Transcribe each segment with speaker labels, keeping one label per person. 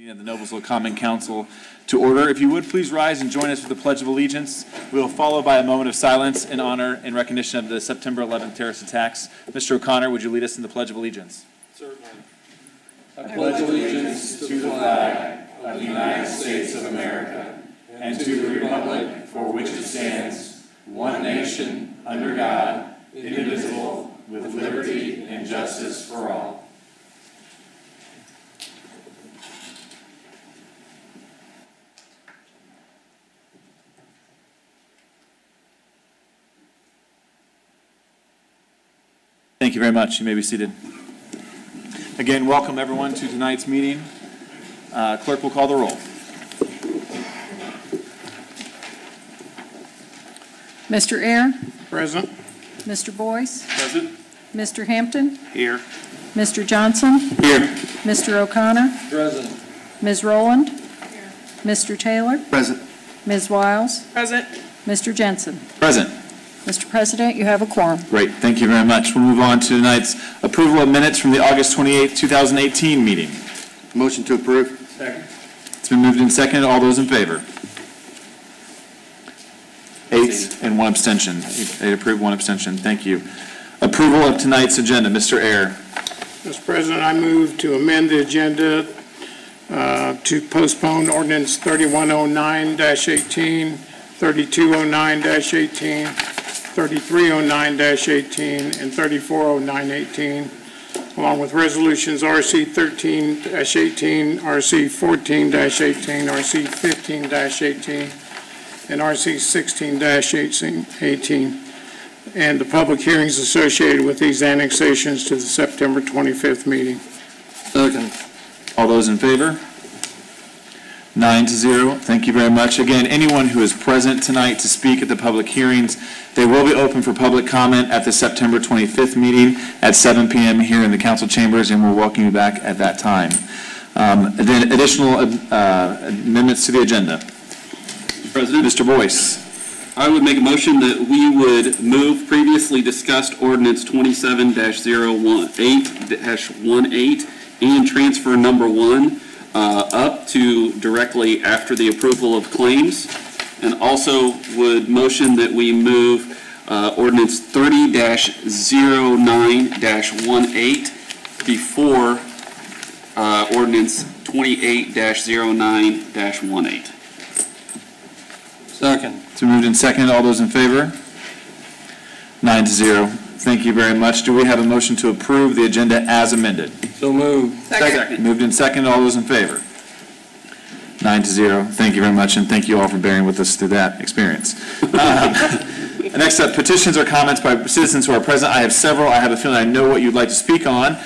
Speaker 1: meeting of the Noblesville Common Council to order. If you would, please rise and join us for the Pledge of Allegiance. We will follow by a moment of silence in honor and recognition of the September 11th terrorist attacks. Mr. O'Connor, would you lead us in the Pledge of Allegiance?
Speaker 2: Certainly. I pledge allegiance to the flag of the United States of America and to the republic for which it stands, one nation, under God, indivisible, with liberty and justice for all.
Speaker 1: Thank you very much. You may be seated. Again, welcome everyone to tonight's meeting. Clerk will call the roll.
Speaker 3: Mr. Ayr?
Speaker 2: Present.
Speaker 3: Mr. Boyce?
Speaker 2: Present.
Speaker 3: Mr. Hampton?
Speaker 2: Here.
Speaker 3: Mr. Johnson?
Speaker 1: Here.
Speaker 3: Mr. O'Connor?
Speaker 2: Present.
Speaker 3: Ms. Rowland? Here. Mr. Taylor?
Speaker 1: Present.
Speaker 3: Ms. Wiles?
Speaker 4: Present.
Speaker 3: Mr. Jensen?
Speaker 1: Present.
Speaker 3: Mr. President, you have a quorum.
Speaker 1: Great. Thank you very much. We'll move on to tonight's approval of minutes from the August 28th, 2018 meeting.
Speaker 5: Motion to approve.
Speaker 2: Second.
Speaker 1: It's been moved and seconded. All those in favor? 8 and 1 abstention. 8 approved, 1 abstention. Thank you. Approval of tonight's agenda. Mr. Ayr.
Speaker 6: Mr. President, I move to amend the agenda to postpone ordinance 3109-18, 3209-18, 3309-18, and 3409-18, along with resolutions RC 13-18, RC 14-18, RC 15-18, and RC 16-18, and the public hearings associated with these annexations to the September 25th meeting.
Speaker 5: Second.
Speaker 1: All those in favor? 9-0. Thank you very much. Again, anyone who is present tonight to speak at the public hearings, they will be open for public comment at the September 25th meeting at 7 p.m. here in the council chambers, and we'll welcome you back at that time. Then additional amendments to the agenda.
Speaker 7: President.
Speaker 1: Mr. Boyce.
Speaker 7: I would make a motion that we would move previously discussed ordinance 27-018-18 and transfer number 1 up to directly after the approval of claims, and also would motion that we move ordinance 30-09-18 before ordinance 28-09-18.
Speaker 5: Second.
Speaker 1: It's been moved and seconded. All those in favor? 9-0. Thank you very much. Do we have a motion to approve the agenda as amended?
Speaker 5: So moved.
Speaker 4: Second.
Speaker 1: Moved and seconded. All those in favor? 9-0. Thank you very much, and thank you all for bearing with us through that experience. Next up, petitions or comments by citizens who are present. I have several. I have a feeling I know what you'd like to speak on.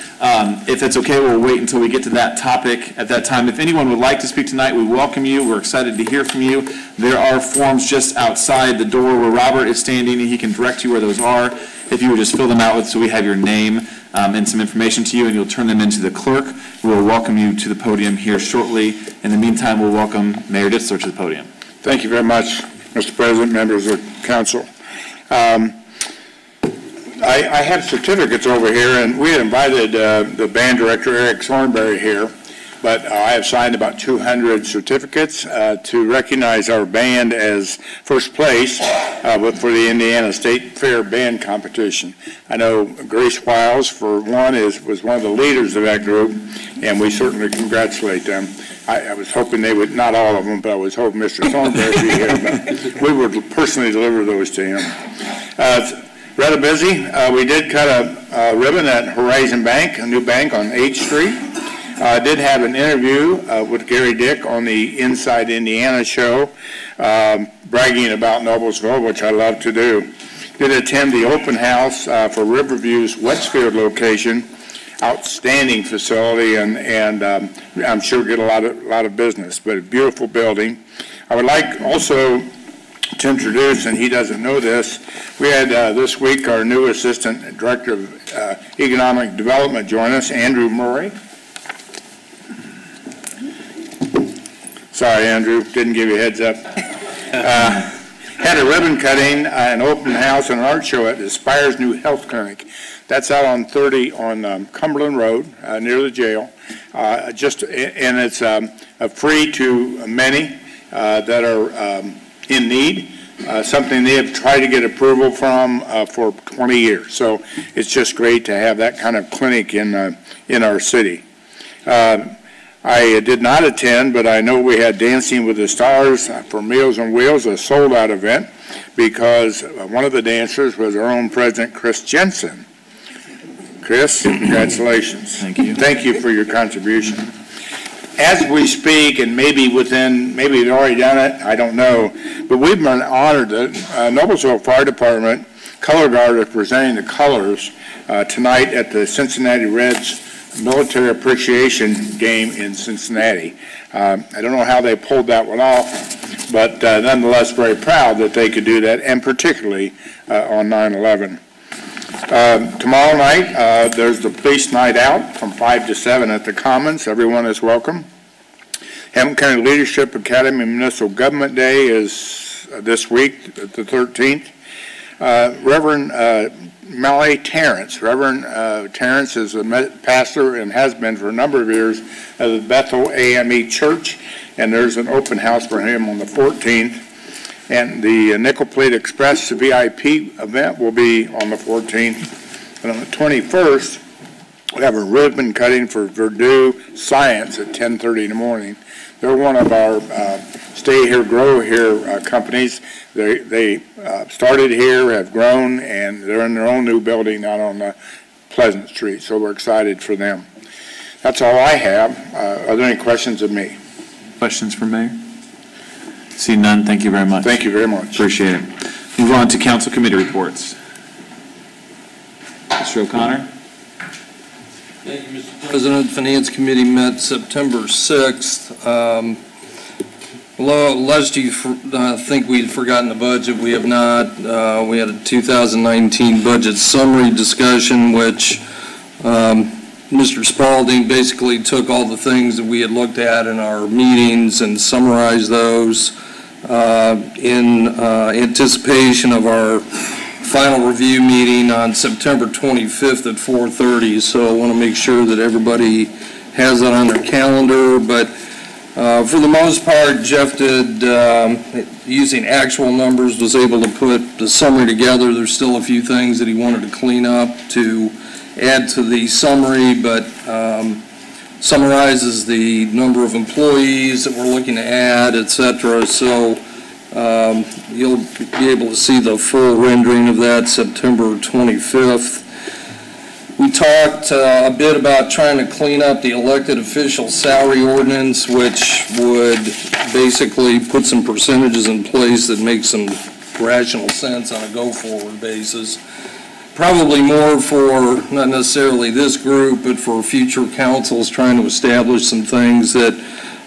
Speaker 1: If it's okay, we'll wait until we get to that topic at that time. If anyone would like to speak tonight, we welcome you. We're excited to hear from you. There are forms just outside the door where Robert is standing, and he can direct you where those are. If you would just fill them out so we have your name and some information to you, and you'll turn them into the clerk. We'll welcome you to the podium here shortly. In the meantime, we'll welcome Mayor Ditzler to the podium.
Speaker 8: Thank you very much, Mr. President, members of council. I have certificates over here, and we had invited the band director, Eric Thornberry, here, but I have signed about 200 certificates to recognize our band as first place for the Indiana State Fair Band Competition. I know Grace Wiles, for one, was one of the leaders of that group, and we certainly congratulate them. I was hoping they would, not all of them, but I was hoping Mr. Thornberry would be here, but we would personally deliver those to him. It's rather busy. We did cut a ribbon at Horizon Bank, a new bank on 8th Street. I did have an interview with Gary Dick on the Inside Indiana show, bragging about Noblesville, which I love to do. Did attend the open house for Riverview's Westfield location. Outstanding facility, and I'm sure get a lot of business, but a beautiful building. I would like also to introduce, and he doesn't know this, we had this week our new Assistant Director of Economic Development join us, Andrew Murray. Sorry, Andrew, didn't give you a heads up. had a ribbon cutting, an open house, and an art show at Aspire's new health clinic. That's out on 30 on Cumberland Road, near the jail. And it's free to many that are in need. Something they have tried to get approval from for 20 years. So it's just great to have that kind of clinic in our city. I did not attend, but I know we had Dancing with the Stars for Meals on Wheels, a sold-out event, because one of the dancers was our own President, Chris Jensen. Chris, congratulations.
Speaker 1: Thank you.
Speaker 8: Thank you for your contribution. As we speak, and maybe they've already done it, I don't know, but we've been honored that Noblesville Fire Department Color Guard is presenting the colors tonight at the Cincinnati Reds Military Appreciation Game in Cincinnati. I don't know how they pulled that one off, but nonetheless very proud that they could do that, and particularly on 9/11. Tomorrow night, there's the police night out from 5 to 7 at the Commons. Everyone is welcome. Hamilton County Leadership Academy Municipal Government Day is this week, the 13th. Reverend Mallory Terrence. Reverend Terrence is a pastor and has been for a number of years at the Bethel AME Church, and there's an open house for him on the 14th. And the Nickel Plate Express VIP event will be on the 14th. And on the 21st, we have a ribbon cutting for Verdue Science at 10:30 in the morning. They're one of our Stay Here, Grow Here companies. They started here, have grown, and they're in their own new building out on Pleasant Street, so we're excited for them. That's all I have. Are there any questions of me?
Speaker 1: Questions for Mayor? See none, thank you very much.
Speaker 8: Thank you very much.
Speaker 1: Appreciate it. Move on to council committee reports. Mr. O'Connor?
Speaker 5: Thank you, Mr. President. Finance Committee met September 6th. Lest you think we'd forgotten the budget, we have not. We had a 2019 budget summary discussion, which Mr. Spalding basically took all the things that we had looked at in our meetings and summarized those in anticipation of our final review meeting on September 25th at 4:30. So I want to make sure that everybody has that on their calendar. But for the most part, Jeff did, using actual numbers, was able to put the summary together. There's still a few things that he wanted to clean up to add to the summary, but summarizes the number of employees that we're looking to add, et cetera. So you'll be able to see the full rendering of that September 25th. We talked a bit about trying to clean up the elected official salary ordinance, which would basically put some percentages in place that make some rational sense on a go-forward basis. Probably more for, not necessarily this group, but for future councils trying to establish some things that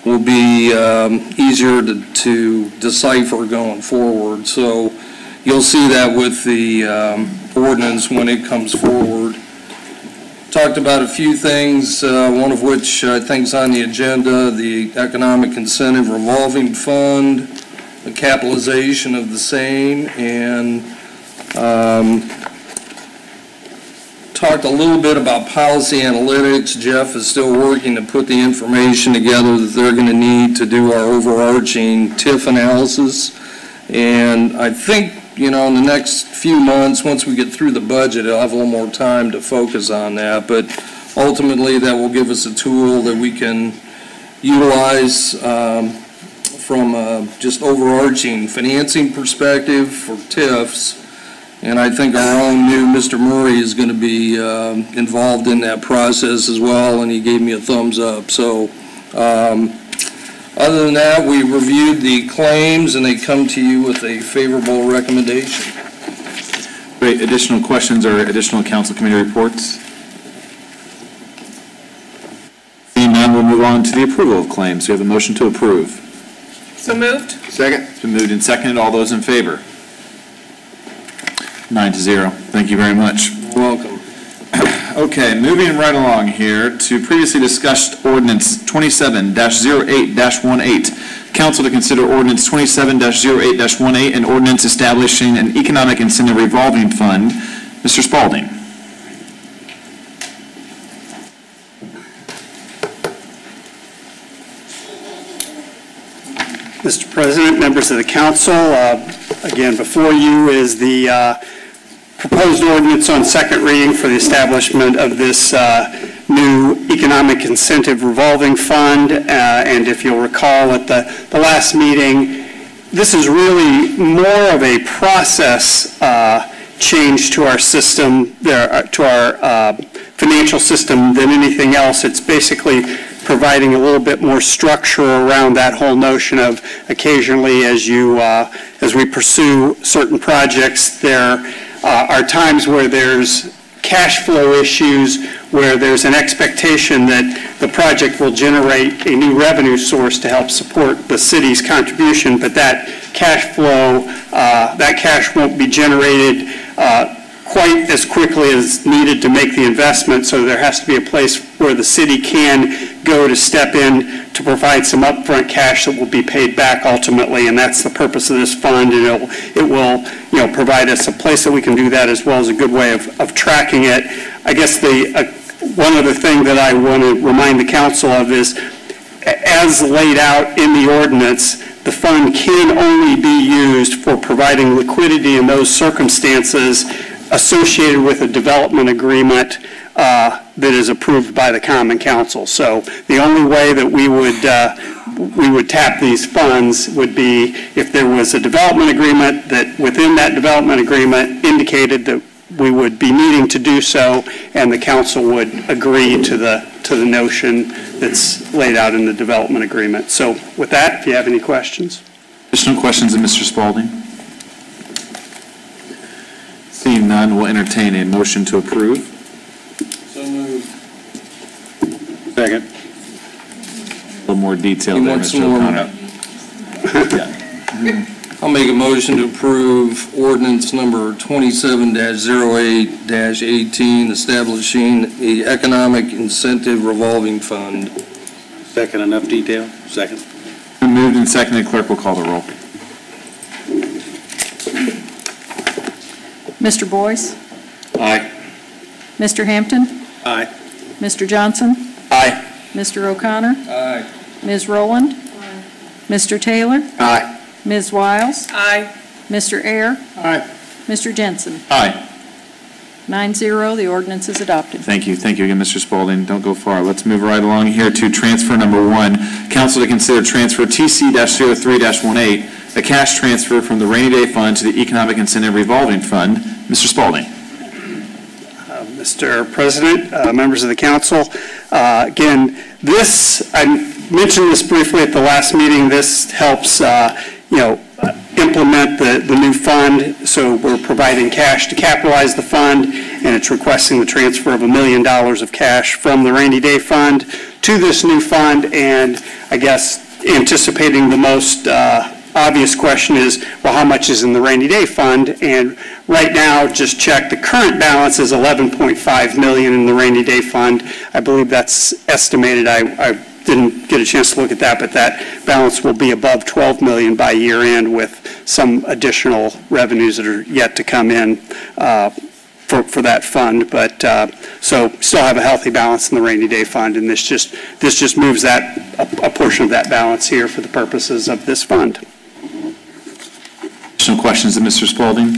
Speaker 5: will be easier to decipher going forward. So you'll see that with the ordinance when it comes forward. Talked about a few things, one of which I think is on the agenda, the Economic Incentive Revolving Fund, the capitalization of the same, and talked a little bit about policy analytics. Jeff is still working to put the information together that they're going to need to do our overarching TIF analysis. And I think, you know, in the next few months, once we get through the budget, I'll have a little more time to focus on that. But ultimately, that will give us a tool that we can utilize from a just overarching financing perspective for TIFs. And I think our own new Mr. Murray is going to be involved in that process as well, and he gave me a thumbs up. So other than that, we reviewed the claims, and they come to you with a favorable recommendation.
Speaker 1: Great. Additional questions or additional council committee reports? Seeing none, we'll move on to the approval of claims. We have a motion to approve.
Speaker 4: So moved.
Speaker 8: Second.
Speaker 1: It's been moved and seconded. All those in favor? 9-0. Thank you very much.
Speaker 5: You're welcome.
Speaker 1: Okay, moving right along here to previously discussed ordinance 27-08-18. Council to consider ordinance 27-08-18, an ordinance establishing an economic incentive revolving fund. Mr. Spalding.
Speaker 4: Mr. President, members of the council, again, before you is the proposed ordinance on second reading for the establishment of this new economic incentive revolving fund. And if you'll recall at the last meeting, this is really more of a process change to our system, to our financial system than anything else. It's basically providing a little bit more structure around that whole notion of occasionally as we pursue certain projects, there are times where there's cash flow issues, where there's an expectation that the project will generate a new revenue source to help support the city's contribution, but that cash flow, that cash won't be generated quite as quickly as needed to make the investment, so there has to be a place where the city can go to step in to provide some upfront cash that will be paid back ultimately, and that's the purpose of this fund, and it will provide us a place that we can do that, as well as a good way of tracking it. I guess one other thing that I want to remind the council of is, as laid out in the ordinance, the fund can only be used for providing liquidity in those circumstances associated with a development agreement that is approved by the Common Council. So the only way that we would tap these funds would be if there was a development agreement that within that development agreement indicated that we would be needing to do so, and the council would agree to the notion that's laid out in the development agreement. So with that, if you have any questions.
Speaker 1: Additional questions of Mr. Spalding? Seeing none, we'll entertain a motion to approve.
Speaker 5: So moved.
Speaker 1: Second. A little more detail there, Mr. O'Connor. Yeah.
Speaker 5: I'll make a motion to approve ordinance number 27-08-18, establishing the economic incentive revolving fund.
Speaker 9: Second, enough detail? Second.
Speaker 1: Been moved and seconded. Clerk will call the roll.
Speaker 3: Mr. Boyce?
Speaker 9: Aye.
Speaker 3: Mr. Hampton?
Speaker 9: Aye.
Speaker 3: Mr. Johnson?
Speaker 9: Aye.
Speaker 3: Mr. O'Connor?
Speaker 5: Aye.
Speaker 3: Ms. Rowland? Aye. Mr. Taylor?
Speaker 9: Aye.
Speaker 3: Ms. Wiles?
Speaker 10: Aye.
Speaker 3: Mr. Ayer?
Speaker 6: Aye.
Speaker 3: Mr. Jensen?
Speaker 1: Aye.
Speaker 3: 9-0, the ordinance is adopted.
Speaker 1: Thank you. Thank you again, Mr. Spalding. Don't go far. Let's move right along here to transfer number 1. Council to consider transfer TC-03-18, a cash transfer from the rainy day fund to the economic incentive revolving fund. Mr. Spalding.
Speaker 4: Mr. President, members of the council, again, I mentioned this briefly at the last meeting. This helps, implement the new fund. So we're providing cash to capitalize the fund, and it's requesting the transfer of $1 million of cash from the rainy day fund to this new fund. And I guess anticipating the most obvious question is, well, how much is in the rainy day fund? And right now, just check, the current balance is $11.5 million in the rainy day fund. I believe that's estimated. I didn't get a chance to look at that, but that balance will be above $12 million by year end, with some additional revenues that are yet to come in for that fund. But so still have a healthy balance in the rainy day fund, and this just moves that a portion of that balance here for the purposes of this fund.
Speaker 1: Some questions of Mr. Spalding?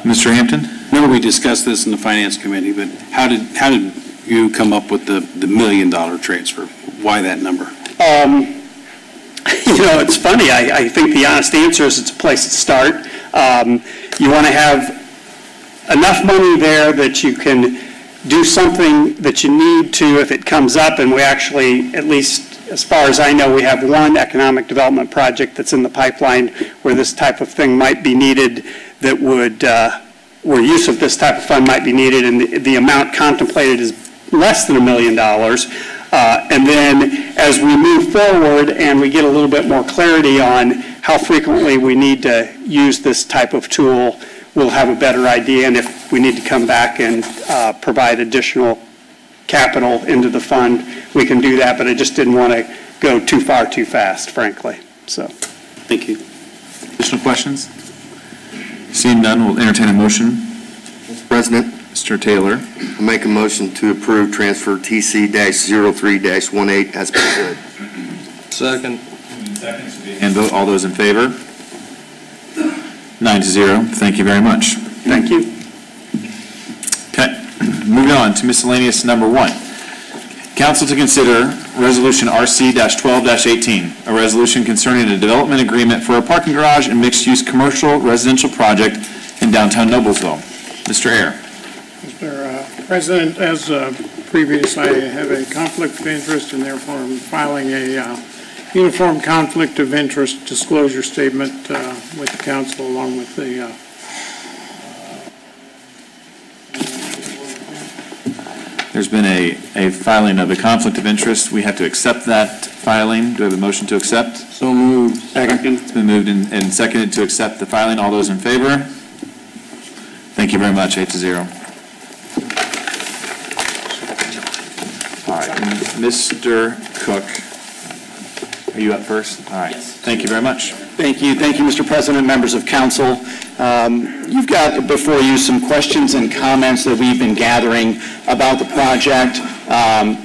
Speaker 1: Mr. Hampton?
Speaker 9: Remember we discussed this in the Finance Committee, but how did you come up with the $1 million transfer? Why that number?
Speaker 4: It's funny. I think the honest answer is it's a place to start. You want to have enough money there that you can do something that you need to if it comes up, and we actually, at least as far as I know, we have one economic development project that's in the pipeline where this type of thing might be needed, that would, where use of this type of fund might be needed, and the amount contemplated is less than $1 million. And then as we move forward and we get a little bit more clarity on how frequently we need to use this type of tool, we'll have a better idea, and if we need to come back and provide additional capital into the fund, we can do that. But I just didn't want to go too far too fast, frankly. So,
Speaker 9: Thank you.
Speaker 1: Additional questions? Seeing none, we'll entertain a motion.
Speaker 10: Mr. President,
Speaker 1: Mr. Taylor.
Speaker 10: I make a motion to approve transfer TC-03-18 as presented.
Speaker 5: Second.
Speaker 1: And vote, all those in favor? 9-0. Thank you very much.
Speaker 4: thank you.
Speaker 1: Okay, moving on to miscellaneous number 1. Council to consider Resolution RC-12-18, a resolution concerning a development agreement for a parking garage and mixed-use commercial residential project in downtown Noblesville. Mr. Ayer.
Speaker 6: Mr. President, as previous, I have a conflict of interest, and therefore I'm filing a uniform conflict of interest disclosure statement with the council, along with the
Speaker 1: There's been a filing of a conflict of interest. We have to accept that filing. Do I have a motion to accept?
Speaker 5: So moved.
Speaker 9: Second.
Speaker 1: It's been moved and seconded to accept the filing. All those in favor? Thank you very much, 8-0. All right, Mr. Cook, are you up first? All right, thank you very much.
Speaker 11: Thank you, Mr. President, members of council. You've got before you some questions and comments that we've been gathering about the project.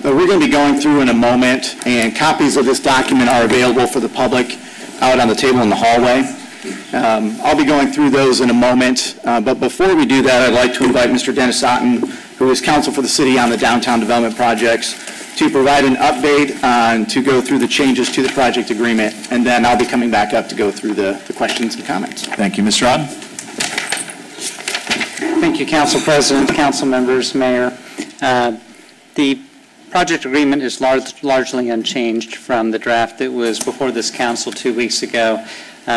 Speaker 11: We're going to be going through in a moment, and copies of this document are available for the public out on the table in the hallway. I'll be going through those in a moment, but before we do that, I'd like to invite Mr. Dennis Otten, who is counsel for the city on the downtown development projects, to provide an update to go through the changes to the project agreement, and then I'll be coming back up to go through the questions and comments.
Speaker 1: Thank you, Mr. Otten.
Speaker 12: Thank you, Council President, council members, Mayor. The project agreement is largely unchanged from the draft that was before this council 2 weeks ago.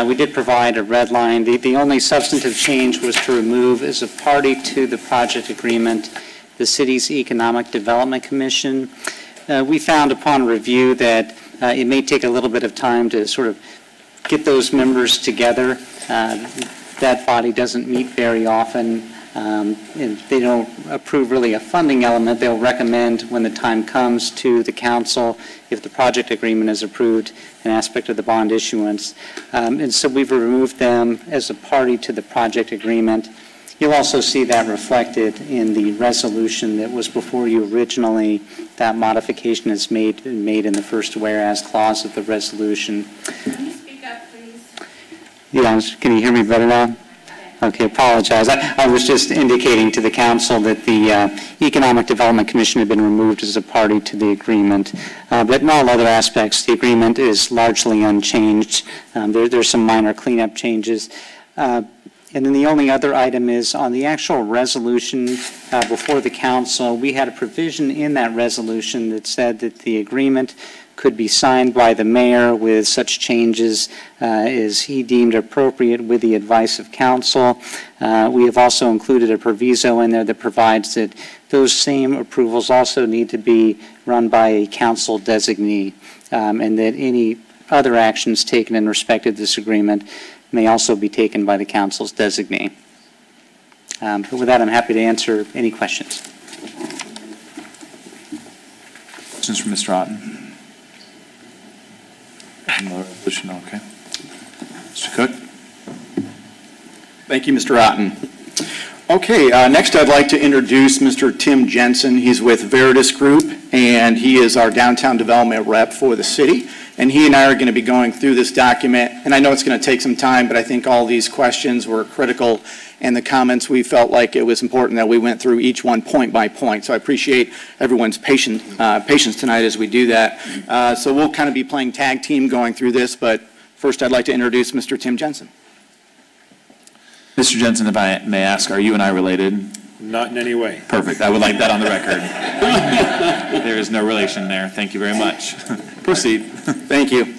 Speaker 12: We did provide a red line. The only substantive change was to remove as a party to the project agreement the city's Economic Development Commission. We found upon review that it may take a little bit of time to sort of get those members together. That body doesn't meet very often. And they don't approve really a funding element. They'll recommend when the time comes to the council, if the project agreement is approved, an aspect of the bond issuance. And so we've removed them as a party to the project agreement. You'll also see that reflected in the resolution that was before you originally. That modification is made in the first whereas clause of the resolution.
Speaker 13: Can you speak up, please?
Speaker 12: Yeah, can you hear me better now? Okay, apologize. I was just indicating to the council that the Economic Development Commission had been removed as a party to the agreement. But in all other aspects, the agreement is largely unchanged. There's some minor cleanup changes. And then the only other item is on the actual resolution before the council. We had a provision in that resolution that said that the agreement could be signed by the mayor with such changes as he deemed appropriate with the advice of council. We have also included a proviso in there that provides that those same approvals also need to be run by a council designee, and that any other actions taken in respect of this agreement may also be taken by the council's designee. But with that, I'm happy to answer any questions.
Speaker 1: Questions from Mr. Otten? Another resolution, okay. Mr. Cook?
Speaker 11: Thank you, Mr. Otten. Okay, next I'd like to introduce Mr. Tim Jensen. He's with Veritas Group, and he is our downtown development rep for the city. And he and I are going to be going through this document, and I know it's going to take some time, but I think all these questions were critical, and the comments, we felt like it was important that we went through each one point by point. So I appreciate everyone's patience tonight as we do that. So we'll kind of be playing tag team going through this, but first I'd like to introduce Mr. Tim Jensen.
Speaker 1: Mr. Jensen, if I may ask, are you and I related?
Speaker 8: Not in any way.
Speaker 1: Perfect. I would like that on the record. There is no relation there. Thank you very much. Proceed.
Speaker 11: Thank you.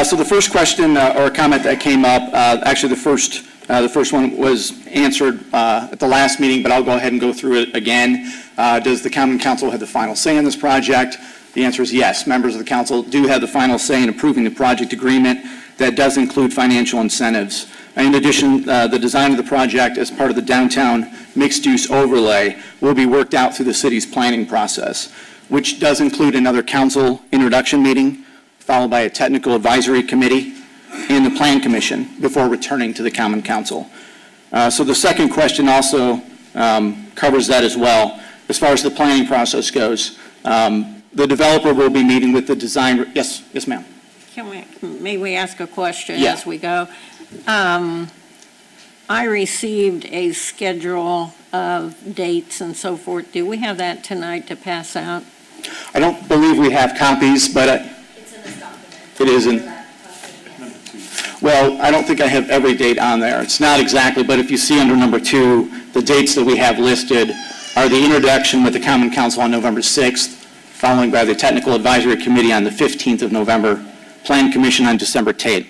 Speaker 11: So the first question or comment that came up, actually the first one was answered at the last meeting, but I'll go ahead and go through it again. Does the common council have the final say in this project? The answer is yes. Members of the council do have the final say in approving the project agreement. That does include financial incentives. In addition, the design of the project as part of the downtown mixed-use overlay will be worked out through the city's planning process, which does include another council introduction meeting followed by a technical advisory committee, and the Plan Commission before returning to the Common Council. So the second question also covers that as well. As far as the planning process goes, the developer will be meeting with the design. Yes, ma'am.
Speaker 14: May we ask a question
Speaker 11: Yeah.
Speaker 14: as we go? I received a schedule of dates and so forth. Do we have that tonight to pass out?
Speaker 11: I don't believe we have copies, but
Speaker 13: It's in this document.
Speaker 11: it isn't. Well, I don't think I have every date on there. It's not exactly, but if you see under number 2, the dates that we have listed are the introduction with the Common Council on November 6th, following by the Technical Advisory Committee on the 15th of November, Plan Commission on December 10th,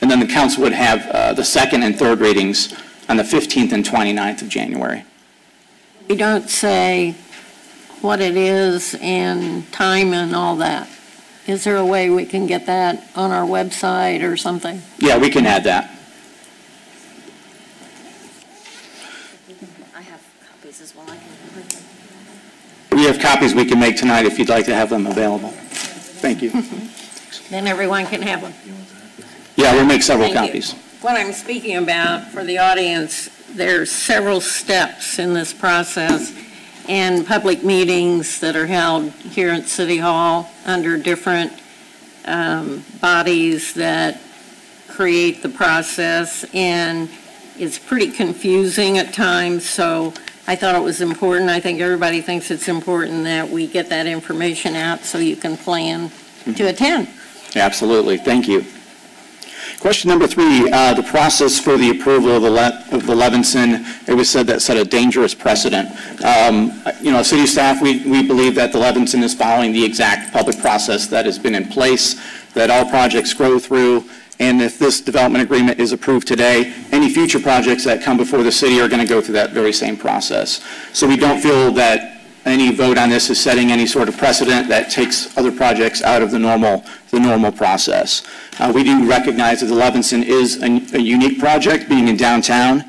Speaker 11: and then the Council would have the second and third readings on the 15th and 29th of January.
Speaker 14: We don't say what it is and time and all that. Is there a way we can get that on our website or something?
Speaker 11: Yeah, we can add that.
Speaker 13: I have copies as well. I can print them.
Speaker 11: We have copies we can make tonight if you'd like to have them available. Thank you.
Speaker 14: Then everyone can have one.
Speaker 11: Yeah, we'll make several
Speaker 14: Thank you.
Speaker 11: copies.
Speaker 14: What I'm speaking about for the audience, there's several steps in this process and public meetings that are held here at City Hall under different bodies that create the process, and it's pretty confusing at times, so I thought it was important. I think everybody thinks it's important that we get that information out so you can plan to attend.
Speaker 11: Absolutely. Thank you. Question number 3, the process for the approval of the Levinson, it was said that set a dangerous precedent. City staff, we believe that the Levinson is following the exact public process that has been in place, that all projects go through, and if this development agreement is approved today, any future projects that come before the city are going to go through that very same process. So we don't feel that any vote on this is setting any sort of precedent that takes other projects out of the normal process. We do recognize that the Levinson is a unique project, being in downtown,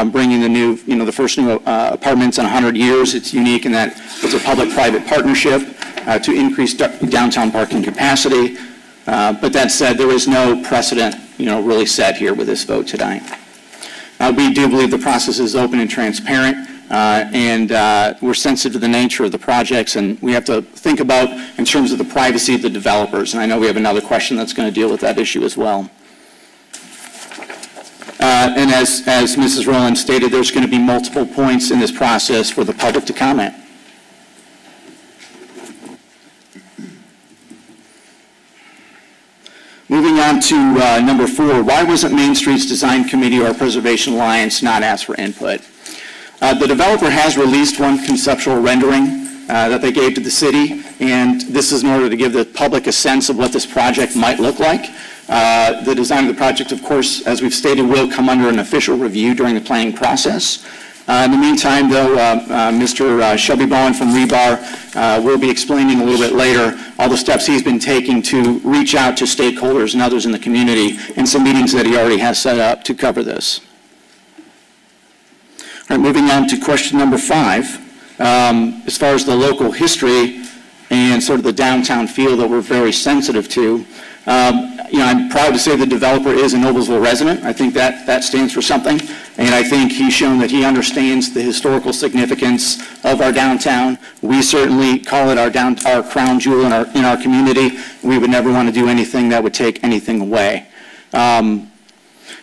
Speaker 11: bringing the first new apartments in 100 years. It's unique in that it's a public-private partnership to increase downtown parking capacity. But that said, there is no precedent, really set here with this vote tonight. We do believe the process is open and transparent. And we're sensitive to the nature of the projects, and we have to think about in terms of the privacy of the developers. And I know we have another question that's going to deal with that issue as well. And as Mrs. Rowland stated, there's going to be multiple points in this process for the public to comment. Moving on to number 4, why wasn't Main Street's Design Committee or Preservation Alliance not asked for input? The developer has released one conceptual rendering that they gave to the city, and this is in order to give the public a sense of what this project might look like. The design of the project, of course, as we've stated, will come under an official review during the planning process. In the meantime, though, Mr. Shelby Bowen from Rebar will be explaining a little bit later all the steps he's been taking to reach out to stakeholders and others in the community, and some meetings that he already has set up to cover this. All right, moving on to question number 5. As far as the local history and sort of the downtown feel that we're very sensitive to, I'm proud to say the developer is a Noblesville resident. I think that stands for something, and I think he's shown that he understands the historical significance of our downtown. We certainly call it our crown jewel in our community. We would never want to do anything that would take anything away.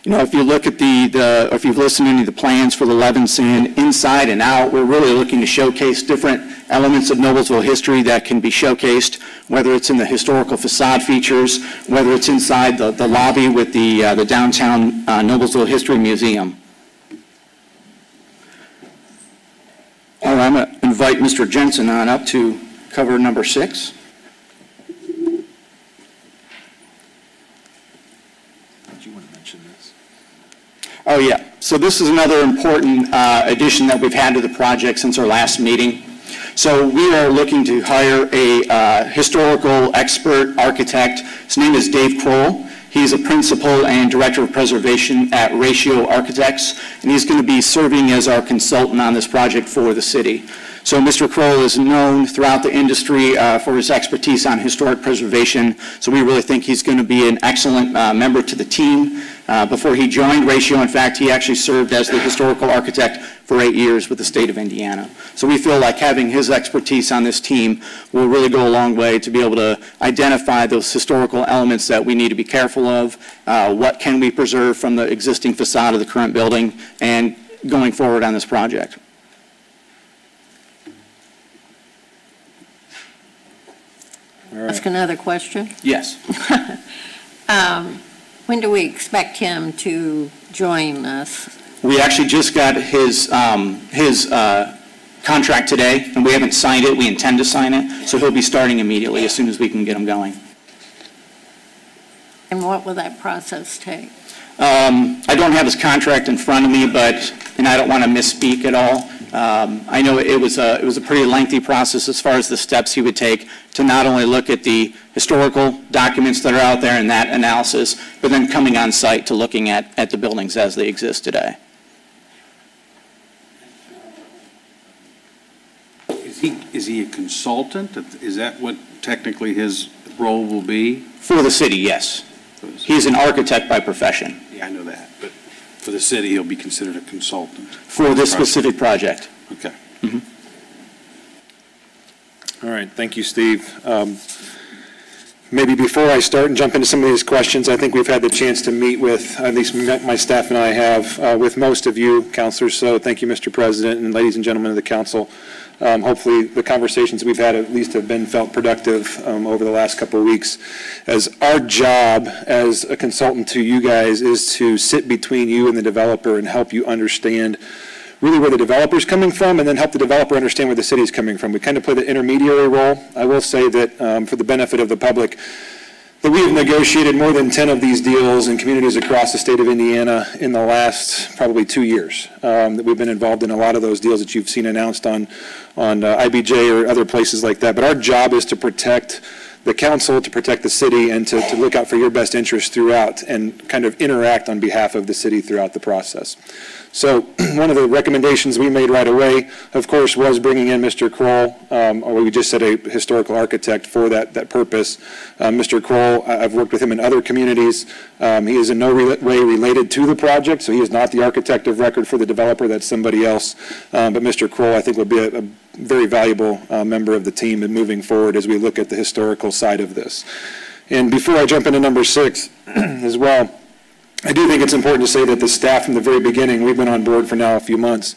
Speaker 11: If you look at if you've listened to any of the plans for the Levinson inside and out, we're really looking to showcase different elements of Noblesville history that can be showcased, whether it's in the historical facade features, whether it's inside the lobby with the downtown Noblesville History Museum. All right, I'm going to invite Mr. Jensen on up to cover number 6. Oh, yeah. So this is another important addition that we've had to the project since our last meeting. So we are looking to hire a historical expert architect. His name is Dave Kroll, He's a principal and director of preservation at Ratio Architects, and he's going to be serving as our consultant on this project for the city. So Mr. Kroll is known throughout the industry for his expertise on historic preservation, so we really think he's going to be an excellent member to the team. Before he joined Ratio, in fact, he actually served as the historical architect for 8 years with the state of Indiana. So we feel like having his expertise on this team will really go a long way to be able to identify those historical elements that we need to be careful of, what can we preserve from the existing facade of the current building, and going forward on this project.
Speaker 14: Ask another question.
Speaker 11: Yes.
Speaker 14: When do we expect him to join us?
Speaker 11: We actually just got his contract today, and we haven't signed it. We intend to sign it, so he'll be starting immediately as soon as we can get him going.
Speaker 14: And what will that process take?
Speaker 11: I don't have his contract in front of me, and I don't want to misspeak at all. I know it was a pretty lengthy process as far as the steps he would take to not only look at the historical documents that are out there and that analysis, but then coming on site to looking at the buildings as they exist today.
Speaker 9: Is he a consultant? Is that what technically his role will be?
Speaker 11: For the city, yes. He's an architect by profession.
Speaker 9: Yeah, I know that, but for the city, he'll be considered a consultant.
Speaker 11: For this specific project.
Speaker 9: Okay.
Speaker 11: Mm-hmm.
Speaker 15: All right, thank you, Steve. Maybe before I start and jump into some of these questions, I think we've had the chance to meet with, at least my staff and I have, with most of you, councilors. So thank you, Mr. President, and ladies and gentlemen of the council. Hopefully the conversations we've had at least have been felt productive over the last couple of weeks. As our job as a consultant to you guys is to sit between you and the developer and help you understand really where the developer's coming from, and then help the developer understand where the city's coming from. We kind of play the intermediary role. I will say that for the benefit of the public, that we have negotiated more than 10 of these deals in communities across the state of Indiana in the last probably 2 years. That we've been involved in a lot of those deals that you've seen announced on IBJ or other places like that. But our job is to protect the council, to protect the city, and to look out for your best interests throughout and kind of interact on behalf of the city throughout the process. So one of the recommendations we made right away, of course, was bringing in Mr. Kroll, or we just said a historical architect for that purpose. Mr. Kroll, I've worked with him in other communities. He is in no way related to the project, so he is not the architect of record for the developer. That's somebody else. But Mr. Kroll, I think, would be a very valuable member of the team in moving forward as we look at the historical side of this. And before I jump into number 6 as well, I do think it's important to say that the staff from the very beginning, we've been on board for now a few months,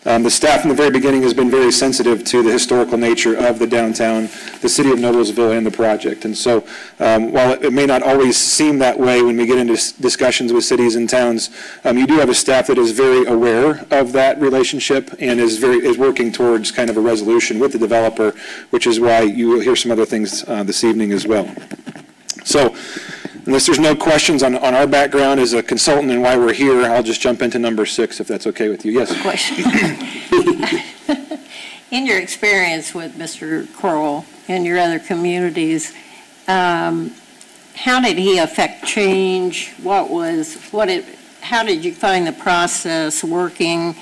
Speaker 15: the staff from the very beginning has been very sensitive to the historical nature of the downtown, the city of Noblesville, and the project. And so while it may not always seem that way when we get into discussions with cities and towns, you do have a staff that is very aware of that relationship and is working towards kind of a resolution with the developer, which is why you will hear some other things this evening as well. So, unless there's no questions on our background as a consultant and why we're here, I'll just jump into number 6, if that's okay with you. Yes?
Speaker 14: Question. In your experience with Mr. Kroll and your other communities, how did he affect change? How did you find the process working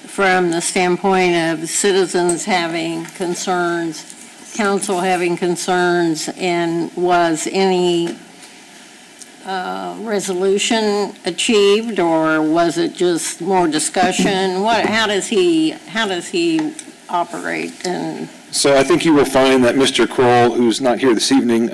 Speaker 14: from the standpoint of citizens having concerns, council having concerns, and was any resolution achieved, or was it just more discussion? How does he operate? And
Speaker 15: so I think you will find that Mr. Kroll, who's not here this evening,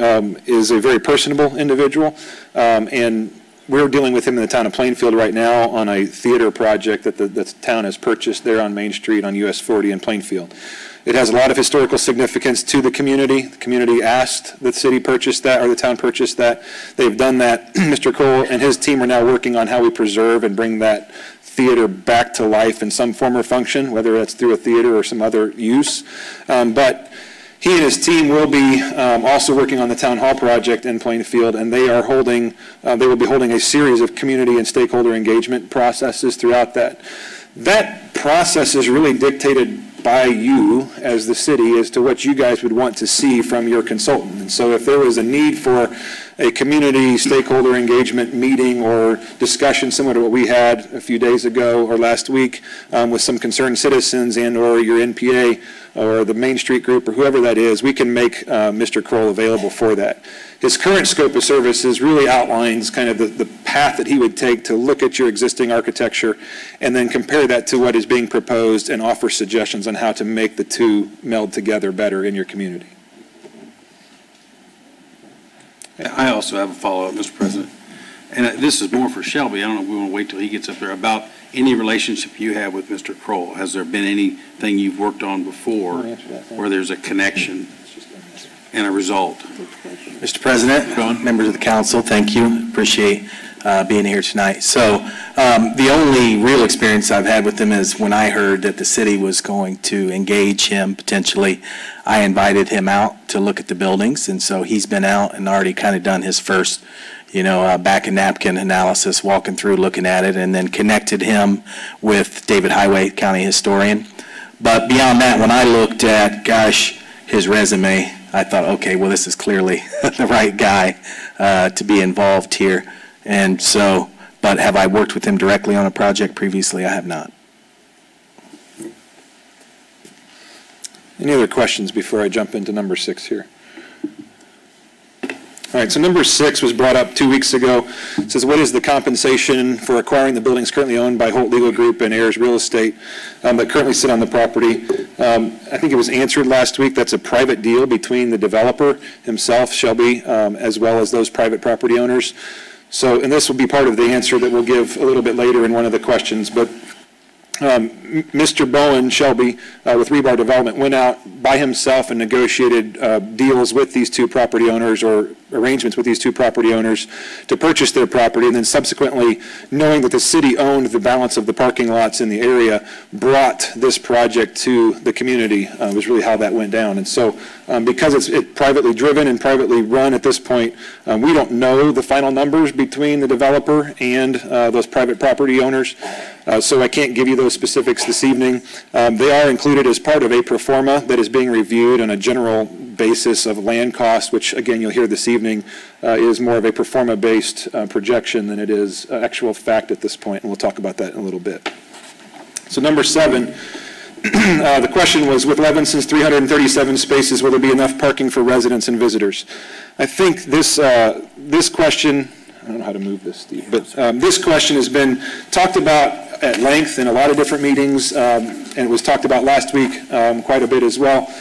Speaker 15: is a very personable individual, and we're dealing with him in the town of Plainfield right now on a theater project that the town has purchased there on Main Street on US 40 in Plainfield. It has a lot of historical significance to the community. The community asked the city purchase that, or the town purchase that. They've done that. Mr. Kroll and his team are now working on how we preserve and bring that theater back to life in some form or function, whether that's through a theater or some other use. But he and his team will be also working on the town hall project in Plainfield, and they will be holding a series of community and stakeholder engagement processes throughout that. That process is really dictated by you as the city as to what you guys would want to see from your consultant. And so if there was a need for a community stakeholder engagement meeting or discussion similar to what we had a few days ago or last week with some concerned citizens and or your NPA or the Main Street group or whoever that is, we can make Mr. Kroll available for that. His current scope of services really outlines kind of the path that he would take to look at your existing architecture and then compare that to what is being proposed and offer suggestions on how to make the two meld together better in your community.
Speaker 9: I also have a follow-up, Mr. President. And this is more for Shelby. I don't know if we want to wait till he gets up there. About any relationship you have with Mr. Kroll. Has there been anything you've worked on before where there's a connection and a result?
Speaker 16: Mr. President, members of the council, thank you. Appreciate being here tonight. So the only real experience I've had with him is when I heard that the city was going to engage him potentially. I invited him out to look at the buildings, and so he's been out and already kind of done his first, back and napkin analysis, walking through, looking at it, and then connected him with David Highway, county historian. But beyond that, when I looked at, his resume, I thought, okay, well, this is clearly the right guy to be involved here. And so, but have I worked with him directly on a project previously? I have not.
Speaker 15: Any other questions before I jump into number 6 here? All right, so number 6 was brought up 2 weeks ago. It says, what is the compensation for acquiring the buildings currently owned by Holt Legal Group and Ayers Real Estate that currently sit on the property? I think it was answered last week. That's a private deal between the developer himself, Shelby, as well as those private property owners. So, and this will be part of the answer that we'll give a little bit later in one of the questions, but Mr. Bowen, Shelby, with Rebar Development, went out by himself and negotiated deals with these two property owners or arrangements with these two property owners to purchase their property, and then subsequently, knowing that the city owned the balance of the parking lots in the area, brought this project to the community, was really how that went down. And so because it's privately driven and privately run at this point, we don't know the final numbers between the developer and those private property owners, so I can't give you those specifics this evening. They are included as part of a pro forma that is being reviewed on a general basis of land cost, which again you'll hear this evening is more of a pro forma based projection than it is actual fact at this point, and we'll talk about that in a little bit. So number 7, the question was, with Levinson's 337 spaces, will there be enough parking for residents and visitors? I think this question, I don't know how to move this, Steve, but this question has been talked about at length in a lot of different meetings, and it was talked about last week quite a bit as well.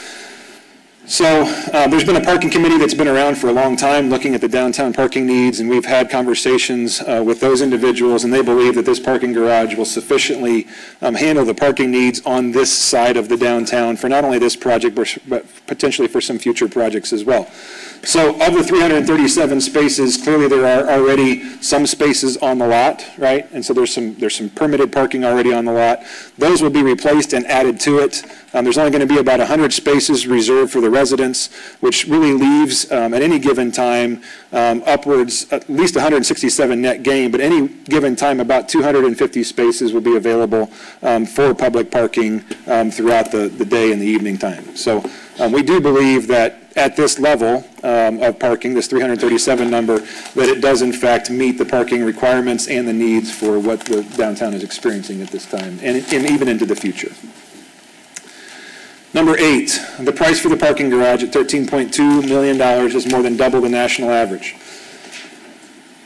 Speaker 15: So there's been a parking committee that's been around for a long time looking at the downtown parking needs, and we've had conversations with those individuals, and they believe that this parking garage will sufficiently handle the parking needs on this side of the downtown for not only this project, but potentially for some future projects as well. So of the 337 spaces, clearly there are already some spaces on the lot, right? And so there's some permitted parking already on the lot. Those will be replaced and added to it. There's only going to be about 100 spaces reserved for the residents, which really leaves at any given time upwards at least 167 net gain, but any given time about 250 spaces will be available for public parking throughout the day and the evening time. So we do believe that at this level of parking, this 337 number, that it does in fact meet the parking requirements and the needs for what the downtown is experiencing at this time, and even into the future. Number 8, the price for the parking garage at $13.2 million is more than double the national average.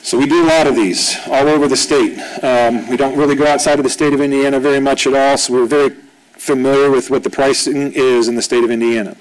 Speaker 15: So we do a lot of these all over the state. We don't really go outside of the state of Indiana very much at all, so we're very familiar with what the pricing is in the state of Indiana.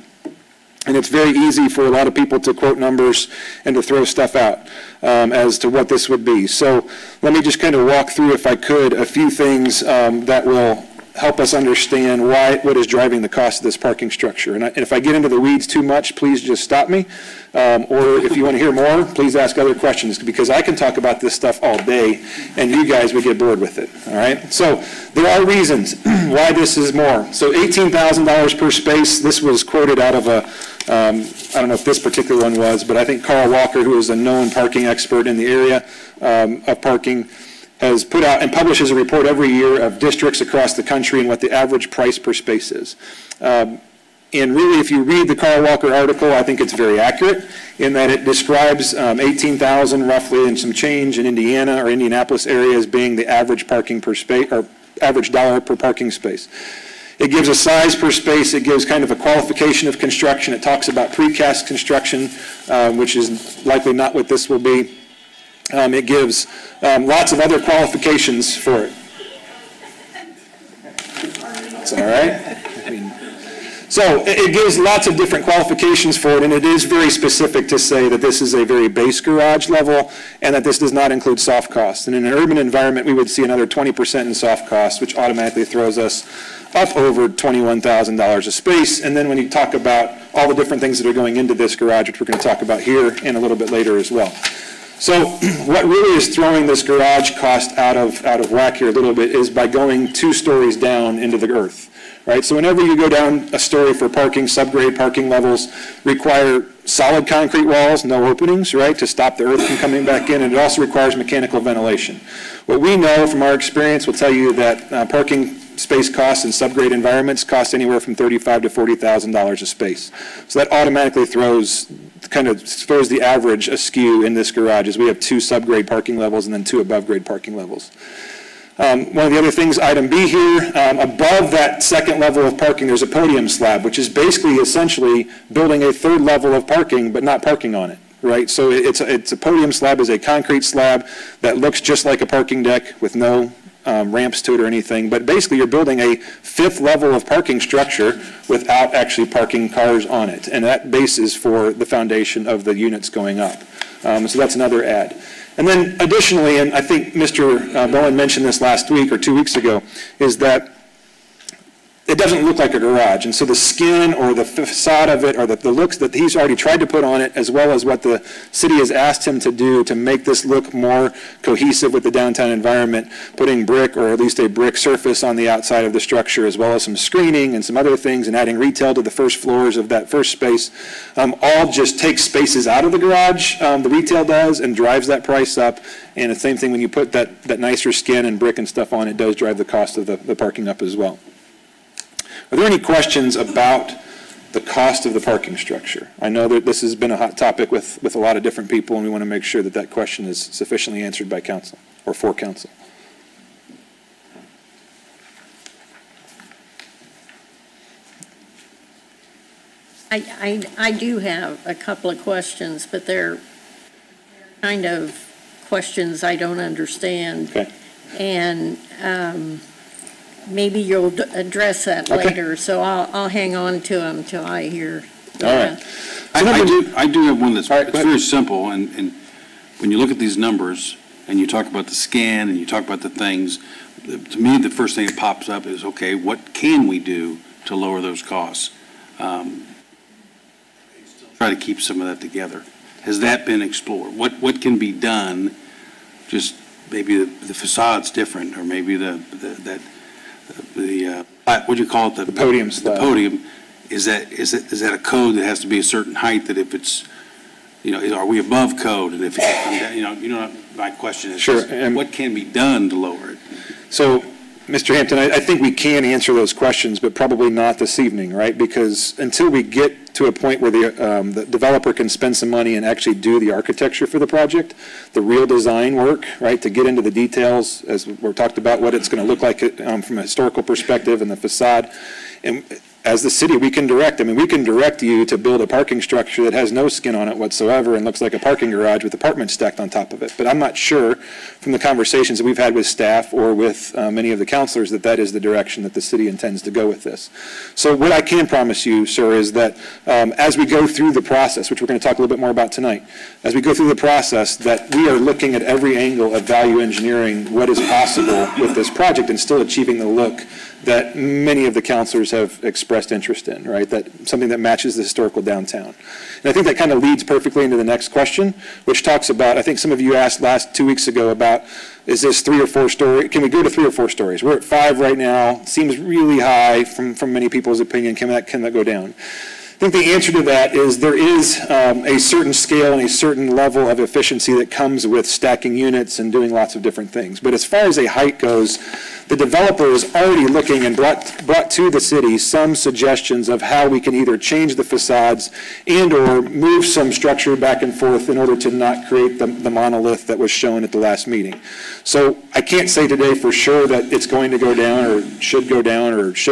Speaker 15: And it's very easy for a lot of people to quote numbers and to throw stuff out as to what this would be. So let me just kind of walk through, if I could, a few things that will help us understand what is driving the cost of this parking structure. And if I get into the weeds too much, please just stop me. Or if you want to hear more, please ask other questions, because I can talk about this stuff all day and you guys would get bored with it. All right. So there are reasons why this is more. So $18,000 per space. This was quoted out of a, I don't know if this particular one was, but I think Carl Walker, who is a known parking expert in the area of parking, has put out and publishes a report every year of districts across the country and what the average price per space is. And really, if you read the Carl Walker article, I think it's very accurate in that it describes 18,000 roughly and some change in Indiana or Indianapolis area as being the average parking per space, or average dollar per parking space. It gives a size per space. It gives kind of a qualification of construction. It talks about precast construction, which is likely not what this will be. It gives lots of other qualifications for it. It's all right. So it gives lots of different qualifications for it, and it is very specific to say that this is a very base garage level and that this does not include soft costs. And in an urban environment, we would see another 20% in soft costs, which automatically throws us up over $21,000 a space. And then when you talk about all the different things that are going into this garage, which we're going to talk about here and a little bit later as well. So what really is throwing this garage cost out of whack here a little bit is by going 2 stories down into the earth. Right? So whenever you go down a story for parking, subgrade parking levels require solid concrete walls, no openings, right, to stop the earth from coming back in, and it also requires mechanical ventilation. What we know from our experience will tell you that parking space costs in subgrade environments cost anywhere from $35,000 to $40,000 a space. So that automatically throws the average askew in this garage, as we have 2 subgrade parking levels and then 2 above grade parking levels. One of the other things, item B here, above that second level of parking, there's a podium slab, which is basically essentially building a 3rd level of parking, but not parking on it, right? So it's a podium slab is a concrete slab that looks just like a parking deck with no ramps to it or anything, but basically you're building a 5th level of parking structure without actually parking cars on it, and that base is for the foundation of the units going up. So that's another add. And then additionally, and I think Mr. Bowen mentioned this last week or 2 weeks ago, is that it doesn't look like a garage. And so the skin or the facade of it or the looks that he's already tried to put on it, as well as what the city has asked him to do to make this look more cohesive with the downtown environment, putting brick or at least a brick surface on the outside of the structure, as well as some screening and some other things, and adding retail to the first floors of that first space, all just takes spaces out of the garage, the retail does, and drives that price up. And the same thing when you put that nicer skin and brick and stuff on, it does drive the cost of the parking up as well. Are there any questions about the cost of the parking structure? I know that this has been a hot topic with a lot of different people, and we want to make sure that that question is sufficiently answered by council or for council.
Speaker 14: I do have a couple of questions, but they're kind of questions I don't understand.
Speaker 15: Okay.
Speaker 14: And maybe you'll address that later, so I'll hang on to them till I hear.
Speaker 15: All right.
Speaker 9: I do have one that's very simple, and when you look at these numbers and you talk about the scan and you talk about the things, to me the first thing that pops up is, okay, what can we do to lower those costs? Try to keep some of that together. Has that been explored? What can be done? Just maybe the facade's different, or maybe what do you call it? The
Speaker 15: podium slab.
Speaker 9: The podium. Is that a code that has to be a certain height? That if it's, are we above code? And if it's, my question is,
Speaker 15: sure.
Speaker 9: What can be done to lower it?
Speaker 15: So, Mr. Hampton, I think we can answer those questions, but probably not this evening, right? Because until we get to a point where the developer can spend some money and actually do the architecture for the project, the real design work, right, to get into the details, as we talked about what it's going to look like from a historical perspective and the facade. And as the city, we can direct. I mean, we can direct you to build a parking structure that has no skin on it whatsoever and looks like a parking garage with apartments stacked on top of it. But I'm not sure from the conversations that we've had with staff or with many of the councilors that is the direction that the city intends to go with this. So what I can promise you, sir, is that as we go through the process, which we're going to talk a little bit more about tonight, as we go through the process, that we are looking at every angle of value engineering what is possible with this project and still achieving the look that many of the councilors have expressed interest in, right? That something that matches the historical downtown. And I think that kind of leads perfectly into the next question, which talks about, I think some of you asked 2 weeks ago about, is this 3 or 4 story? Can we go to 3 or 4 stories? We're at 5 right now. Seems really high from many people's opinion. Can that go down? think the answer to that is there is a certain scale and a certain level of efficiency that comes with stacking units and doing lots of different things. But as far as a height goes, the developer is already looking and brought to the city some suggestions of how we can either change the facades and or move some structure back and forth in order to not create the monolith that was shown at the last meeting. So I can't say today for sure that it's going to go down or should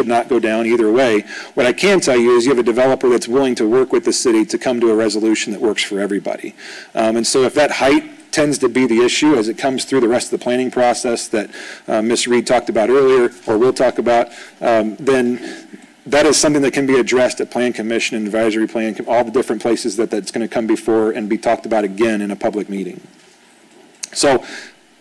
Speaker 15: not go down either way. What I can tell you is you have a developer that's willing to work with the city to come to a resolution that works for everybody. And so if that height tends to be the issue as it comes through the rest of the planning process that Ms. Reed talked about earlier, or will talk about, then that is something that can be addressed at Plan Commission and Advisory Plan, all the different places that that's going to come before and be talked about again in a public meeting. So,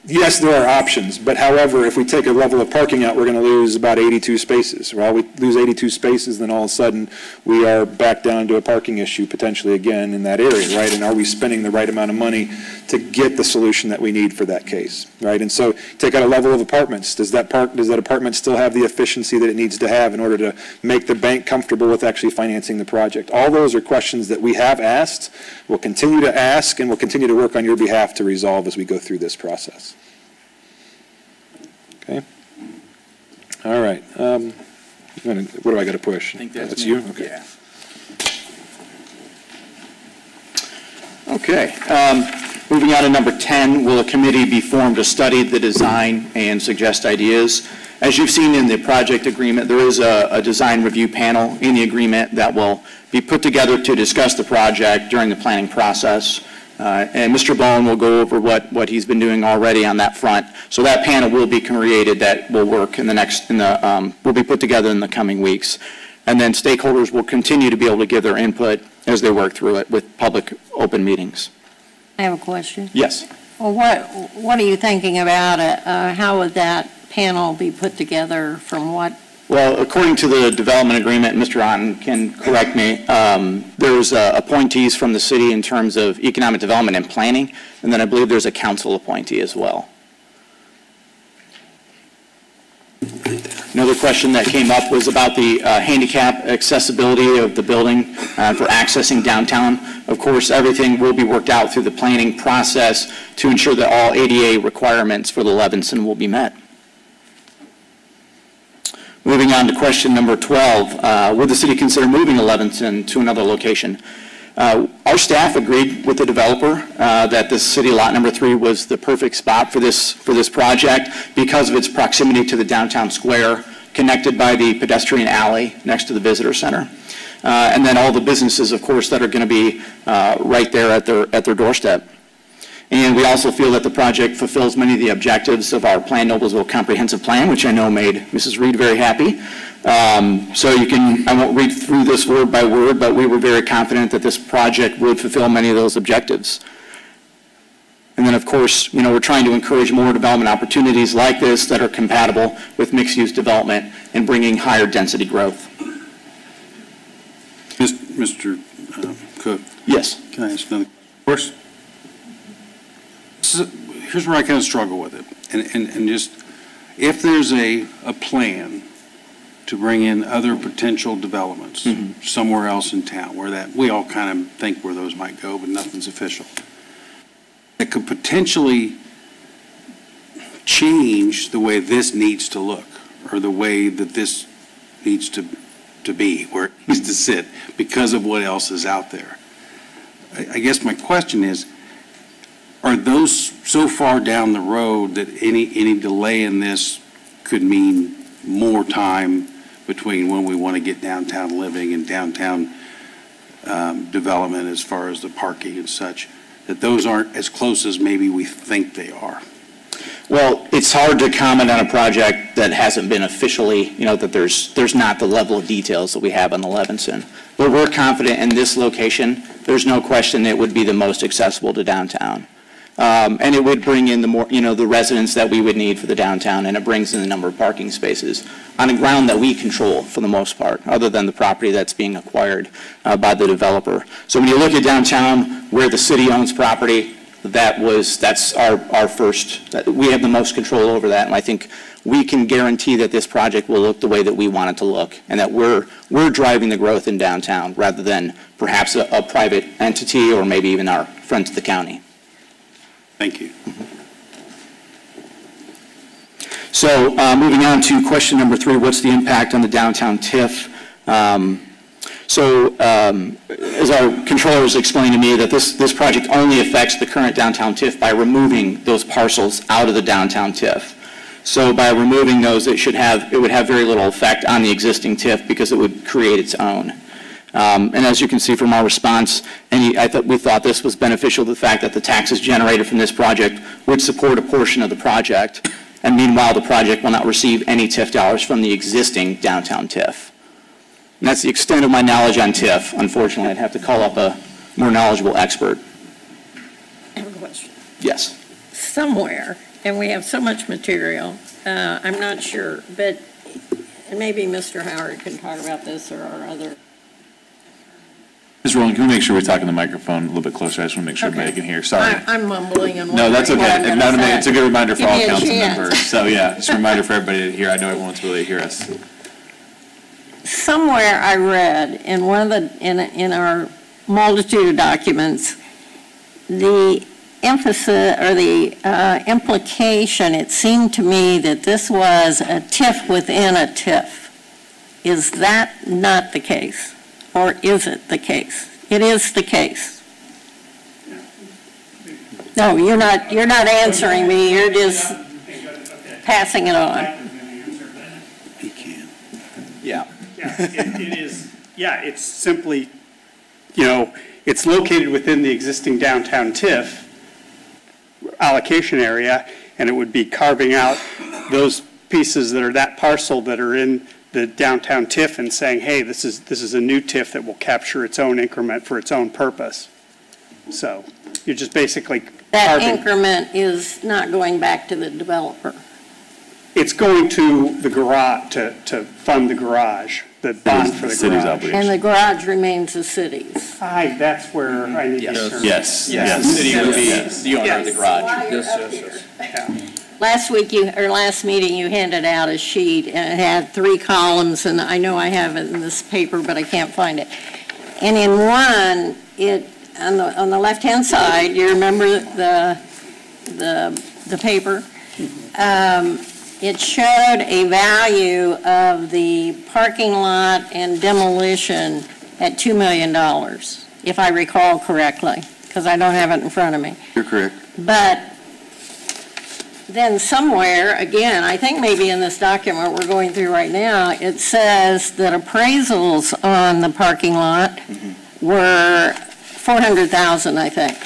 Speaker 15: yes, there are options, but however, if we take a level of parking out, we're going to lose about 82 spaces. Well, we lose 82 spaces, then all of a sudden we are back down to a parking issue potentially again in that area, right? And are we spending the right amount of money to get the solution that we need for that case, right? And so take out a level of apartments. Does that apartment still have the efficiency that it needs to have in order to make the bank comfortable with actually financing the project? All those are questions that we have asked, we'll continue to ask, and we'll continue to work on your behalf to resolve as we go through this process. Okay. All right. What do I got to push?
Speaker 11: I think that's
Speaker 15: you? Okay.
Speaker 11: Yeah. Okay. Moving on to number 10, will a committee be formed to study the design and suggest ideas? As you've seen in the project agreement, there is a design review panel in the agreement that will be put together to discuss the project during the planning process. And Mr. Bowen will go over what he's been doing already on that front. So that panel will be created that will work will be put together in the coming weeks. And then stakeholders will continue to be able to give their input as they work through it with public open meetings.
Speaker 14: I have a question.
Speaker 11: Yes.
Speaker 14: Well, what are you thinking about it? How would that panel be put together from what?
Speaker 11: Well, according to the development agreement, Mr. Otten can correct me, there's appointees from the city in terms of economic development and planning, and then I believe there's a council appointee as well. Another question that came up was about the handicap accessibility of the building for accessing downtown. Of course, everything will be worked out through the planning process to ensure that all ADA requirements for the Levinson will be met. Moving on to question number 12, would the city consider moving Levinson to another location? Our staff agreed with the developer that the city lot number 3 was the perfect spot for this project because of its proximity to the downtown square, connected by the pedestrian alley next to the visitor center. And then all the businesses, of course, that are going to be right there at their doorstep. And we also feel that the project fulfills many of the objectives of our Plan Noblesville Comprehensive Plan, which I know made Mrs. Reed very happy. So I won't read through this word by word, but we were very confident that this project would fulfill many of those objectives. And then, of course, we're trying to encourage more development opportunities like this that are compatible with mixed-use development and bringing higher density growth.
Speaker 9: Mr. Cook?
Speaker 11: Yes.
Speaker 9: Can I ask another question? Here's where I kind of struggle with it. And just, if there's a plan to bring in other potential developments somewhere else in town, where we all kind of think where those might go, but nothing's official, that could potentially change the way this needs to look, or the way that this needs to be, where it needs to sit, because of what else is out there. I guess my question is, are those so far down the road that any delay in this could mean more time between when we want to get downtown living and downtown development as far as the parking and such, that those aren't as close as maybe we think they are?
Speaker 11: Well, it's hard to comment on a project that hasn't been officially, that there's not the level of details that we have on the Levinson. But we're confident in this location, there's no question it would be the most accessible to downtown. And it would bring in the more, the residents that we would need for the downtown, and it brings in the number of parking spaces on a ground that we control for the most part, other than the property that's being acquired by the developer. So when you look at downtown, where the city owns property, that's our first, we have the most control over that, and I think we can guarantee that this project will look the way that we want it to look, and that we're driving the growth in downtown rather than perhaps a private entity or maybe even our friends at the county.
Speaker 9: Thank you.
Speaker 11: So moving on to question number 3, what's the impact on the downtown TIF? As our controllers explained to me, that this project only affects the current downtown TIF by removing those parcels out of the downtown TIF. So by removing those, it would have very little effect on the existing TIF because it would create its own. And as you can see from our response, we thought this was beneficial to the fact that the taxes generated from this project would support a portion of the project, and meanwhile the project will not receive any TIF dollars from the existing downtown TIF. And that's the extent of my knowledge on TIF. Unfortunately, I'd have to call up a more knowledgeable expert.
Speaker 14: I have a question.
Speaker 11: Yes.
Speaker 14: Somewhere, and we have so much material, I'm not sure, but and maybe Mr. Howard can talk about this or our other.
Speaker 1: Ms. Rowland, can we make sure we're talking the microphone a little bit closer? I just want to make sure everybody can hear. Sorry.
Speaker 14: I'm mumbling and
Speaker 1: no, that's okay.
Speaker 14: It's
Speaker 1: a good reminder for all council
Speaker 14: chance.
Speaker 1: members. So yeah, just a reminder for everybody to hear. I know everyone's really hear us.
Speaker 14: Somewhere I read in one of the in our multitude of documents, the emphasis or the implication, it seemed to me that this was a TIF within a TIF. Is that not the case? Or is it the case? It is the case. No, you're not answering me. You're just passing it on.
Speaker 9: He can.
Speaker 11: Yeah.
Speaker 4: It is. Yeah, it's simply, it's located within the existing downtown TIF allocation area, and it would be carving out those pieces that are that parcel that are in the downtown TIF and saying, hey, this is a new TIF that will capture its own increment for its own purpose. So you're just basically
Speaker 14: that
Speaker 4: carving.
Speaker 14: Increment is not going back to the developer.
Speaker 4: It's going to the garage to fund the garage, the bond for the garage.
Speaker 14: And the garage remains the city's.
Speaker 4: That's where I need to turn.
Speaker 1: Yes.
Speaker 11: The city would be the owner of the garage.
Speaker 4: Yeah.
Speaker 14: Last meeting, you handed out a sheet, and it had 3 columns, and I know I have it in this paper, but I can't find it. And in one, on the left-hand side, you remember the paper? It showed a value of the parking lot and demolition at $2 million, if I recall correctly, because I don't have it in front of me.
Speaker 10: You're correct.
Speaker 14: But then somewhere, again, I think maybe in this document we're going through right now, it says that appraisals on the parking lot were $400,000, I think.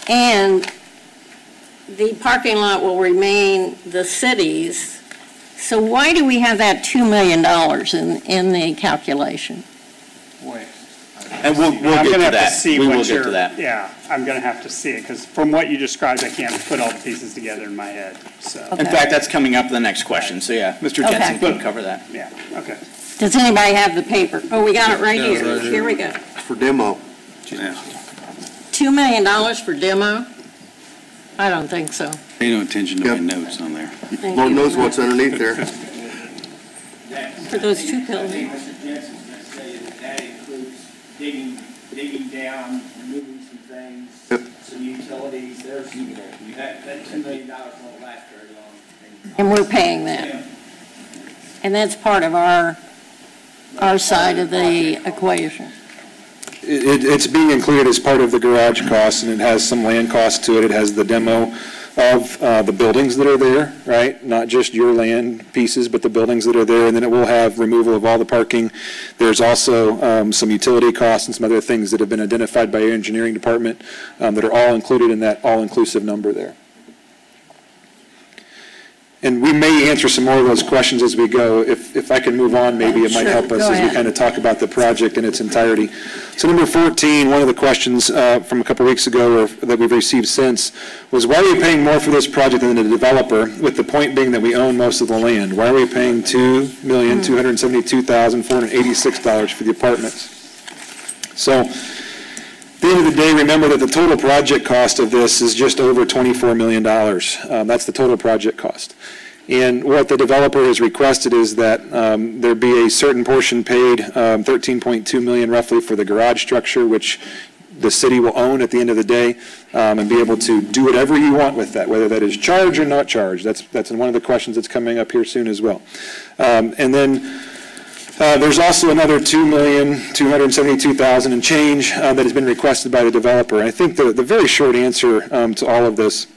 Speaker 14: And the parking lot will remain the city's. So why do we have that $2 million in the calculation?
Speaker 11: And we'll get to that. We will get to that.
Speaker 4: Yeah, I'm going to have to see it, because from what you described, I can't put all the pieces together in my head, so.
Speaker 11: In fact, that's coming up in the next question, so yeah, Mr. Jensen can cover that.
Speaker 4: Yeah, okay.
Speaker 14: Does anybody have the paper? Oh, we got it right here.
Speaker 5: Right here.
Speaker 14: Here we go.
Speaker 10: For demo.
Speaker 14: $2 million for demo? I don't think so.
Speaker 9: Pay no attention to my notes on there.
Speaker 10: Lord knows what's underneath there.
Speaker 14: For those 2 buildings.
Speaker 17: Mr. Jensen's going to say that includes digging down, removing some things, some utilities. That $2 million won't last very long.
Speaker 14: And we're paying that. And that's part of our side of the equation.
Speaker 15: It's being included as part of the garage cost, and it has some land cost to it. It has the demo of the buildings that are there, right? Not just your land pieces, but the buildings that are there, and then it will have removal of all the parking. There's also some utility costs and some other things that have been identified by your engineering department that are all included in that all-inclusive number there. And we may answer some more of those questions as we go. If I can move on, maybe it might help us as we kind of talk about the project in its entirety. So number 14, one of the questions from a couple weeks ago or that we've received since was, why are we paying more for this project than the developer, with the point being that we own most of the land? Why are we paying $2,272,486 for the apartments? So At the end of the day, remember that the total project cost of this is just over $24 million. That's the total project cost. And what the developer has requested is that there be a certain portion paid, $13.2 million roughly for the garage structure, which the city will own at the end of the day, and be able to do whatever you want with that, whether that is charged or not charged. That's one of the questions that's coming up here soon as well. And then there's also another $2,272,000 and change that has been requested by the developer. And I think the very short answer to all of this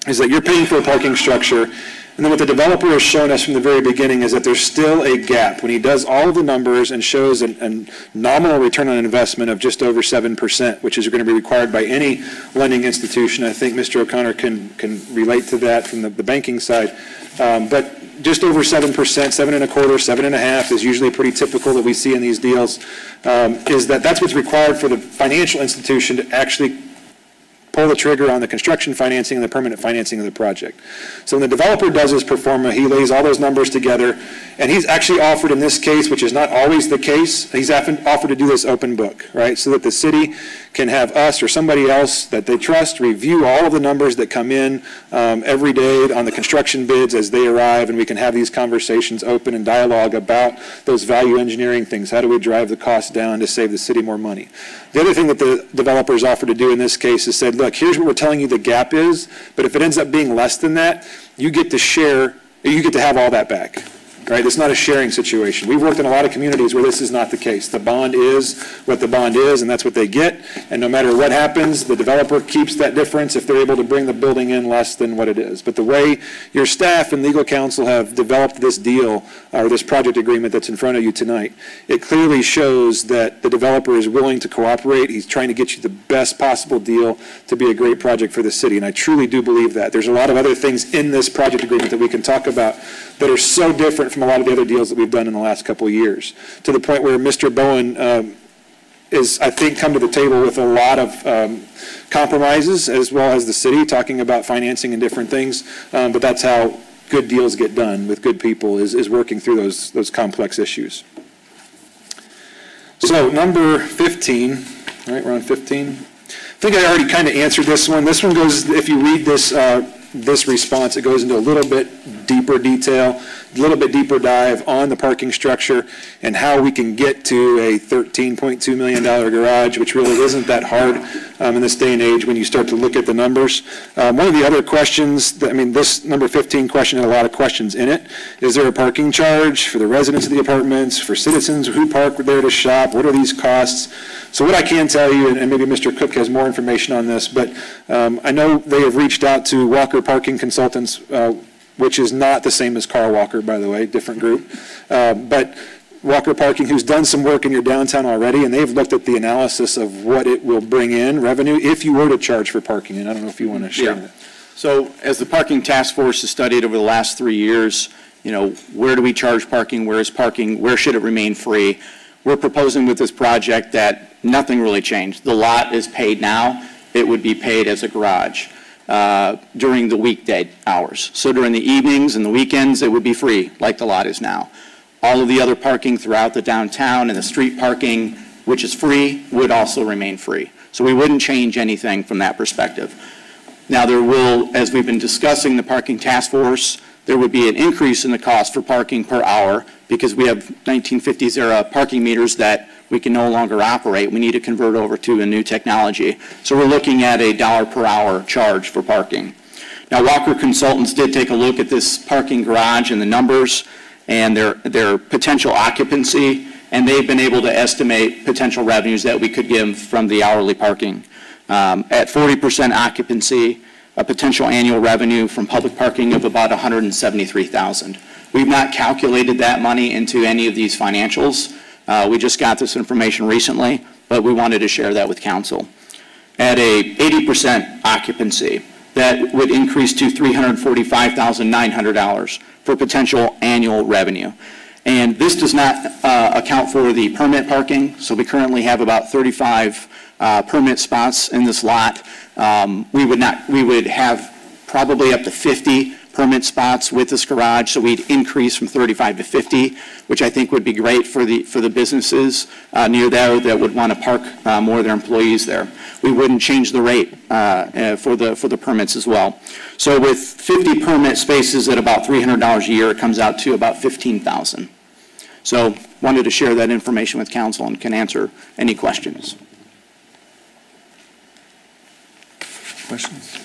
Speaker 15: is that you're paying for a parking structure. And then what the developer has shown us from the very beginning is that there's still a gap. When he does all of the numbers and shows a nominal return on investment of just over 7%, which is going to be required by any lending institution. I think Mr. O'Connor can relate to that from the banking side. But just over 7%, 7.25%, 7.5% is usually pretty typical that we see in these deals, that's what's required for the financial institution to actually pull the trigger on the construction financing and the permanent financing of the project. So when the developer does his pro forma, he lays all those numbers together, and he's actually offered in this case, which is not always the case, he's offered to do this open book, right? So that the city can have us or somebody else that they trust review all of the numbers that come in every day on the construction bids as they arrive, and we can have these conversations open and dialogue about those value engineering things. How do we drive the cost down to save the city more money? The other thing that the developers offered to do in this case is said, look, here's what we're telling you the gap is, but if it ends up being less than that, you get to share, you get to have all that back. Right? It's not a sharing situation. We've worked in a lot of communities where this is not the case. The bond is what the bond is, and that's what they get. And no matter what happens, the developer keeps that difference if they're able to bring the building in less than what it is. But the way your staff and legal counsel have developed this deal, or this project agreement that's in front of you tonight, it clearly shows that the developer is willing to cooperate. He's trying to get you the best possible deal to be a great project for the city. And I truly do believe that. There's a lot of other things in this project agreement that we can talk about that are so different from a lot of the other deals that we've done in the last couple of years, to the point where Mr. Bowen is, I think, come to the table with a lot of compromises, as well as the city, talking about financing and different things, but that's how good deals get done with good people, is working through those complex issues. So number 15, right, we're on 15. I think I already kind of answered this one. This one goes, if you read this response, it goes into a little bit deeper detail, a little bit deeper dive on the parking structure and how we can get to a $13.2 million garage, which really isn't that hard in this day and age when you start to look at the numbers. One of the other questions, this number 15 question had a lot of questions in it. Is there a parking charge for the residents of the apartments, for citizens who park there to shop? What are these costs? So what I can tell you, and maybe Mr. Cook has more information on this, but I know they have reached out to Walker Parking Consultants, which is not the same as Carl Walker, by the way, different group. But Walker Parking, who's done some work in your downtown already, and they've looked at the analysis of what it will bring in revenue if you were to charge for parking. And I don't know if you want to share that.
Speaker 11: So as the parking task force has studied over the last 3 years, where do we charge parking? Where is parking? Where should it remain free? We're proposing with this project that nothing really changed. The lot is paid now. It would be paid as a garage during the weekday hours. So during the evenings and the weekends, it would be free, like the lot is now. All of the other parking throughout the downtown and the street parking, which is free, would also remain free. So we wouldn't change anything from that perspective. Now there will, as we've been discussing the parking task force, there would be an increase in the cost for parking per hour because we have 1950s era parking meters that we can no longer operate. We need to convert over to a new technology. So we're looking at a $1 per hour charge for parking. Now Walker Consultants did take a look at this parking garage and the numbers and their potential occupancy, and they've been able to estimate potential revenues that we could give from the hourly parking. At 40% occupancy, a potential annual revenue from public parking of about $173,000. We've not calculated that money into any of these financials. We just got this information recently, but we wanted to share that with council. At a 80% occupancy, that would increase to $345,900 for potential annual revenue. And this does not account for the permit parking, so we currently have about 35 permit spots in this lot. We would have probably up to 50 permit spots with this garage, so we'd increase from 35 to 50, which I think would be great for the businesses near there that would want to park more of their employees there. We wouldn't change the rate for the permits as well. So with 50 permit spaces at about $300 a year, it comes out to about $15,000. So wanted to share that information with council and can answer any questions.
Speaker 1: Questions?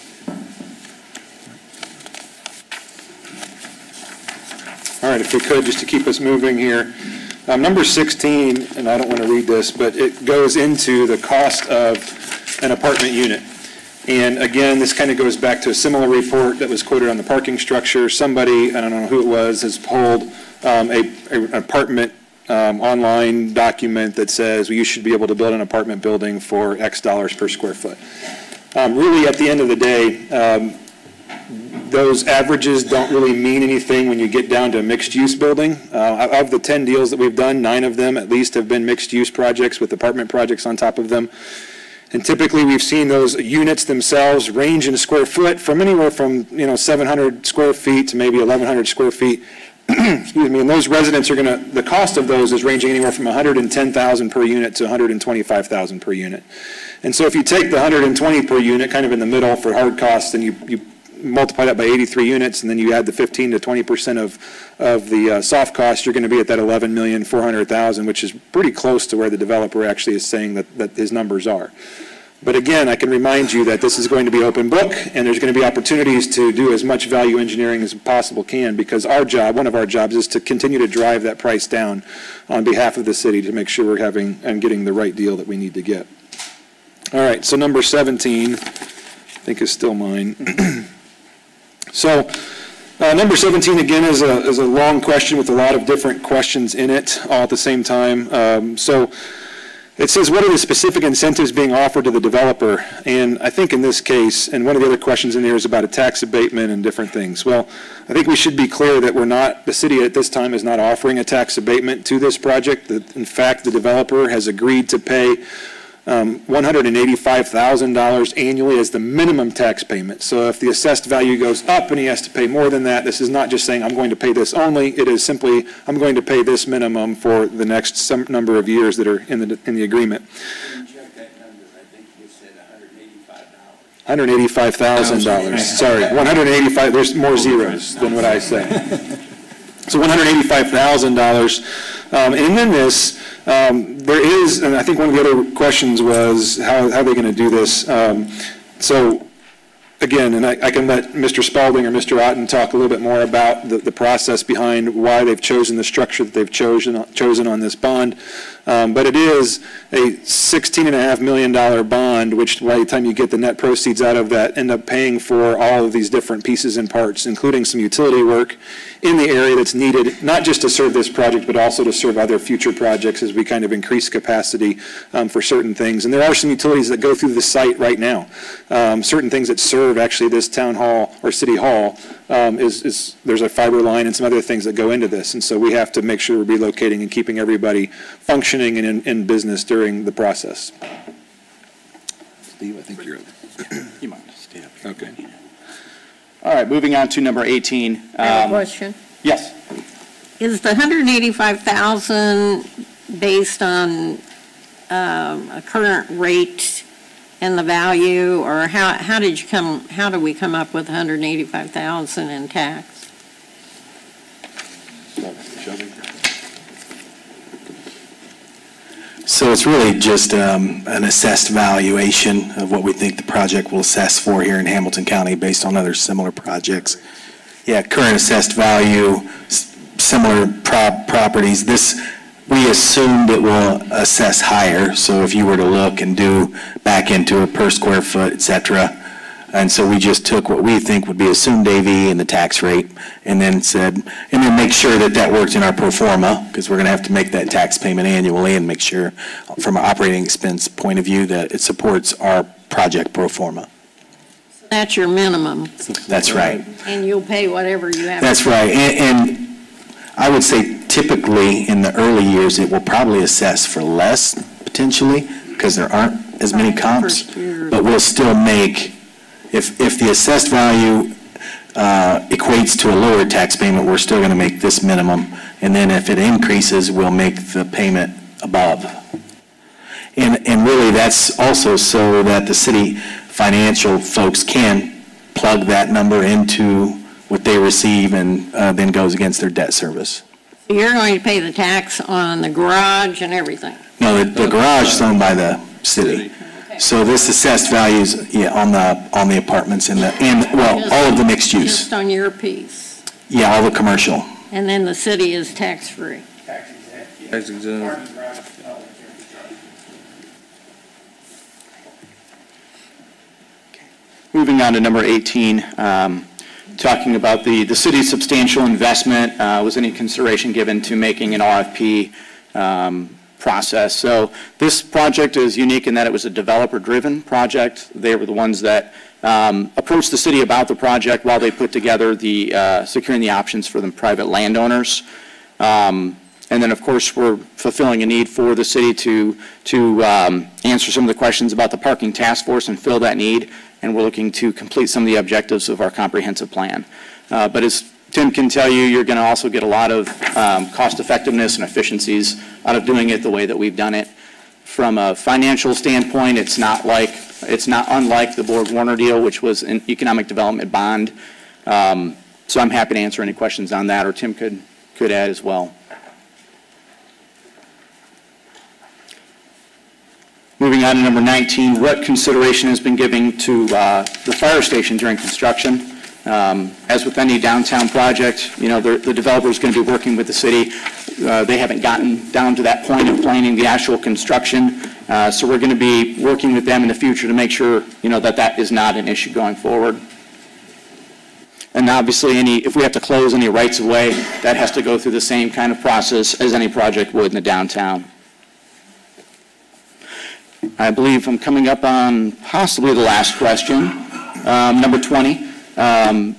Speaker 15: All right, if we could, just to keep us moving here. Number 16, and I don't want to read this, but it goes into the cost of an apartment unit. And again, this kind of goes back to a similar report that was quoted on the parking structure. Somebody, I don't know who it was, has pulled an apartment online document that says, well, you should be able to build an apartment building for X dollars per square foot. Really, at the end of the day, those averages don't really mean anything when you get down to a mixed-use building. Of the 10 deals that we've done, 9 of them at least have been mixed-use projects with apartment projects on top of them. And typically, we've seen those units themselves range in square foot from anywhere from 700 square feet to maybe 1,100 square feet. Excuse me. And those residents are the cost of those is ranging anywhere from $110,000 per unit to $125,000 per unit. And so if you take the $120 per unit, kind of in the middle for hard costs, and you multiply that by 83 units, and then you add the 15 to 20% of the soft cost, you're going to be at that $11,400,000, which is pretty close to where the developer actually is saying that his numbers are. But again, I can remind you that this is going to be open book, and there's going to be opportunities to do as much value engineering as possible can, because our job, one of our jobs, is to continue to drive that price down on behalf of the city to make sure we're having and getting the right deal that we need to get. All right, so number 17, I think is still mine. So number 17, again, is a long question with a lot of different questions in it all at the same time. So it says, what are the specific incentives being offered to the developer? And I think in this case, and one of the other questions in there is about a tax abatement and different things. Well, I think we should be clear that the city at this time is not offering a tax abatement to this project. In fact, the developer has agreed to pay $185,000 annually as the minimum tax payment. So if the assessed value goes up and he has to pay more than that, this is not just saying I'm going to pay this only. It is simply I'm going to pay this minimum for the next number of years that are in the agreement. $185,000. Sorry, 185. There's more zeros than what I say. So $185,000. And in this, there is, and I think one of the other questions was how are they going to do this? So again, and I can let Mr. Spalding or Mr. Otten talk a little bit more about the process behind why they've chosen the structure that they've chosen on this bond. But it is a $16.5 million bond, which by the time you get the net proceeds out of that, end up paying for all of these different pieces and parts, including some utility work in the area that's needed, not just to serve this project, but also to serve other future projects as we kind of increase capacity for certain things. And there are some utilities that go through the site right now. Certain things that serve actually this town hall or city hall there's a fiber line and some other things that go into this. And so we have to make sure we're relocating and keeping everybody functioning and in business during the process.
Speaker 11: Steve, I think you're you might stay up here. Okay. All right, moving on to number 18.
Speaker 14: I have a question.
Speaker 11: Yes.
Speaker 14: Is the $185,000 based on a current rate and the value, or how do we come up with $185,000 in tax?
Speaker 16: So it's really just an assessed valuation of what we think the project will assess for here in Hamilton County based on other similar projects. Yeah, current assessed value, similar properties. This, we assumed it will assess higher. So if you were to look and do back into a per square foot, et cetera. And so we just took what we think would be assumed AV and the tax rate, and then make sure that that worked in our pro forma, because we're going to have to make that tax payment annually, and make sure from an operating expense point of view that it supports our project pro forma.
Speaker 14: So that's your minimum.
Speaker 16: That's right.
Speaker 14: And you'll pay whatever you have.
Speaker 16: That's right. And I would say typically in the early years it will probably assess for less potentially, because there aren't as many comps, but we'll still make. If the assessed value equates to a lower tax payment, we're still going to make this minimum. And then if it increases, we'll make the payment above. And really, that's also so that the city financial folks can plug that number into what they receive and then goes against their debt service.
Speaker 14: You're going to pay the tax on the garage and everything?
Speaker 16: No, the garage is owned by the city.
Speaker 14: Okay.
Speaker 16: So this assessed values on the apartments and well, all of the mixed use.
Speaker 14: Just on your piece?
Speaker 16: Yeah, all the commercial.
Speaker 14: And then the city is tax-free?
Speaker 5: Tax exempt.
Speaker 11: Moving on to number 18, talking about the city's substantial investment, was any consideration given to making an RFP process. So this project is unique in that it was a developer-driven project. They were the ones that approached the city about the project while they put together the securing the options for the private landowners. And then, of course, we're fulfilling a need for the city to answer some of the questions about the parking task force and fill that need. And we're looking to complete some of the objectives of our comprehensive plan. But as Tim can tell you, you're going to also get a lot of cost effectiveness and efficiencies out of doing it the way that we've done it. From a financial standpoint, it's not unlike the Borg Warner deal, which was an economic development bond. So I'm happy to answer any questions on that, or Tim could add as well. Moving on to number 19, what consideration has been given to the fire station during construction? As with any downtown project, you know, the developer is going to be working with the city. They haven't gotten down to that point of planning the actual construction, so we're going to be working with them in the future to make sure, you know, that is not an issue going forward. And obviously, if we have to close any rights of way, that has to go through the same kind of process as any project would in the downtown. I believe I'm coming up on possibly the last question. Number 20,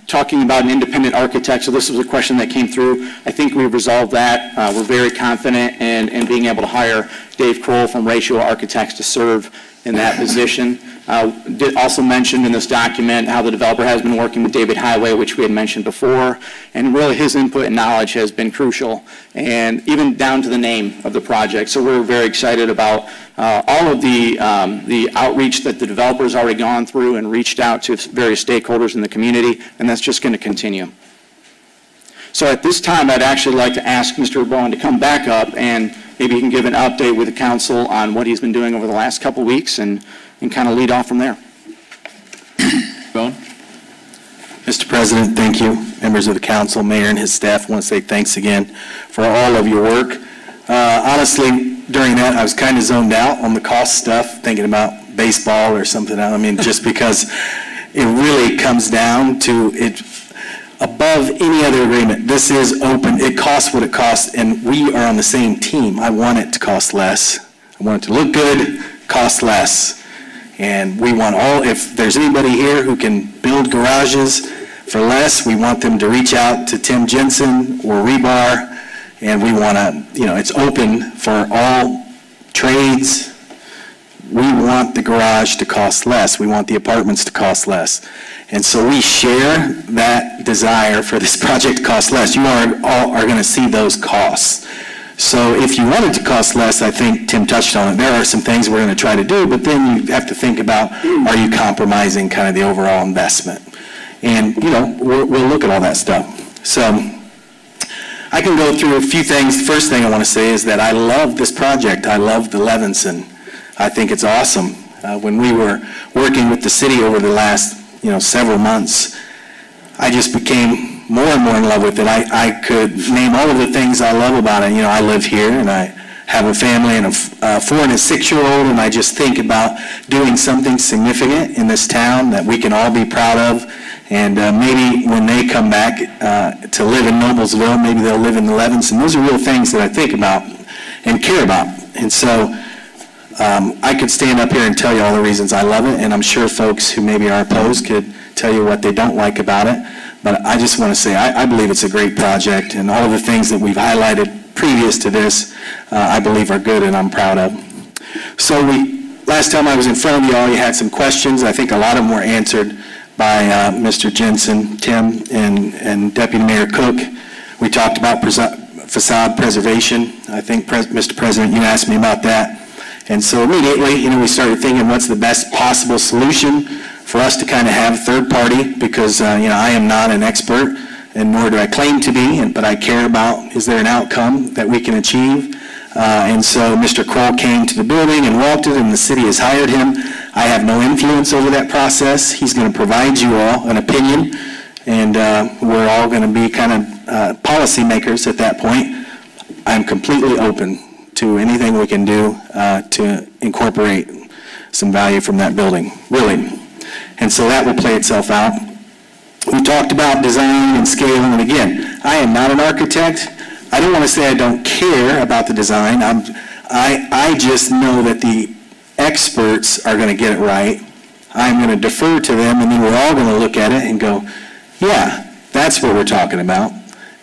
Speaker 11: talking about an independent architect. So this was a question that came through. I think we've resolved that. We're very confident in being able to hire Dave Kroll from Ratio Architects to serve in that position. Did also mention in this document how the developer has been working with David Highway, which we had mentioned before, and really his input and knowledge has been crucial, and even down to the name of the project. So we're very excited about all of the outreach that the developer's already gone through and reached out to various stakeholders in the community, and that's just going to continue. So at this time, I'd actually like to ask Mr. Bowen to come back up and maybe he can give an update with the council on what he's been doing over the last couple of weeks and kind of lead off from there.
Speaker 1: Bowen?
Speaker 16: Mr. President, thank you. Members of the council, mayor and his staff, I want to say thanks again for all of your work. Honestly, during that, I was kind of zoned out on the cost stuff, thinking about baseball or something. I mean, just because it really comes down to it. Above any other agreement, this is open. It costs what it costs, and we are on the same team. I want it to cost less. I want it to look good, cost less. And we want if there's anybody here who can build garages for less, we want them to reach out to Tim Jensen or Rebar, and we want to, it's open for all trades. We want the garage to cost less. We want the apartments to cost less. And so we share that desire for this project to cost less. You all are going to see those costs. So if you want it to cost less, I think Tim touched on it. There are some things we're going to try to do, but then you have to think about, are you compromising kind of the overall investment? And, we'll look at all that stuff. So I can go through a few things. The first thing I want to say is that I love this project. I love the Levinson. I think it's awesome. When we were working with the city over the last, several months, I just became more and more in love with it. I could name all of the things I love about it. I live here and I have a family and a 4- and 6-year-old, and I just think about doing something significant in this town that we can all be proud of. And maybe when they come back to live in Noblesville, maybe they'll live in the Levinson. Those are real things that I think about and care about. And so I could stand up here and tell you all the reasons I love it, and I'm sure folks who maybe are opposed could tell you what they don't like about it. But I just want to say I believe it's a great project, and all of the things that we've highlighted previous to this, I believe are good and I'm proud of. So last time I was in front of you all, you had some questions. I think a lot of them were answered by Mr. Jensen, Tim, and Deputy Mayor Cook. We talked about facade preservation. I think, Mr. President, you asked me about that. And so immediately, we started thinking what's the best possible solution for us to kind of have a third party, because, I am not an expert, and nor do I claim to be, but I care about, is there an outcome that we can achieve? And so Mr. Kroll came to the building and walked it, and the city has hired him. I have no influence over that process. He's going to provide you all an opinion, and we're all going to be kind of policymakers at that point. I'm completely open to anything we can do to incorporate some value from that building, really. And so that will play itself out. We talked about design and scale, and again, I am not an architect. I don't want to say I don't care about the design. I just know that the experts are going to get it right. I'm going to defer to them, and then we're all going to look at it and go, yeah, that's what we're talking about.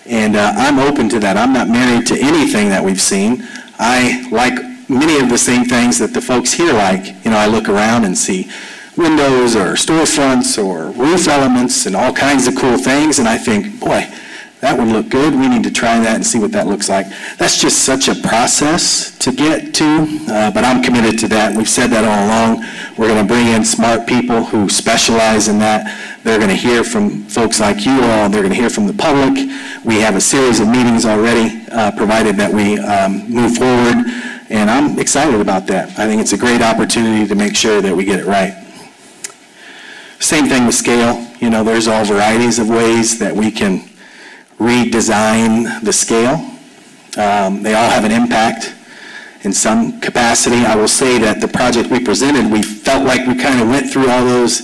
Speaker 16: And I'm open to that. I'm not married to anything that we've seen. I like many of the same things that the folks here like. I look around and see windows or storefronts or roof elements and all kinds of cool things, and I think, boy, that would look good. We need to try that and see what that looks like. That's just such a process to get to, but I'm committed to that. We've said that all along. We're going to bring in smart people who specialize in that. They're going to hear from folks like you all. They're going to hear from the public. We have a series of meetings already, provided that we move forward, and I'm excited about that. I think it's a great opportunity to make sure that we get it right. Same thing with scale. There's all varieties of ways that we can redesign the scale. They all have an impact in some capacity. I will say that the project we presented, we felt like we kind of went through all those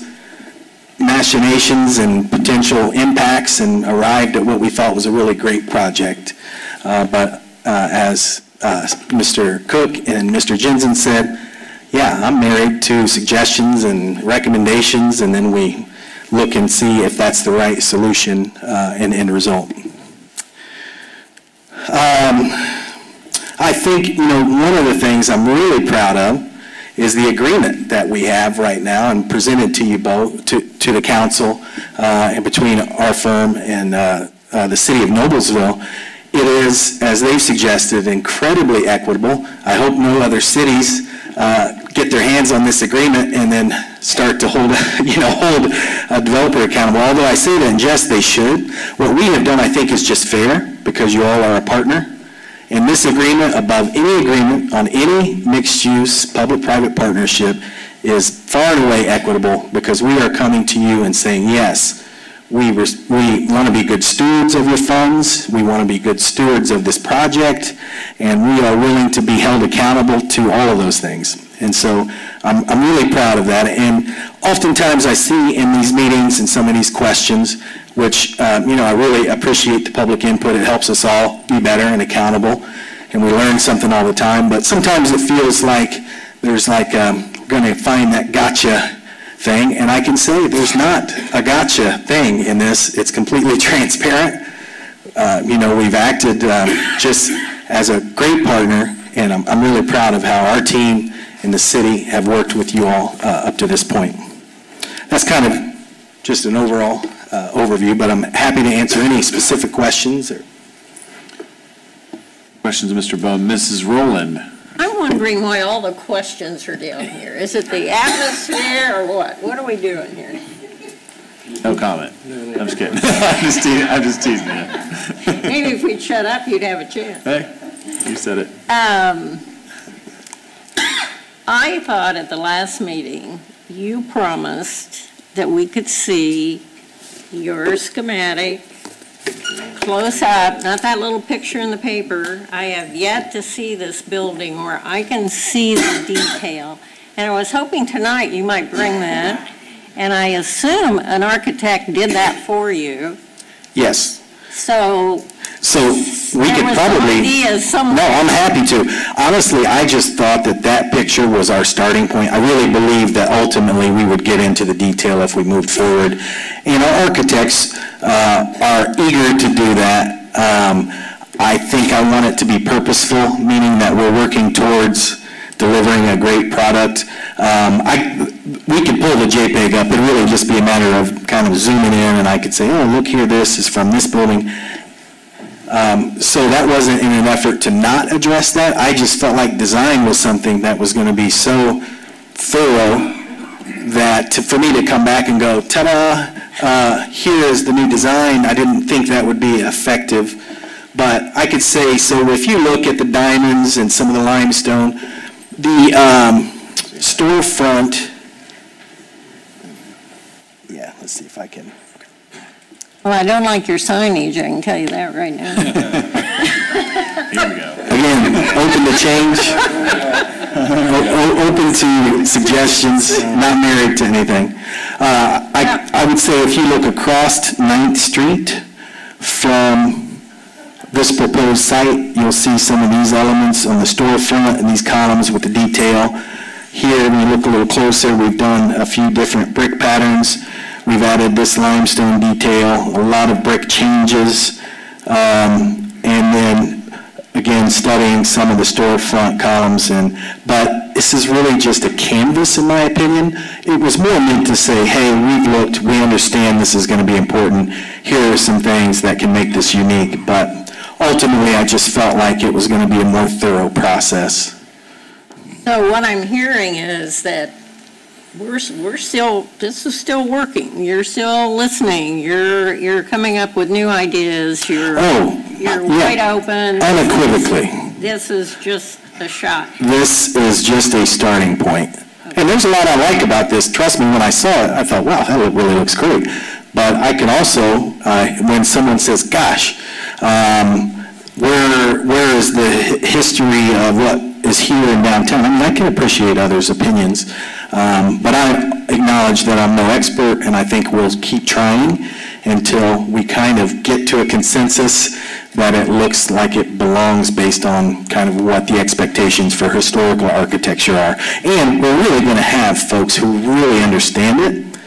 Speaker 16: machinations and potential impacts and arrived at what we thought was a really great project. But as Mr. Cook and Mr. Jensen said, yeah, I'm married to suggestions and recommendations, and then we look and see if that's the right solution and end result. I think, one of the things I'm really proud of is the agreement that we have right now and presented to you both, to the council, and between our firm and the city of Noblesville. It is, as they've suggested, incredibly equitable. I hope no other cities get their hands on this agreement and then start to hold a developer accountable. Although I say that in jest, they should. What we have done, I think, is just fair, because you all are a partner. And this agreement, above any agreement on any mixed-use public-private partnership, is far and away equitable, because we are coming to you and saying, yes, we want to be good stewards of your funds, we want to be good stewards of this project, and we are willing to be held accountable to all of those things. And so I'm really proud of that. And oftentimes I see in these meetings and some of these questions, which I really appreciate the public input. It helps us all be better and accountable, and we learn something all the time. But sometimes it feels like there's going to find that gotcha thing, and I can say there's not a gotcha thing in this. It's completely transparent. We've acted just as a great partner, and I'm really proud of how our team and the city have worked with you all up to this point. That's kind of just an overall overview, but I'm happy to answer any specific questions.
Speaker 1: Questions, Mr. Bone. Mrs. Rowland.
Speaker 14: I'm wondering why all the questions are down here. Is it the atmosphere or what? What are we doing here?
Speaker 1: No comment. I'm just kidding. I'm just teasing you.
Speaker 14: Maybe if we'd shut up, you'd have a chance.
Speaker 1: Hey, you said it.
Speaker 14: I thought at the last meeting, you promised that we could see your schematic close up, not that little picture in the paper. I have yet to see this building where I can see the detail. And I was hoping tonight you might bring that. And I assume an architect did that for you.
Speaker 16: Yes.
Speaker 14: So
Speaker 16: we could probably, no, I'm happy to. Honestly, I just thought that picture was our starting point. I really believe that ultimately we would get into the detail if we moved forward. And our architects are eager to do that. I think I want it to be purposeful, meaning that we're working towards delivering a great product. we could pull the JPEG up, it'd really just be a matter of kind of zooming in, and I could say, oh, look here, this is from this building. So that wasn't in an effort to not address that. I just felt like design was something that was going to be so thorough that for me to come back and go, ta-da, here is the new design, I didn't think that would be effective. But I could say, so if you look at the diamonds and some of the limestone, the storefront, yeah, let's see if I can.
Speaker 14: Well, I don't like your signage, I can tell you that right now.
Speaker 1: Here we go.
Speaker 16: Again, open to change, open to suggestions, not married to anything. I would say if you look across 9th Street from this proposed site, you'll see some of these elements on the storefront and these columns with the detail. Here, when you look a little closer, we've done a few different brick patterns. We've added this limestone detail, a lot of brick changes, and then, again, studying some of the storefront columns. But this is really just a canvas, in my opinion. It was more meant to say, hey, we've looked, we understand this is going to be important. Here are some things that can make this unique. But ultimately, I just felt like it was going to be a more thorough process.
Speaker 14: So what I'm hearing is that we're still, this is still working. You're still listening. You're coming up with new ideas. You're wide open.
Speaker 16: Unequivocally.
Speaker 14: This is just a shot.
Speaker 16: This is just a starting point. And there's a lot I like about this. Trust me, when I saw it, I thought, wow, that really looks great. But I can also, when someone says, gosh, where is the history of what is here in downtown? I mean, I can appreciate others' opinions, but I acknowledge that I'm no expert, and I think we'll keep trying until we kind of get to a consensus that it looks like it belongs based on kind of what the expectations for historical architecture are. And we're really going to have folks who really understand it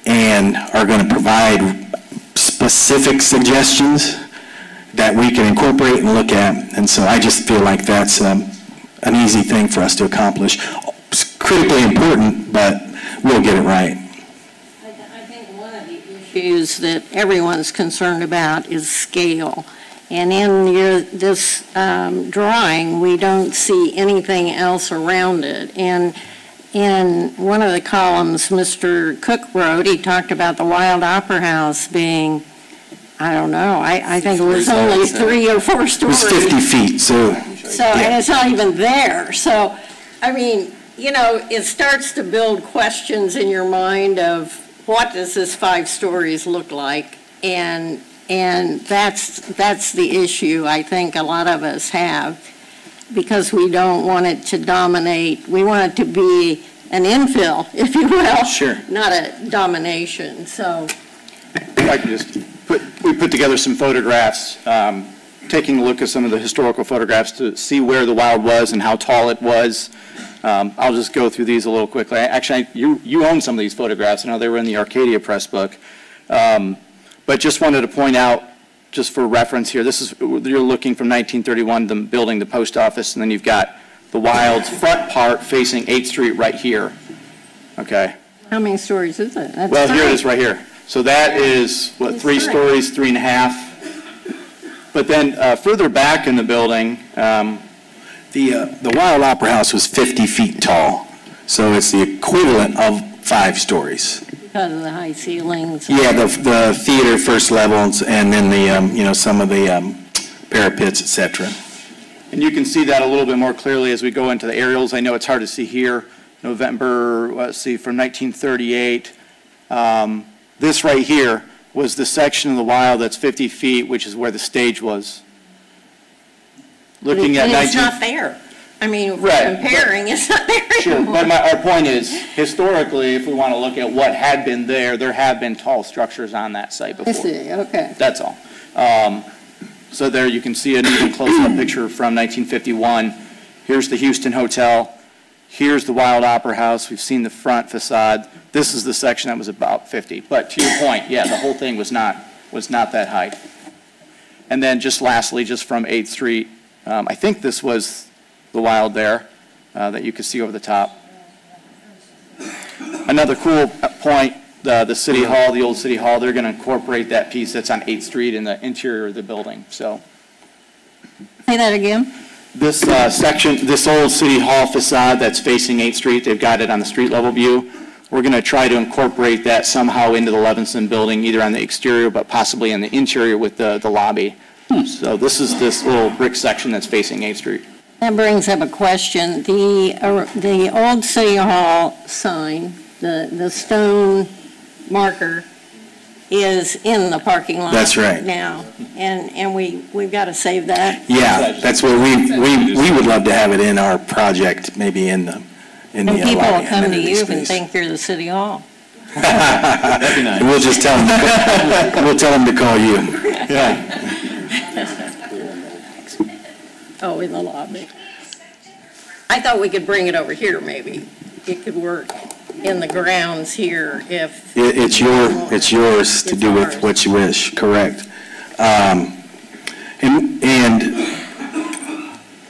Speaker 16: and are going to provide specific suggestions that we can incorporate and look at. And so I just feel like that's an easy thing for us to accomplish. It's critically important, but we'll get it right.
Speaker 14: I think one of the issues that everyone's concerned about is scale. And in this drawing, we don't see anything else around it. And in one of the columns Mr. Cook wrote, he talked about the Wild Opera House being, I don't know, I think it was only 3 or 4 stories.
Speaker 16: It was 50 feet, so.
Speaker 14: And it's not even there. So, I mean, you know, it starts to build questions in your mind of what does this 5 stories look like? And that's the issue I think a lot of us have, because we don't want it to dominate. We want it to be an infill, if you will.
Speaker 11: Sure.
Speaker 14: Not a domination, so.
Speaker 11: If I could just we put together some photographs, taking a look at some of the historical photographs to see where the Wild was and how tall it was. I'll just go through these a little quickly. Actually, you own some of these photographs. I know they were in the Arcadia Press book. But just wanted to point out, just for reference here, this is, you're looking from 1931, the building, the post office, and then you've got the Wild's front part facing 8th Street right here. Okay.
Speaker 14: How many stories is it? That's
Speaker 11: well, here it
Speaker 14: fine.
Speaker 11: is right here. So that is, what, 3 stories, 3.5. But then further back in the building,
Speaker 16: the Wild Opera House was 50 feet tall, so it's the equivalent of 5 stories.
Speaker 14: Because of the high ceilings.
Speaker 16: Yeah, the theater first levels, and then the you know, some of the parapets, etc.
Speaker 11: And you can see that a little bit more clearly as we go into the aerials. I know it's hard to see here. November, let's see, from 1938. This right here was the section of the Wild that's 50 feet, which is where the stage was. Looking at
Speaker 14: it's not there. I mean,
Speaker 11: right,
Speaker 14: comparing, it's not there
Speaker 11: Sure,
Speaker 14: anymore.
Speaker 11: but our point is, historically, if we want to look at what had been there have been tall structures on that site before.
Speaker 14: I see, okay.
Speaker 11: That's all. So there you can see an even close-up picture from 1951. Here's the Houston Hotel. Here's the Wild Opera House. We've seen the front facade. This is the section that was about 50. But to your point, yeah, the whole thing was not that height. And then just lastly, just from 8th Street, I think this was the Wild there that you could see over the top. Another cool point, the City Hall, the old City Hall, they're going to incorporate that piece that's on 8th Street in the interior of the building. So
Speaker 14: Say that again?
Speaker 11: this section, this old City Hall facade that's facing 8th Street, they've got it on the street level view. We're going to try to incorporate that somehow into the Levinson building, either on the exterior but possibly in the interior with the lobby. So this is this little brick section that's facing 8th Street.
Speaker 14: That brings up a question. The old City Hall sign, the stone marker, is in the parking lot.
Speaker 16: That's right.
Speaker 14: Now, and we've got to save that.
Speaker 16: Yeah, that's what we would love to have it in our project, maybe in the
Speaker 14: And people will
Speaker 16: lobby,
Speaker 14: come to
Speaker 16: amenity
Speaker 14: you and
Speaker 16: space.
Speaker 14: think you're the City Hall.
Speaker 1: That'd be nice.
Speaker 16: We'll just tell them, we'll tell them to call you.
Speaker 1: Yeah.
Speaker 14: Oh, in the lobby. I thought we could bring it over here, maybe. It could work in the grounds here if.
Speaker 16: It's yours to do with what you wish, correct. And,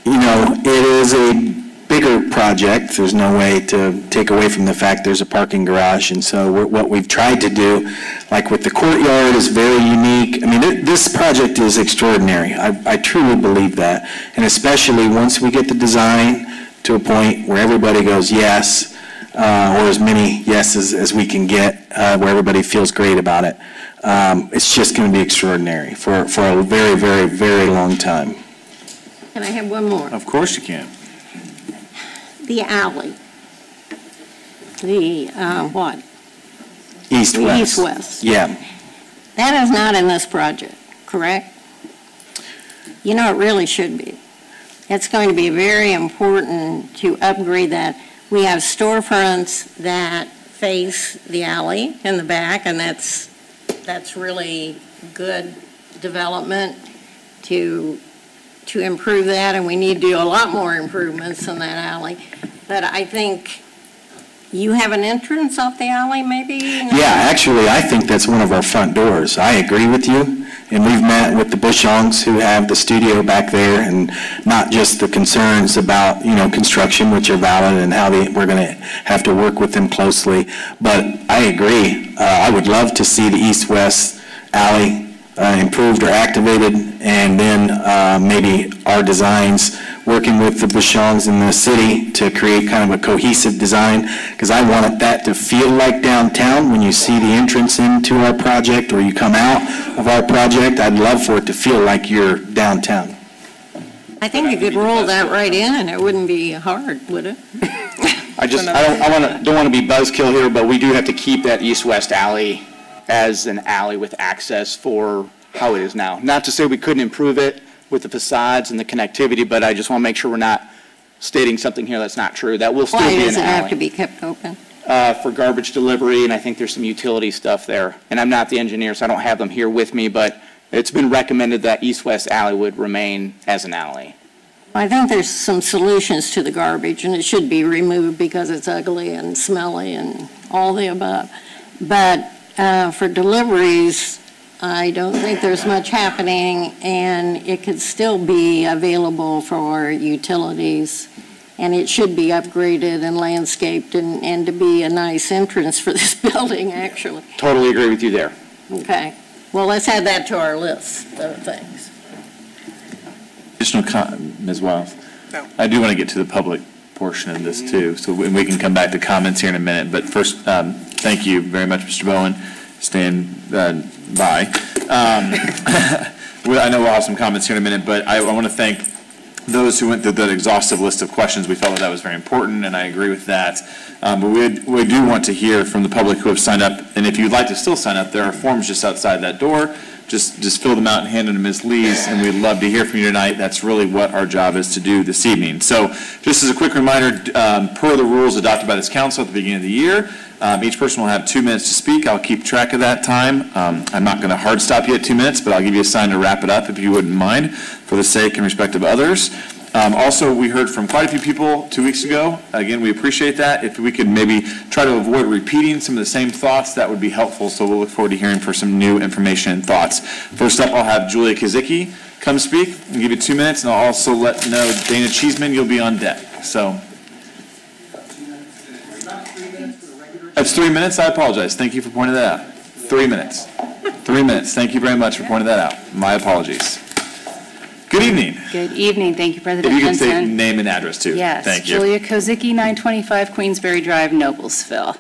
Speaker 16: you know, it is a bigger project. There's no way to take away from the fact there's a parking garage. And so what we've tried to do, like with the courtyard, is very unique. I mean, this project is extraordinary. I truly believe that. And especially once we get the design to a point where everybody goes yes, or as many yeses as we can get, where everybody feels great about it. It's just going to be extraordinary for a very, very, very long time.
Speaker 14: Can I have one more?
Speaker 1: Of course you can.
Speaker 14: The alley. The, what?
Speaker 16: East-west.
Speaker 14: The east-west.
Speaker 16: Yeah.
Speaker 14: That is not in this project, correct? You know, it really should be. It's going to be very important to upgrade that. We have storefronts that face the alley in the back, and that's really good development to improve that, and we need to do a lot more improvements in that alley. But I think you have an entrance off the alley, maybe?
Speaker 16: Yeah, actually, I think that's one of our front doors. I agree with you. And we've met with the Bushongs who have the studio back there, and not just the concerns about, you know, construction, which are valid, and how we're going to have to work with them closely. But I agree. I would love to see the east-west alley improved or activated, and then maybe our designs working with the Bushongs in the city to create kind of a cohesive design, because I wanted that to feel like downtown when you see the entrance into our project or you come out of our project. I'd love for it to feel like you're downtown.
Speaker 14: I think you could roll that right in and it wouldn't be I would it?
Speaker 11: don't want to be buzzkill here, but we do have to keep that east-west alley as an alley with access for how it is now. Not to say we couldn't improve it with the facades and the connectivity, but I just want to make sure we're not stating something here that's not true. That will still be an alley.
Speaker 14: Why does it have to be kept open?
Speaker 11: For garbage delivery, and I think there's some utility stuff there. And I'm not the engineer, so I don't have them here with me, but it's been recommended that east-west alley would remain as an alley.
Speaker 14: I think there's some solutions to the garbage, and it should be removed because it's ugly and smelly and all the above. But for deliveries, I don't think there's much happening, and it could still be available for utilities, and it should be upgraded and landscaped and to be a nice entrance for this building, actually.
Speaker 11: Totally agree with you there.
Speaker 14: Okay. Well, let's add that to our list of things.
Speaker 1: Additional Ms. Wiles?
Speaker 6: No.
Speaker 1: I do want to get to the public portion of this too, so we can come back to comments here in a minute. But first, thank you very much, Mr. Bowen. Stand by. I know we'll have some comments here in a minute, but I want to thank those who went through that exhaustive list of questions. We felt that was very important, and I agree with that. But we do want to hear from the public who have signed up, and if you'd like to still sign up, there are forms just outside that door. Just fill them out and hand them to Ms. Lees, and we'd love to hear from you tonight. That's really what our job is to do this evening. So just as a quick reminder, per the rules adopted by this council at the beginning of the year, each person will have 2 minutes to speak. I'll keep track of that time. I'm not going to hard stop you at 2 minutes, but I'll give you a sign to wrap it up if you wouldn't mind, for the sake and respect of others. Also, we heard from quite a few people 2 weeks ago. Again, we appreciate that. If we could maybe try to avoid repeating some of the same thoughts, that would be helpful. So we'll look forward to hearing for some new information and thoughts. First up, I'll have Julia Kazicki come speak and give you 2 minutes, and I'll also let know Dana Cheeseman, you'll be on deck. So. That's 3 minutes? I apologize. Thank you for pointing that out. 3 minutes. 3 minutes. Thank you very much for pointing that out. My apologies. Good evening.
Speaker 18: Good evening. Thank you, President
Speaker 1: If you could say
Speaker 18: Jensen.
Speaker 1: name and address too.
Speaker 18: Yes.
Speaker 1: Thank you.
Speaker 18: Julia Kozicki, 925 Queensberry Drive, Noblesville.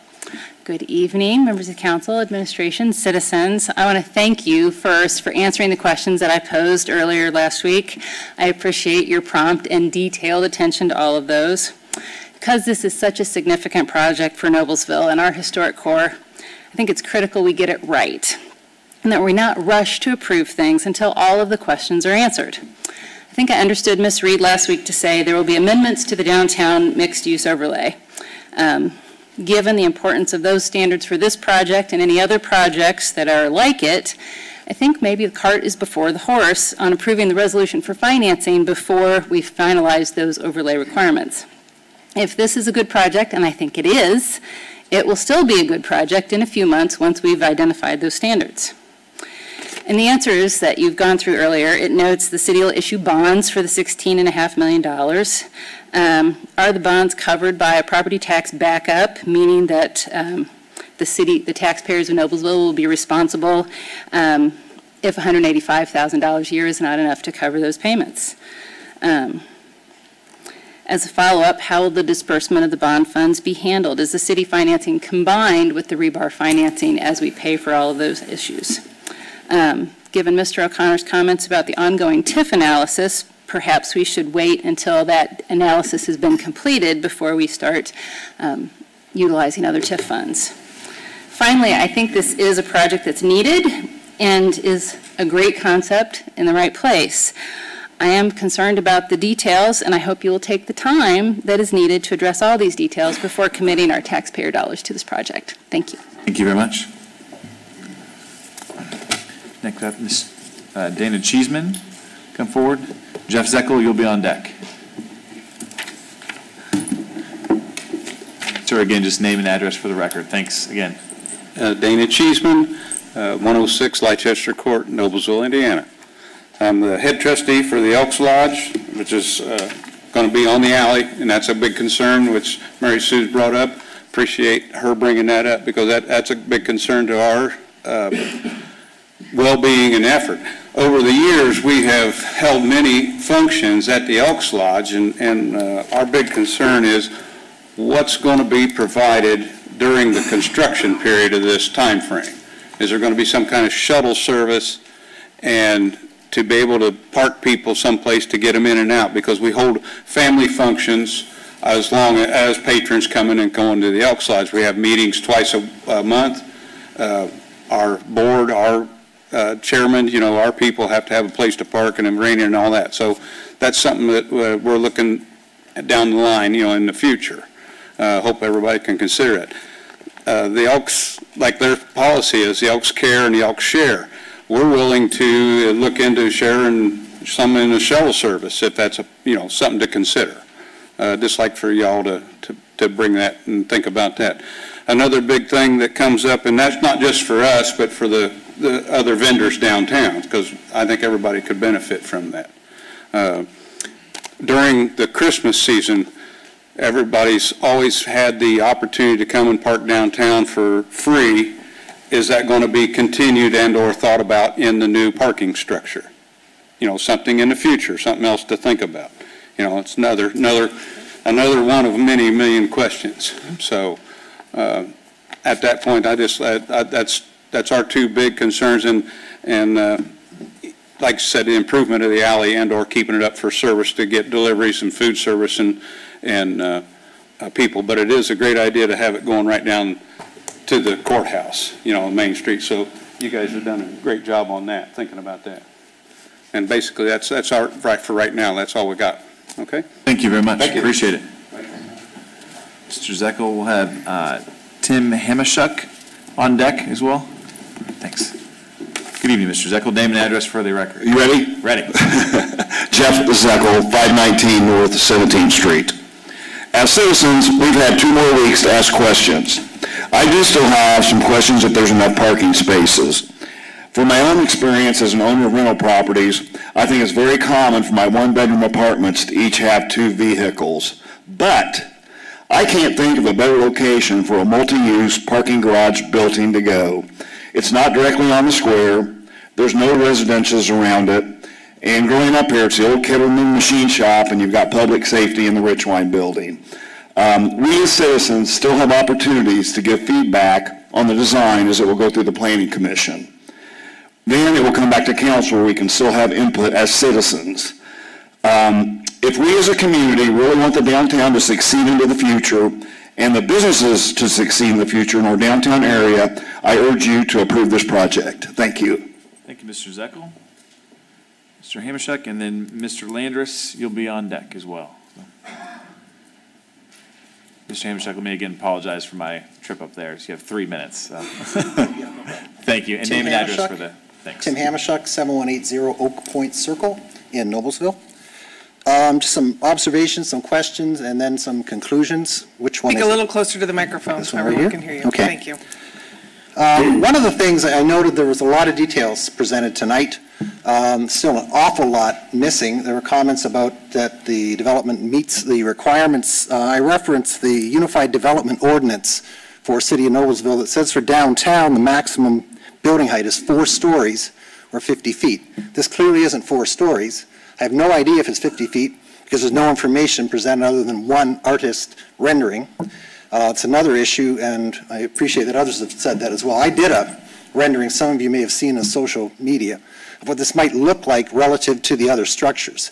Speaker 18: Good evening, members of council, administration, citizens. I want to thank you first for answering the questions that I posed earlier last week. I appreciate your prompt and detailed attention to all of those. Because this is such a significant project for Noblesville and our historic core, I think it's critical we get it right and that we're not rushed to approve things until all of the questions are answered. I think I understood Ms. Reed last week to say there will be amendments to the downtown mixed-use overlay. Given the importance of those standards for this project and any other projects that are like it, I think maybe the cart is before the horse on approving the resolution for financing before we finalize those overlay requirements. If this is a good project, and I think it is, it will still be a good project in a few months once we've identified those standards. And the answer is that you've gone through earlier. It notes the city will issue bonds for the $16.5 million. Are the bonds covered by a property tax backup, meaning that the taxpayers of Noblesville will be responsible if $185,000 a year is not enough to cover those payments? As a follow-up, how will the disbursement of the bond funds be handled? Is the city financing combined with the rebar financing as we pay for all of those issues? Given Mr. O'Connor's comments about the ongoing TIF analysis, perhaps we should wait until that analysis has been completed before we start utilizing other TIF funds. Finally, I think this is a project that's needed and is a great concept in the right place. I am concerned about the details, and I hope you will take the time that is needed to address all these details before committing our taxpayer dollars to this project. Thank you.
Speaker 1: Thank you very much. Next up, Ms. Dana Cheeseman, come forward. Jeff Zeckel, you'll be on deck. Sir, again, just name and address for the record. Thanks again.
Speaker 9: Dana Cheeseman, 106 Leicester Court, Noblesville, Indiana. I'm the head trustee for the Elks Lodge, which is going to be on the alley, and that's a big concern, which Mary Sue's brought up. Appreciate her bringing that up because that's a big concern to our well-being and effort. Over the years, we have held many functions at the Elks Lodge, and our big concern is what's going to be provided during the construction period of this time frame. Is there going to be some kind of shuttle service and to be able to park people someplace to get them in and out, because we hold family functions as long as patrons coming and going to the Elks Lodge. We have meetings twice a month. Our board, our chairman, you know, our people have to have a place to park and raining and all that. So that's something that we're looking down the line, you know, in the future. Hope everybody can consider it. The Elks, like their policy is, the Elks care and the Elks share. We're willing to look into sharing some in the shuttle service if that's something to consider. Just like for y'all to bring that and think about that. Another big thing that comes up, and that's not just for us, but for the other vendors downtown, because I think everybody could benefit from that. During the Christmas season, everybody's always had the opportunity to come and park downtown for free. Is that going to be continued and or thought about in the new parking structure? You know, something in the future, something else to think about. You know, it's another one of many million questions. So at that point, that's our two big concerns, and like I said, the improvement of the alley and or keeping it up for service to get deliveries and food service and people. But it is a great idea to have it going right down to the courthouse, you know, on Main Street. So you guys have done a great job on that, thinking about that. And basically, that's our right for right now. That's all we got. Okay.
Speaker 1: Thank you very much.
Speaker 9: Thank you.
Speaker 1: Appreciate it. Mr. Zeckel, we'll have Tim Hamashuk on deck as well. Thanks. Good evening, Mr. Zeckel. Name and address for the record.
Speaker 19: You ready?
Speaker 1: Ready.
Speaker 19: Jeff Zeckel, 519 North 17th Street. As citizens, we've had 2 more weeks to ask questions. I do still have some questions if there's enough parking spaces. From my own experience as an owner of rental properties, I think it's very common for my 1-bedroom apartments to each have 2 vehicles. But I can't think of a better location for a multi-use parking garage building to go. It's not directly on the square. There's no residences around it. And growing up here, it's the old Kettleman machine shop, and you've got public safety in the Rich Wine building. We as citizens still have opportunities to give feedback on the design as it will go through the Planning Commission. Then it will come back to council where we can still have input as citizens. If we as a community really want the downtown to succeed into the future and the businesses to succeed in the future in our downtown area, I urge you to approve this project. Thank you.
Speaker 1: Thank you, Mr. Zeckel. Mr. Hamashek, and then Mr. Landris, you'll be on deck as well. Mr. Hamashek, let me again apologize for my trip up there. So you have 3 minutes. So. Thank you. And name and address for the, thanks.
Speaker 20: Tim Hamashek, 7180 Oak Point Circle in Noblesville. Just some observations, some questions, and then some conclusions. Which one?
Speaker 21: Speak a little closer to the microphone so everyone can hear you.
Speaker 20: Okay.
Speaker 21: Thank you.
Speaker 20: One of the things I noted, there was a lot of details presented tonight. Still an awful lot missing. There were comments about that the development meets the requirements. I referenced the Unified Development Ordinance for City of Noblesville that says for downtown the maximum building height is 4 stories or 50 feet. This clearly isn't 4 stories. I have no idea if it's 50 feet because there's no information presented other than one artist rendering. It's another issue, and I appreciate that others have said that as well. I did a rendering, some of you may have seen on social media, of what this might look like relative to the other structures.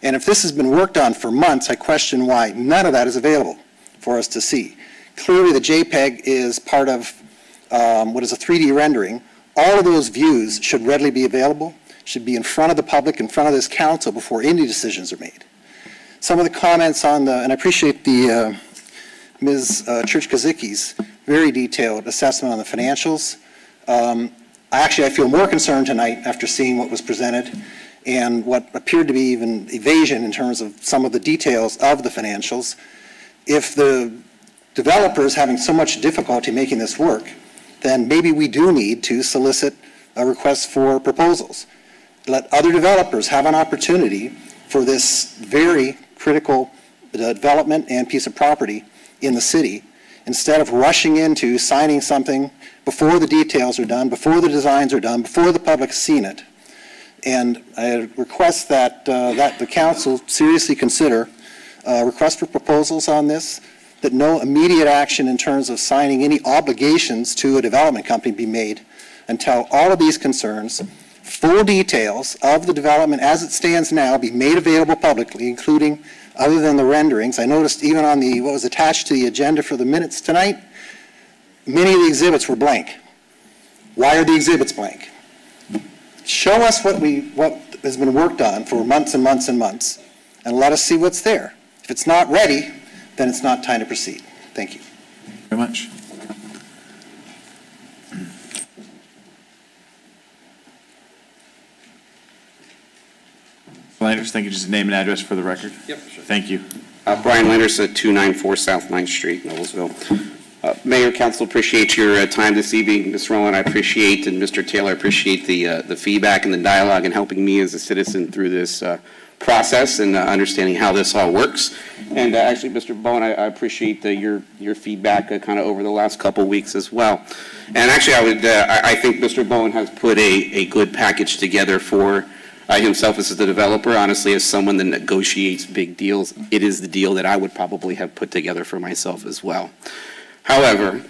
Speaker 20: And if this has been worked on for months, I question why none of that is available for us to see. Clearly, the JPEG is part of what is a 3D rendering. All of those views should readily be available, should be in front of the public, in front of this council before any decisions are made. Some of the comments on the, and I appreciate the Ms. Church-Kazicki's very detailed assessment on the financials. I feel more concerned tonight after seeing what was presented and what appeared to be even evasion in terms of some of the details of the financials. If the developer is having so much difficulty making this work, then maybe we do need to solicit a request for proposals. Let other developers have an opportunity for this very critical development and piece of property in the city, instead of rushing into signing something before the details are done, before the designs are done, before the public's seen it. And I request that, that the council seriously consider request for proposals on this, that no immediate action in terms of signing any obligations to a development company be made until all of these concerns, full details of the development as it stands now, be made available publicly, including other than the renderings. I noticed even on the, what was attached to the agenda for the minutes tonight, many of the exhibits were blank. Why are the exhibits blank? Show us what has been worked on for months and months and months, and let us see what's there. If it's not ready, then it's not time to proceed. Thank you.
Speaker 1: Very much. Landers, thank you. Just name and address for the record.
Speaker 22: Yep, sure.
Speaker 1: Thank you.
Speaker 22: Brian Landers at 294 South 9th Street, Noblesville. Mayor, Council, appreciate your time this evening. Ms. Rowland, I appreciate, and Mr. Taylor, I appreciate the feedback and the dialogue and helping me as a citizen through this process and understanding how this all works. And actually, Mr. Bowen, I appreciate your feedback kind of over the last couple of weeks as well. And actually, I think Mr. Bowen has put a good package together for himself as the developer. Honestly, as someone that negotiates big deals, it is the deal that I would probably have put together for myself as well. However,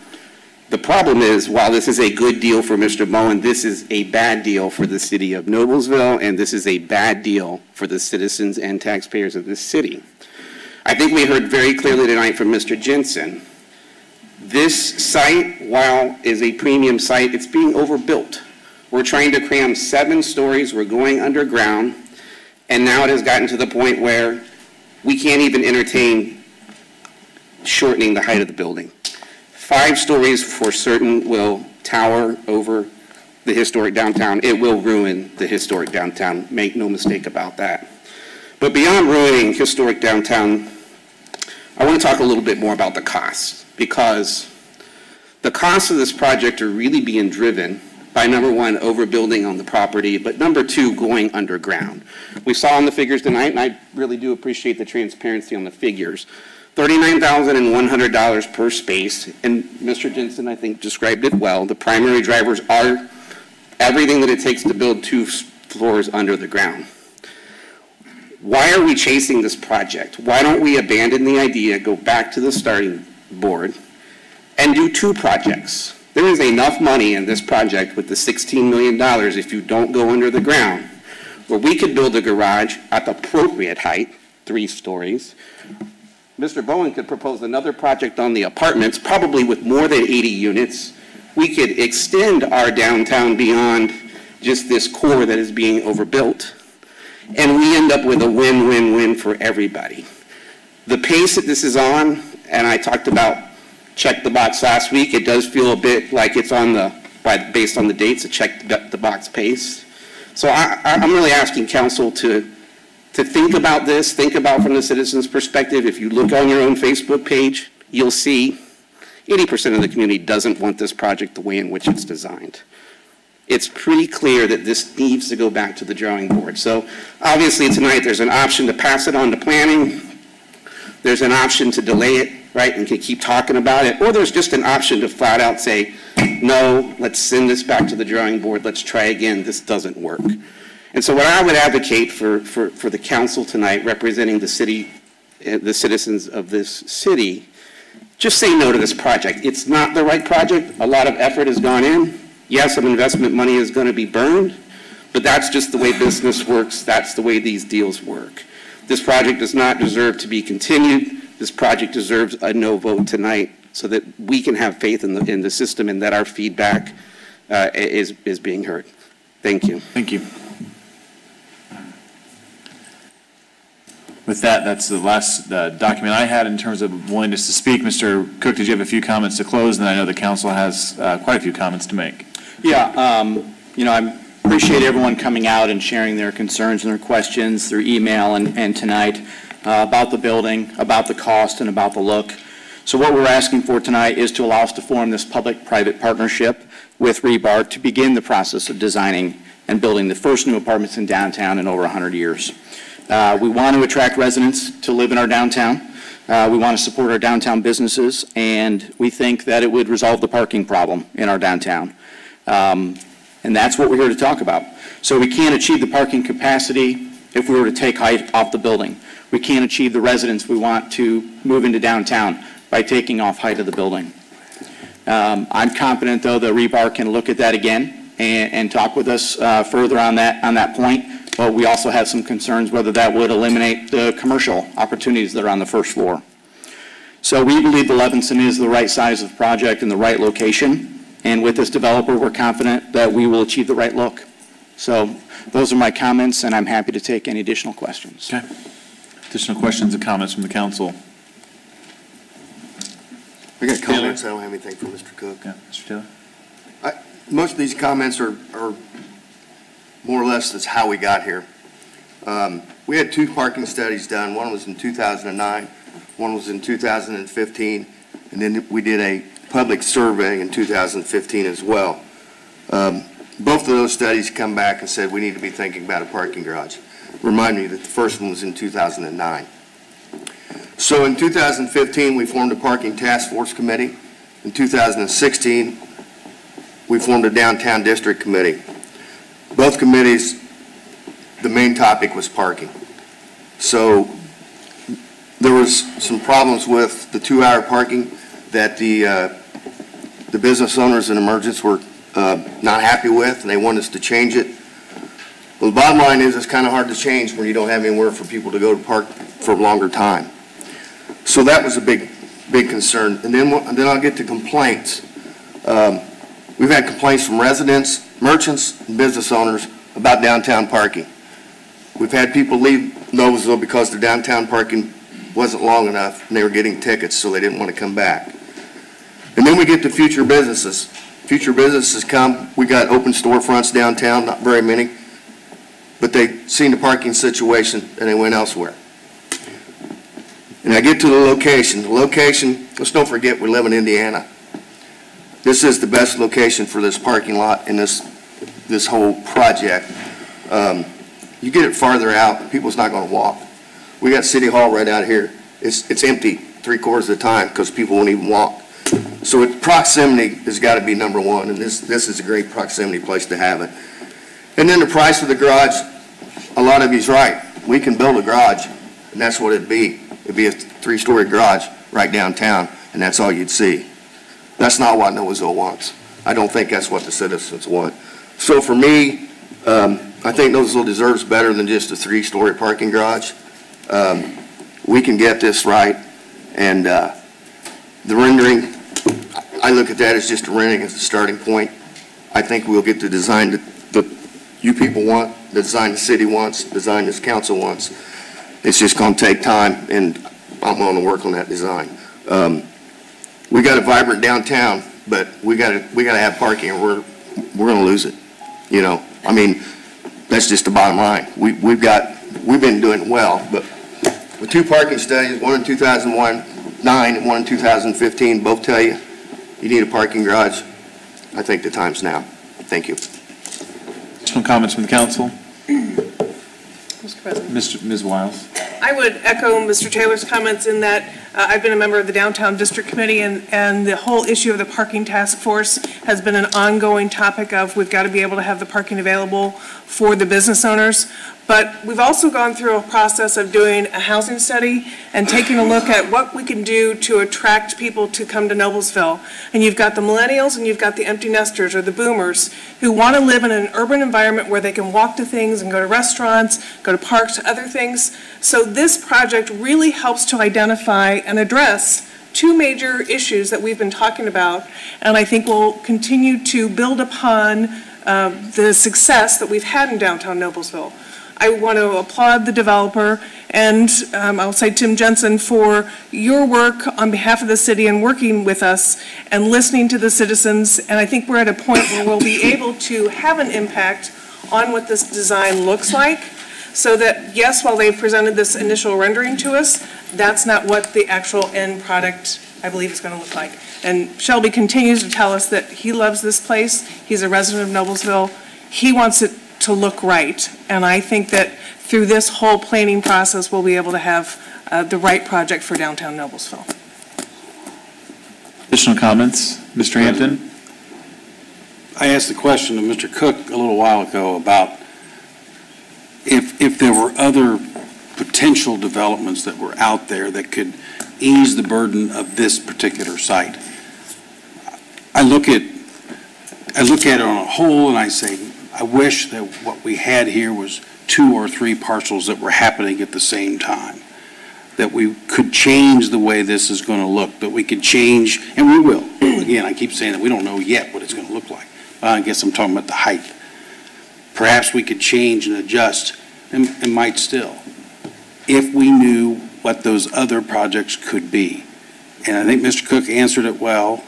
Speaker 22: the problem is, while this is a good deal for Mr. Bowen, this is a bad deal for the city of Noblesville, and this is a bad deal for the citizens and taxpayers of this city. I think we heard very clearly tonight from Mr. Jensen. This site, while is a premium site, it's being overbuilt. We're trying to cram 7 stories, we're going underground, and now it has gotten to the point where we can't even entertain shortening the height of the building. 5 stories for certain will tower over the historic downtown. It will ruin the historic downtown, make no mistake about that. But beyond ruining historic downtown, I want to talk a little bit more about the costs, because the costs of this project are really being driven by, number one, overbuilding on the property, but number 2, going underground. We saw on the figures tonight, and I really do appreciate the transparency on the figures, $39,100 per space, and Mr. Jensen, I think, described it well. The primary drivers are everything that it takes to build 2 floors under the ground. Why are we chasing this project? Why don't we abandon the idea, go back to the starting board, and do 2 projects? There is enough money in this project with the $16 million if you don't go under the ground, where we could build a garage at the appropriate height, 3 stories. Mr. Bowen could propose another project on the apartments, probably with more than 80 units. We could extend our downtown beyond just this core that is being overbuilt. And we end up with a win-win-win for everybody. The pace that this is on, and I talked about check the box last week, it does feel a bit like it's on the, based on the dates, a check the box pace. So I'm really asking council to think about this, think about from the citizens' perspective. If you look on your own Facebook page, you'll see 80% of the community doesn't want this project the way in which it's designed. It's pretty clear that this needs to go back to the drawing board. So obviously tonight there's an option to pass it on to planning. There's an option to delay it, right, and can keep talking about it. Or there's just an option to flat out say, no, let's send this back to the drawing board. Let's try again. This doesn't work. And so what I would advocate for the council tonight, representing the city, the citizens of this city, just say no to this project. It's not the right project. A lot of effort has gone in. Yes, some investment money is going to be burned, but that's just the way business works. That's the way these deals work. This project does not deserve to be continued. This project deserves a no vote tonight so that we can have faith in the system and that our feedback is being heard. Thank you.
Speaker 1: Thank you. With that, that's the last document I had in terms of willingness to speak. Mr. Cook, did you have a few comments to close? And then I know the council has quite a few comments to make.
Speaker 11: Yeah, you know, I appreciate everyone coming out and sharing their concerns and their questions through email and tonight about the building, about the cost, and about the look. So what we're asking for tonight is to allow us to form this public-private partnership with Rebar to begin the process of designing and building the first new apartments in downtown in over 100 years. We want to attract residents to live in our downtown. We want to support our downtown businesses, and we think that it would resolve the parking problem in our downtown. And that's what we're here to talk about. So we can't achieve the parking capacity if we were to take height off the building. We can't achieve the residents we want to move into downtown by taking off height of the building. I'm confident, though, that Rebar can look at that again and talk with us further on that point. But we also have some concerns whether that would eliminate the commercial opportunities that are on the first floor. So we believe the Levinson is the right size of project and the right location. And with this developer, we're confident that we will achieve the right look. So those are my comments, and I'm happy to take any additional questions.
Speaker 1: Okay. Additional questions and comments from the council?
Speaker 10: I got comments. I don't have anything for Mr. Cook.
Speaker 1: Yeah, Mr. Taylor?
Speaker 10: Most of these comments are more or less that's how we got here. We had 2 parking studies done. One was in 2009, one was in 2015, and then we did a public survey in 2015 as well. Both of those studies come back and said we need to be thinking about a parking garage. Remind me that the first one was in 2009. So in 2015, we formed a parking task force committee. In 2016, we formed a downtown district committee. Both committees, the main topic was parking. So there was some problems with the 2-hour parking that the business owners and emergents were not happy with, and they want us to change it. Well, the bottom line is it's kind of hard to change when you don't have anywhere for people to go to park for a longer time. So that was a big concern. And then I'll get to complaints. We've had complaints from residents, merchants, and business owners about downtown parking. We've had people leave Noblesville because their downtown parking wasn't long enough and they were getting tickets, so they didn't want to come back. And then we get to future businesses. Future businesses come. We got open storefronts downtown, not very many, but they seen the parking situation and they went elsewhere. And I get to the location. The location, let's don't forget we live in Indiana. This is the best location for this parking lot in this whole project. You get it farther out, people's not going to walk. We got City Hall right out here. It's empty 3/4 of the time because people won't even walk. So proximity has got to be number one, and this is a great proximity place to have it. And then the price of the garage, a lot of you's right. We can build a garage, and that's what it'd be. It'd be a 3-story garage right downtown, and that's all you'd see. That's not what Noblesville wants. I don't think that's what the citizens want. So for me, I think Noblesville deserves better than just a 3-story parking garage. We can get this right, and the rendering, I look at that as just a rendering as a starting point. I think we'll get the design that you people want, the design the city wants, the design this council wants. It's just going to take time, and I'm going to work on that design. We got a vibrant downtown, but we got to have parking, or we're going to lose it. You know, I mean, that's just the bottom line. We've been doing well, but with 2 parking studies, one in 2009 and one in 2015, both tell you need a parking garage. I think the time's now. Thank you.
Speaker 1: Additional comments from the council?
Speaker 21: Mr. President.
Speaker 1: Ms. Wiles.
Speaker 21: I would echo Mr. Taylor's comments in that I've been a member of the Downtown District Committee, and the whole issue of the parking task force has been an ongoing topic of we've got to be able to have the parking available for the business owners. But we've also gone through a process of doing a housing study and taking a look at what we can do to attract people to come to Noblesville. And you've got the millennials and you've got the empty nesters or the boomers who want to live in an urban environment where they can walk to things and go to restaurants, go to parks, other things. So this project really helps to identify and address 2 major issues that we've been talking about, and I think we'll continue to build upon the success that we've had in downtown Noblesville. I want to applaud the developer, and I'll say Tim Jensen for your work on behalf of the city and working with us and listening to the citizens. And I think we're at a point where we'll be able to have an impact on what this design looks like, so that, yes, while they've presented this initial rendering to us, that's not what the actual end product, I believe, is going to look like. And Shelby continues to tell us that he loves this place. He's a resident of Noblesville. He wants it to look right, and I think that through this whole planning process, we'll be able to have the right project for downtown Noblesville.
Speaker 1: Additional comments? Mr. Hampton?
Speaker 9: I asked the question of Mr. Cook a little while ago about if there were other potential developments that were out there that could ease the burden of this particular site. I look at it on a whole and I say, I wish that what we had here was 2 or 3 parcels that were happening at the same time, that we could change the way this is going to look, that we could change, and we will. Again, I keep saying that we don't know yet what it's going to look like. I guess I'm talking about the height. Perhaps we could change and adjust, and might still, if we knew what those other projects could be. And I think Mr. Cook answered it well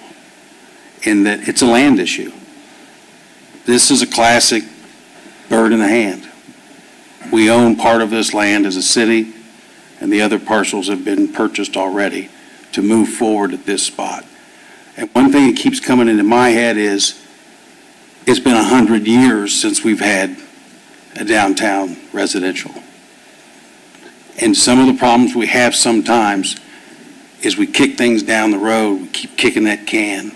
Speaker 9: in that it's a land issue. This is a classic bird in the hand. We own part of this land as a city, and the other parcels have been purchased already to move forward at this spot. And one thing that keeps coming into my head is it's been 100 years since we've had a downtown residential. And some of the problems we have sometimes is we kick things down the road, we keep kicking that can.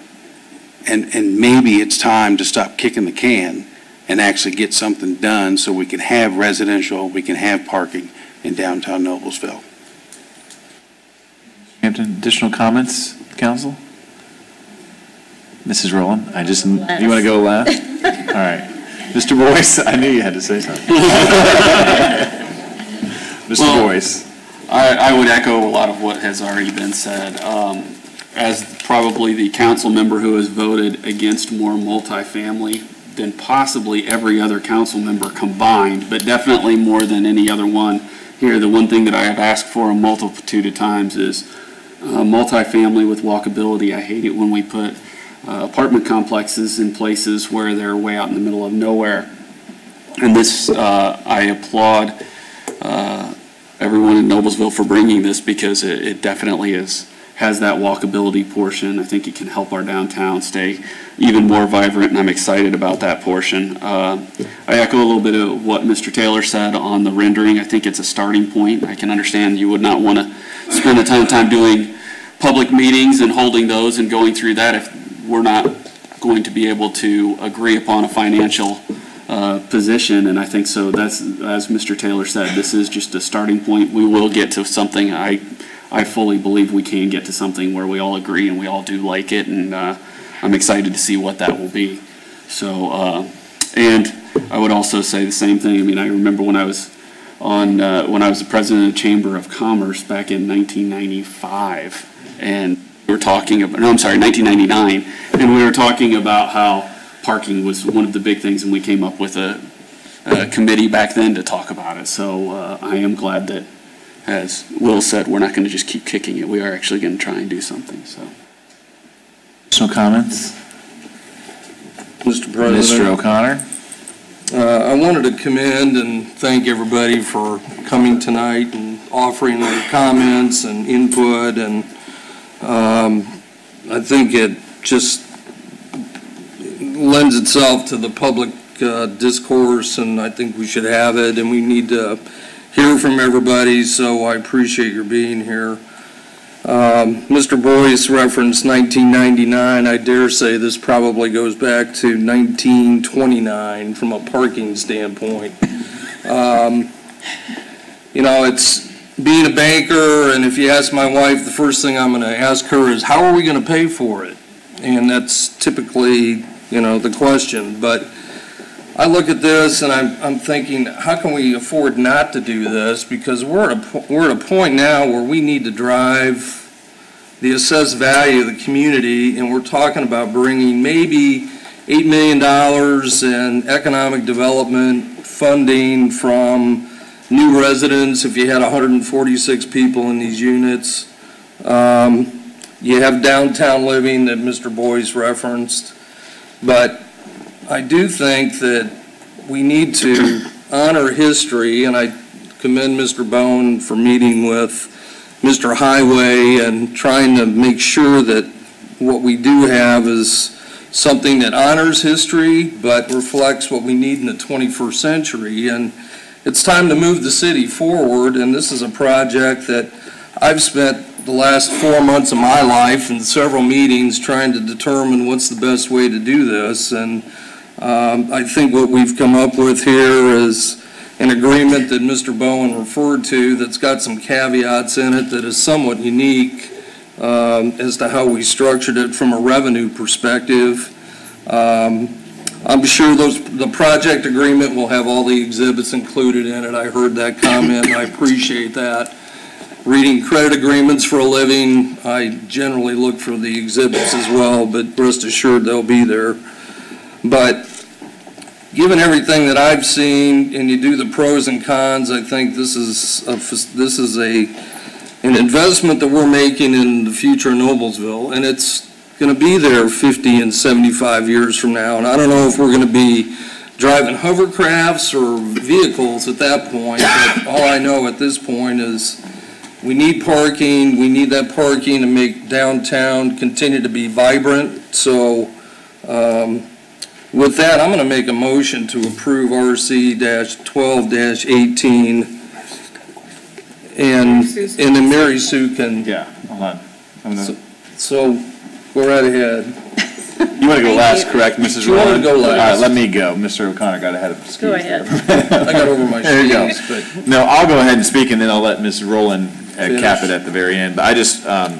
Speaker 9: And maybe it's time to stop kicking the can and actually get something done so we can have residential, we can have parking in downtown Noblesville.
Speaker 1: Hampton, additional comments, council? Mrs. Rowland, you want to go last? All right. Mr. Boyce, I knew you had to say something. Mr. Boyce.
Speaker 2: I would echo a lot of what has already been said. As probably the council member who has voted against more multifamily than possibly every other council member combined, but definitely more than any other one here, the one thing that I have asked for a multitude of times is multifamily with walkability. I hate it when we put apartment complexes in places where they're way out in the middle of nowhere. And this, I applaud everyone in Noblesville for bringing this, because it definitely has that walkability portion. I think it can help our downtown stay even more vibrant, and I'm excited about that portion. I echo a little bit of what Mr. Taylor said on the rendering. I think it's a starting point. I can understand you would not want to spend a ton of time doing public meetings and holding those and going through that if we're not going to be able to agree upon a financial position. And I think so that's, as Mr. Taylor said, this is just a starting point. We will get to something. I fully believe we can get to something where we all agree and we all do like it, and I'm excited to see what that will be. So, and I would also say the same thing. I mean, I remember when I was when I was the president of the Chamber of Commerce back in 1995, and we were talking about, no, I'm sorry, 1999, and we were talking about how parking was one of the big things, and we came up with a committee back then to talk about it. So I am glad that, as Will said, we're not going to just keep kicking it. We are actually going to try and do something. So,
Speaker 1: additional comments?
Speaker 5: Mr. President.
Speaker 1: Mr. O'Connor.
Speaker 5: I wanted to commend and thank everybody for coming tonight and offering their comments and input, and I think it just lends itself to the public discourse, and I think we should have it, and we need to hear from everybody, so I appreciate your being here. Mr. Boyce referenced 1999. I dare say this probably goes back to 1929 from a parking standpoint. You know, it's being a banker, and if you ask my wife, the first thing I'm going to ask her is, how are we going to pay for it? And that's typically, you know, the question. But I look at this and I'm thinking, how can we afford not to do this? Because we're at a point now where we need to drive the assessed value of the community, and we're talking about bringing maybe $8 million in economic development funding from new residents if you had 146 people in these units. You have downtown living that Mr. Boyce referenced, but I do think that we need to honor history, and I commend Mr. Bone for meeting with Mr. Highway and trying to make sure that what we do have is something that honors history but reflects what we need in the 21st century. And it's time to move the city forward, and this is a project that I've spent the last 4 months of my life in several meetings trying to determine what's the best way to do this. And I think what we've come up with here is an agreement that Mr. Bowen referred to that's got some caveats in it that is somewhat unique as to how we structured it from a revenue perspective. I'm sure the project agreement will have all the exhibits included in it. I heard that comment, and I appreciate that. Reading credit agreements for a living, I generally look for the exhibits as well, but rest assured they'll be there. But given everything that I've seen, and you do the pros and cons, I think this is an investment that we're making in the future of Noblesville, and it's going to be there 50 and 75 years from now. And I don't know if we're going to be driving hovercrafts or vehicles at that point, but all I know at this point is we need parking. We need that parking to make downtown continue to be vibrant. So with that, I'm going to make a motion to approve RC-12-18, and then Mary Sue can.
Speaker 1: Yeah, hold on.
Speaker 5: So go right ahead.
Speaker 1: You want to go last, correct, Mrs.
Speaker 5: You want to
Speaker 1: Rowland?
Speaker 5: go last.
Speaker 1: All right, let me go. Mr. O'Connor got ahead of us.
Speaker 14: Go ahead.
Speaker 5: I got over my
Speaker 1: There you go.
Speaker 5: skis, but
Speaker 1: No, I'll go ahead and speak, and then I'll let Ms. Rowland cap it at the very end. But I just, I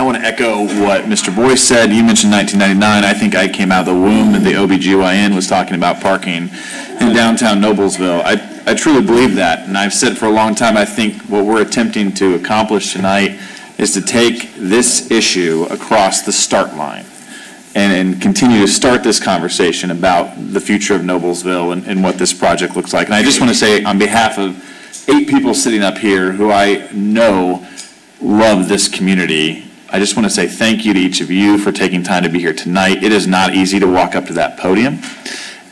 Speaker 1: want to echo what Mr. Boyce said. You mentioned 1999. I think I came out of the womb and the OBGYN was talking about parking in downtown Noblesville. I truly believe that, and I've said for a long time, I think what we're attempting to accomplish tonight is to take this issue across the start line and continue to start this conversation about the future of Noblesville and what this project looks like. And I just want to say, on behalf of 8 people sitting up here who I know love this community, I just want to say thank you to each of you for taking time to be here tonight. It is not easy to walk up to that podium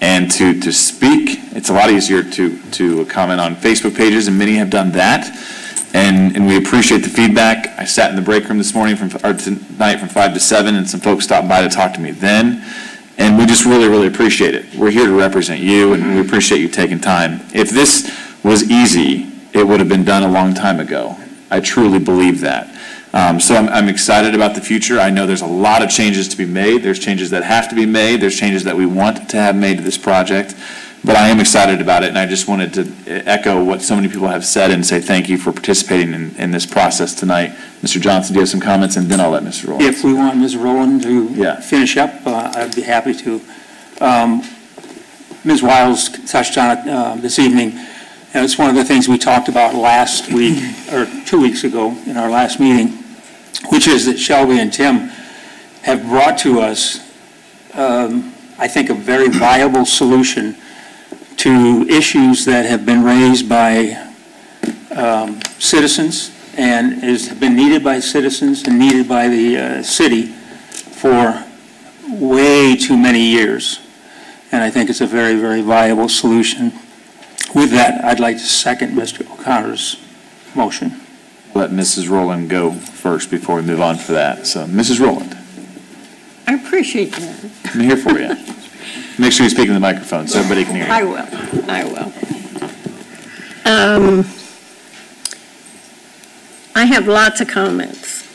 Speaker 1: and to speak. It's a lot easier to comment on Facebook pages, and many have done that. And we appreciate the feedback. I sat in the break room this morning tonight from 5 to 7, and some folks stopped by to talk to me then. And we just really, really appreciate it. We're here to represent you, and we appreciate you taking time. If this was easy, it would have been done a long time ago. I truly believe that. So I'm excited about the future. I know there's a lot of changes to be made. There's changes that have to be made. There's changes that we want to have made to this project. But I am excited about it, and I just wanted to echo what so many people have said and say thank you for participating in this process tonight. Mr. Johnson, do you have some comments, and then I'll let Mr. Rowland.
Speaker 3: If we want Ms. Rowland to finish up, I'd be happy to. Ms. Wiles touched on it this evening, and it's one of the things we talked about last week, or 2 weeks ago in our last meeting, which is that Shelby and Tim have brought to us, I think, a very viable solution to issues that have been raised by citizens and has been needed by citizens and needed by the city for way too many years. And I think it's a very, very viable solution. With that, I'd like to second Mr. O'Connor's motion.
Speaker 1: Let Mrs. Rowland go first before we move on for that. So, Mrs. Rowland.
Speaker 14: I appreciate that.
Speaker 1: I'm here for you. Make sure you speak in the microphone so everybody can hear you.
Speaker 14: I will. I will. I have lots of comments.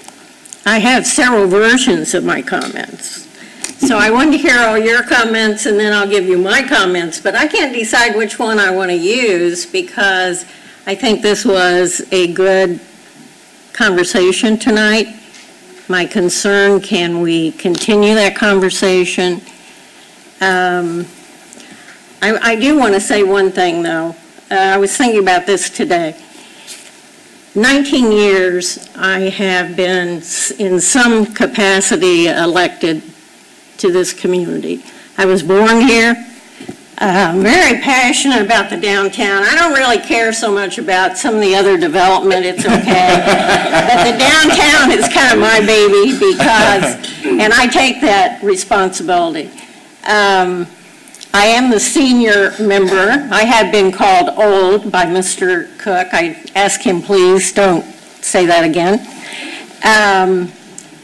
Speaker 14: I have several versions of my comments. So I want to hear all your comments, and then I'll give you my comments. But I can't decide which one I want to use because I think this was a good conversation tonight. My concern, can we continue that conversation? I do want to say one thing, though. I was thinking about this today. 19 years I have been in some capacity elected to this community. I was born here. I'm very passionate about the downtown. I don't really care so much about some of the other development, it's okay. But the downtown is kind of my baby because, and I take that responsibility. I am the senior member. I have been called old by Mr. Cook. I ask him, please don't say that again.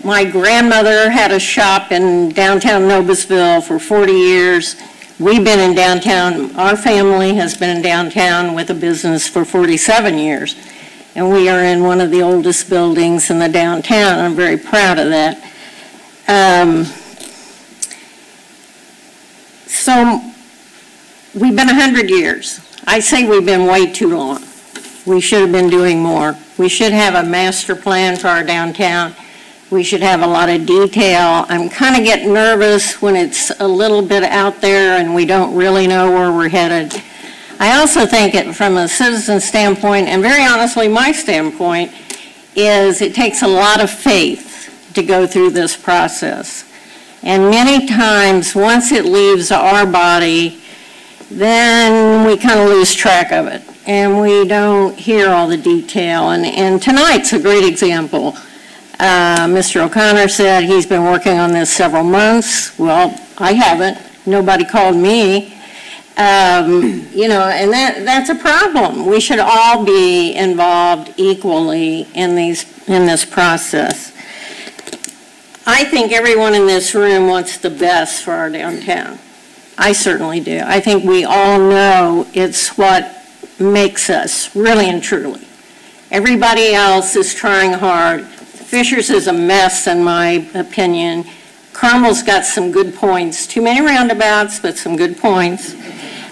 Speaker 14: My grandmother had a shop in downtown Noblesville for 40 years. We've been in downtown, our family has been in downtown with a business for 47 years. And we are in one of the oldest buildings in the downtown. I'm very proud of that. So we've been 100 years. I say we've been way too long. We should have been doing more. We should have a master plan for our downtown. We should have a lot of detail. I'm kind of getting nervous when it's a little bit out there and we don't really know where we're headed. I also think it from a citizen standpoint, and very honestly my standpoint, is it takes a lot of faith to go through this process. And many times, once it leaves our body, then we kind of lose track of it. And we don't hear all the detail. And tonight's a great example. Mr. O'Connor said he's been working on this several months. Well, I haven't. Nobody called me. You know, and that's a problem. We should all be involved equally in this process. I think everyone in this room wants the best for our downtown. I certainly do. I think we all know it's what makes us, really and truly. Everybody else is trying hard. Fishers is a mess, in my opinion. Carmel's got some good points. Too many roundabouts, but some good points.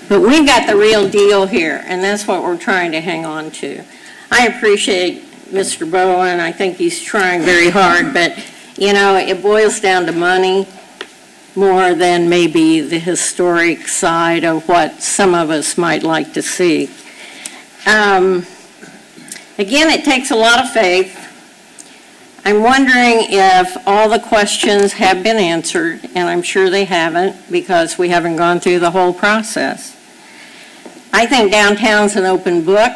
Speaker 14: But we've got the real deal here, and that's what we're trying to hang on to. I appreciate Mr. Bowen. I think he's trying very hard, but you know, it boils down to money more than maybe the historic side of what some of us might like to see. Again, it takes a lot of faith. I'm wondering if all the questions have been answered, and I'm sure they haven't because we haven't gone through the whole process. I think downtown's an open book.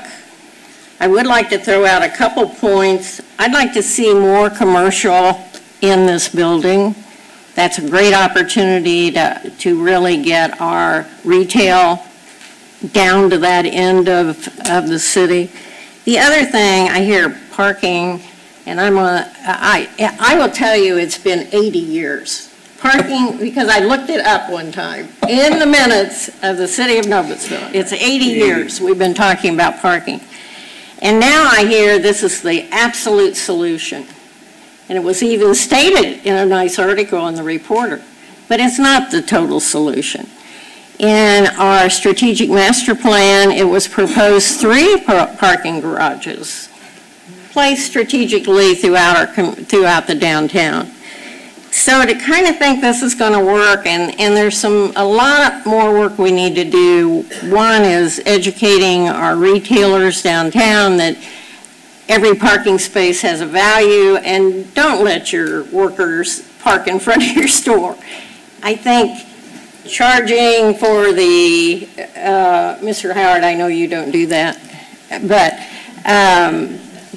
Speaker 14: I would like to throw out a couple points. I'd like to see more commercial in this building. That's a great opportunity to really get our retail down to that end of the city. The other thing, I hear parking, and I will tell you it's been 80 years. Parking, because I looked it up one time, in the minutes of the city of Noblesville. It's 80 years we've been talking about parking. And now I hear this is the absolute solution. And it was even stated in a nice article in the Reporter. But it's not the total solution. In our strategic master plan, it was proposed 3 parking garages placed strategically throughout the downtown. So to kind of think this is going to work, and there's a lot more work we need to do. One is educating our retailers downtown that every parking space has a value, and don't let your workers park in front of your store. I think charging for the, Mr. Howard, I know you don't do that, but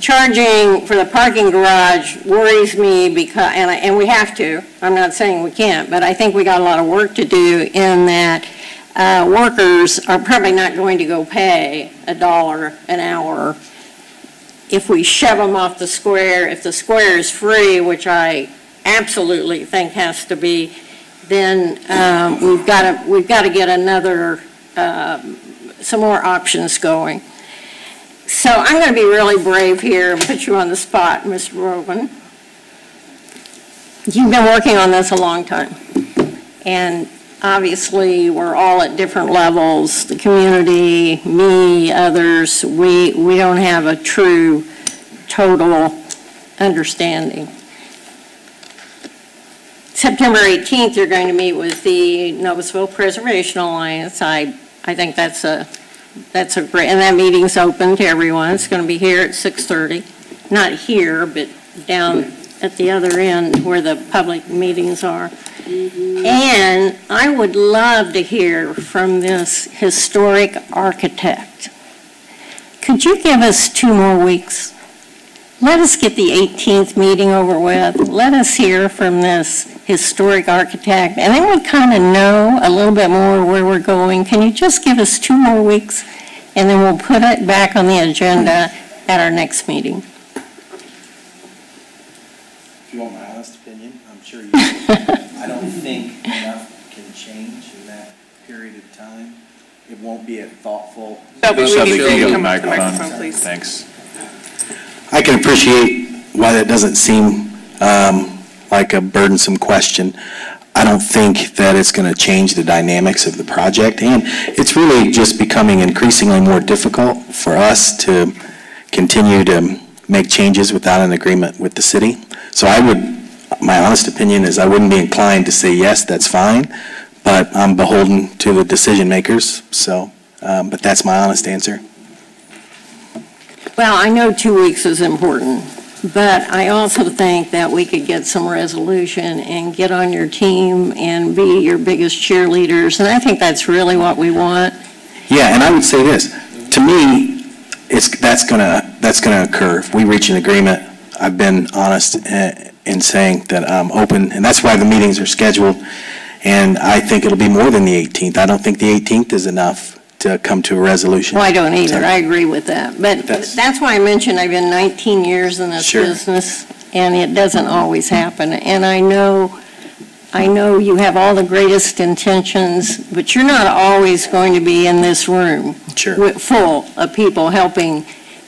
Speaker 14: charging for the parking garage worries me because, and we have to, I'm not saying we can't, but I think we got a lot of work to do in that workers are probably not going to go pay $1 an hour if we shove them off the square. If the square is free, which I absolutely think has to be, then we've got to get some more options going. So I'm going to be really brave here and put you on the spot, Mr. Rogan. You've been working on this a long time, and obviously we're all at different levels. The community, me, others, we don't have a true, total understanding. September 18th, you're going to meet with the Noblesville Preservation Alliance. I think that's a great, and that meeting's open to everyone. It's going to be here at 6:30. Not here, but down at the other end where the public meetings are. And I would love to hear from this historic architect. Could you give us 2 more weeks? Let us get the 18th meeting over with. Let us hear from this historic architect, and then we kind of know a little bit more where we're going. Can you just give us 2 more weeks, and then we'll put it back on the agenda at our next meeting?
Speaker 16: If you want my honest opinion, I'm sure you I don't think enough can change in that period of time. It won't be a thoughtful.
Speaker 21: Shelby, we need you to come up to the microphone, please.
Speaker 1: Thanks.
Speaker 16: I can appreciate why that doesn't seem like a burdensome question. I don't think that it's going to change the dynamics of the project, and it's really just becoming increasingly more difficult for us to continue to make changes without an agreement with the city. So my honest opinion is I wouldn't be inclined to say yes, that's fine, but I'm beholden to the decision makers, so, but that's my honest answer.
Speaker 14: Well, I know 2 weeks is important, but I also think that we could get some resolution and get on your team and be your biggest cheerleaders, and I think that's really what we want.
Speaker 16: Yeah, and I would say this, to me, that's gonna occur. If we reach an agreement, I've been honest in saying that I'm open, and that's why the meetings are scheduled, and I think it'll be more than the 18th. I don't think the 18th is enough to come to a resolution.
Speaker 14: Well, I don't either. I agree with that. But that's why I mentioned I've been 19 years in this business, and it doesn't always happen. And I know you have all the greatest intentions, but you're not always going to be in this room full of people helping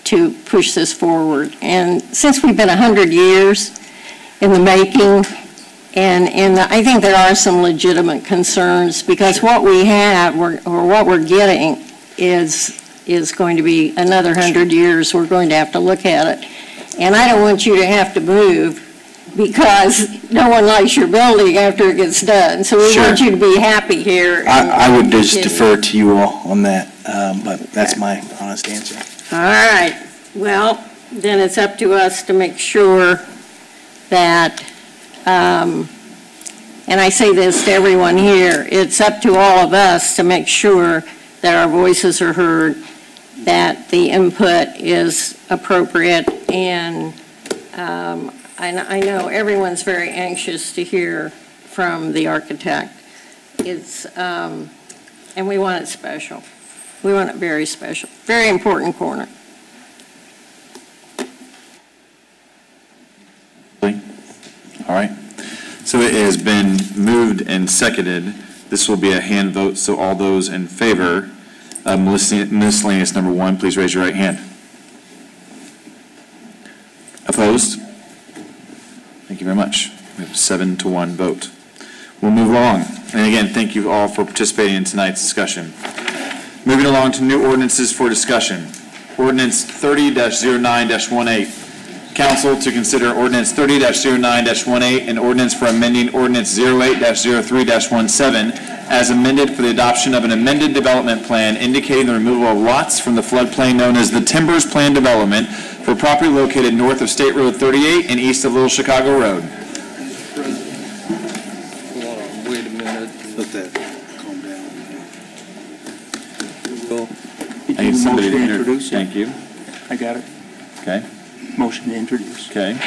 Speaker 14: to push this forward. And since we've been 100 years in the making, and I think there are some legitimate concerns, because what we have, or what we're getting, is going to be another 100 years. We're going to have to look at it. And I don't want you to have to move because no one likes your building after it gets done. So we want you to be happy here.
Speaker 16: I would just defer to you all on that, but that's my honest answer.
Speaker 14: All right. Well, then it's up to us to make sure that, and I say this to everyone here, it's up to all of us to make sure that our voices are heard, that the input is appropriate, and I know everyone's very anxious to hear from the architect. It's, and we want it special. We want it very special. Very important corner.
Speaker 1: All right. So it has been moved and seconded. This will be a hand vote, so all those in favor of miscellaneous number 1, please raise your right hand. Opposed? 7-1 vote. We'll move along. And again, thank you all for participating in tonight's discussion. Moving along to new ordinances for discussion. Ordinance 30-09-18. Council to consider ordinance 30-09-18, an ordinance for amending ordinance 08-03-17 as amended for the adoption of an amended development plan indicating the removal of lots from the floodplain known as the Timbers Plan Development for property located north of State Road 38 and east of Little Chicago Road.
Speaker 5: Wait a minute.
Speaker 9: Let that calm down.
Speaker 1: I need somebody to introduce. Thank you.
Speaker 3: I got it.
Speaker 1: Okay.
Speaker 3: Motion to introduce.
Speaker 1: Okay.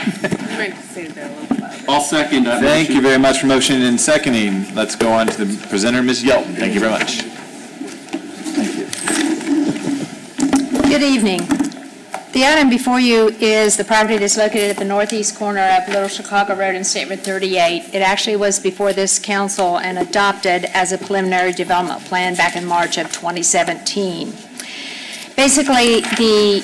Speaker 2: I'll second that.
Speaker 1: Thank you very much for motioning and seconding. Let's go on to the presenter, Ms. Yelton. Thank you very much. Thank you.
Speaker 7: Good evening. The item before you is the property that's located at the northeast corner of Little Chicago Road and State Road 38. It actually was before this council and adopted as a preliminary development plan back in March of 2017. Basically, the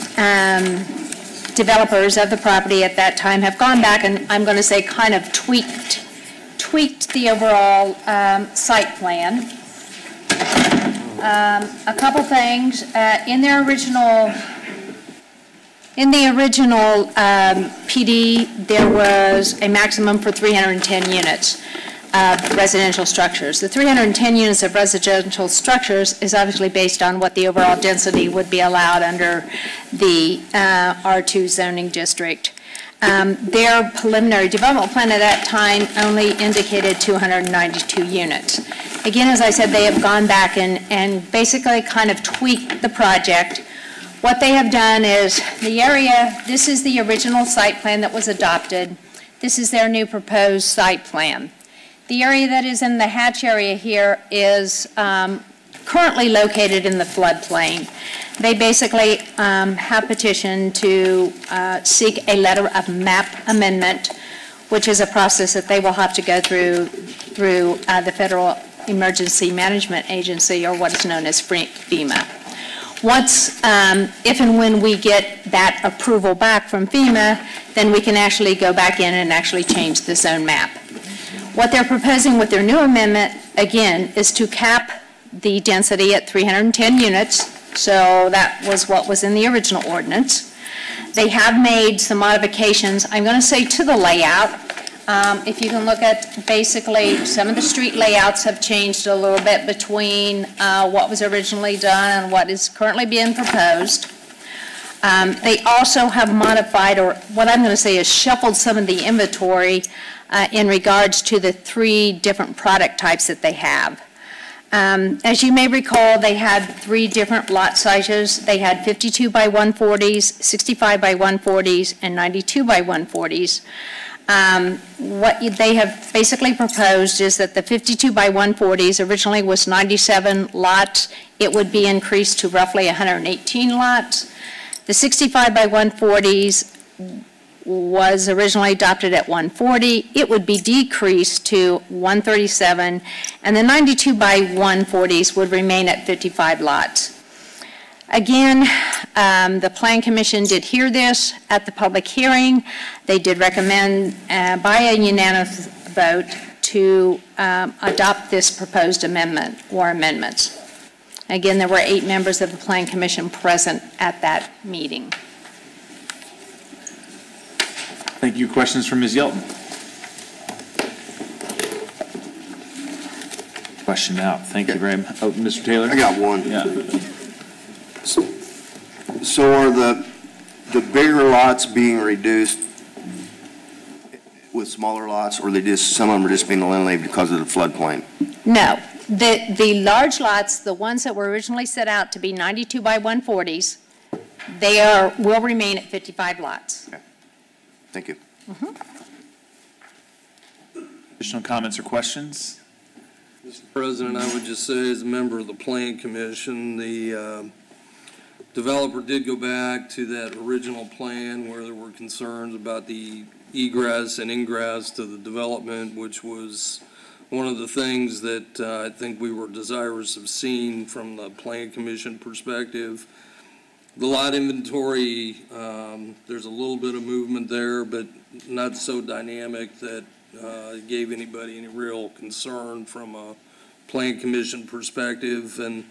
Speaker 7: developers of the property at that time have gone back and I'm going to say kind of tweaked the overall site plan. A couple things. In the original PD, there was a maximum for 310 units of residential structures. The 310 units of residential structures is obviously based on what the overall density would be allowed under the R2 zoning district. Their preliminary development plan at that time only indicated 292 units. Again, as I said, they have gone back and basically kind of tweaked the project. What they have done is the area, this is the original site plan that was adopted. This is their new proposed site plan. The area that is in the hatch area here is currently located in the floodplain. They basically have petitioned to seek a letter of map amendment, which is a process that they will have to go through the Federal Emergency Management Agency, or what is known as FEMA. Once, if and when we get that approval back from FEMA, then we can actually go back in and actually change the zone map. What they're proposing with their new amendment, again, is to cap the density at 310 units. So that was what was in the original ordinance. They have made some modifications, I'm going to say, to the layout. If you can look at basically some of the street layouts have changed a little bit between what was originally done and what is currently being proposed. They also have modified, or what I'm going to say is shuffled, some of the inventory in regards to the 3 different product types that they have. As you may recall, they had 3 different lot sizes. They had 52 by 140s, 65 by 140s, and 92 by 140s. What they have basically proposed is that the 52 by 140s originally was 97 lots. It would be increased to roughly 118 lots. The 65 by 140s was originally adopted at 140. It would be decreased to 137, and the 92 by 140s would remain at 55 lots. Again, the Plan Commission did hear this at the public hearing. They did recommend by a unanimous vote to adopt this proposed amendment or amendments. Again, there were 8 members of the Plan Commission present at that meeting.
Speaker 1: Thank you. Questions from Ms. Yelton? Question out. Thank you very much. Oh, Mr. Taylor?
Speaker 10: I got one.
Speaker 1: Yeah.
Speaker 10: So are the bigger lots being reduced with smaller lots, or some of them are just being eliminated because of the floodplain?
Speaker 7: No. The large lots, the ones that were originally set out to be 92 by 140s, will remain at 55 lots.
Speaker 10: Okay. Thank you.
Speaker 1: Additional comments or questions?
Speaker 5: Mr. President, I would just say, as a member of the Plan Commission, the developer did go back to that original plan where there were concerns about the egress and ingress to the development, which was one of the things that I think we were desirous of seeing from the Plan Commission perspective. The lot inventory, there's a little bit of movement there, but not so dynamic that gave anybody any real concern from a Plan Commission perspective. And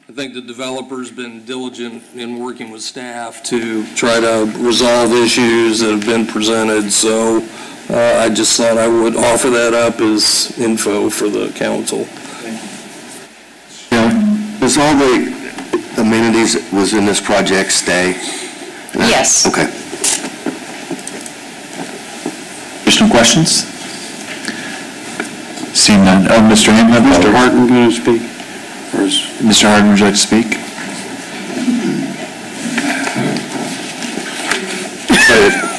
Speaker 5: I think the developer's been diligent in working with staff to try to resolve issues that have been presented. So I just thought I would offer that up as info for the council.
Speaker 10: Does all the amenities that was in this project stay?
Speaker 7: Yes.
Speaker 10: Okay.
Speaker 1: Additional questions? Seeing none. Oh, Mr. Hampton?
Speaker 9: Mr. Harden going to speak? Or is
Speaker 1: Mr. Harden, would you like to speak?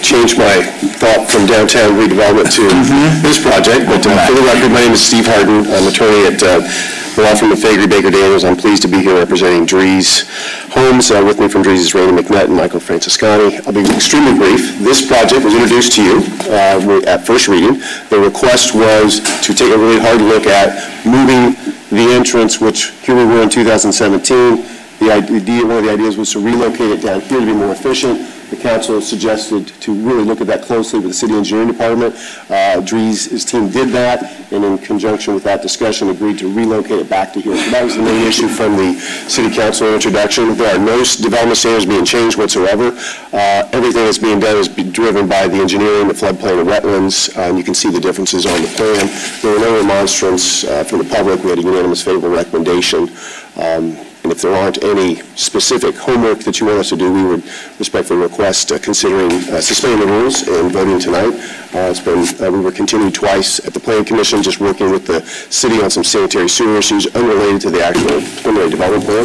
Speaker 8: Change my thought from downtown redevelopment to this project, but for the record, my name is Steve Harden. I'm attorney at the law firm of Fagery Baker Daniels. I'm pleased to be here representing Dries Homes. With me from Dries is Randy McNutt and Michael Franciscani. I'll be extremely brief. This project was introduced to you at first reading. The request was to take a really hard look at moving the entrance, which here we were in 2017. One of the ideas was to relocate it down here to be more efficient. The council suggested to really look at that closely with the city engineering department. Dries' team did that, and in conjunction with that discussion, agreed to relocate it back to here. So that was the main issue from the city council introduction. There are no development standards being changed whatsoever. Everything that's being done is driven by the engineering, the floodplain, and wetlands, and you can see the differences on the plan. There were no remonstrance from the public. We had a unanimous favorable recommendation. And if there aren't any specific homework that you want us to do, we would respectfully request considering suspending the rules and voting tonight. We were continued twice at the Plan Commission, just working with the city on some sanitary sewer issues unrelated to the actual preliminary development plan.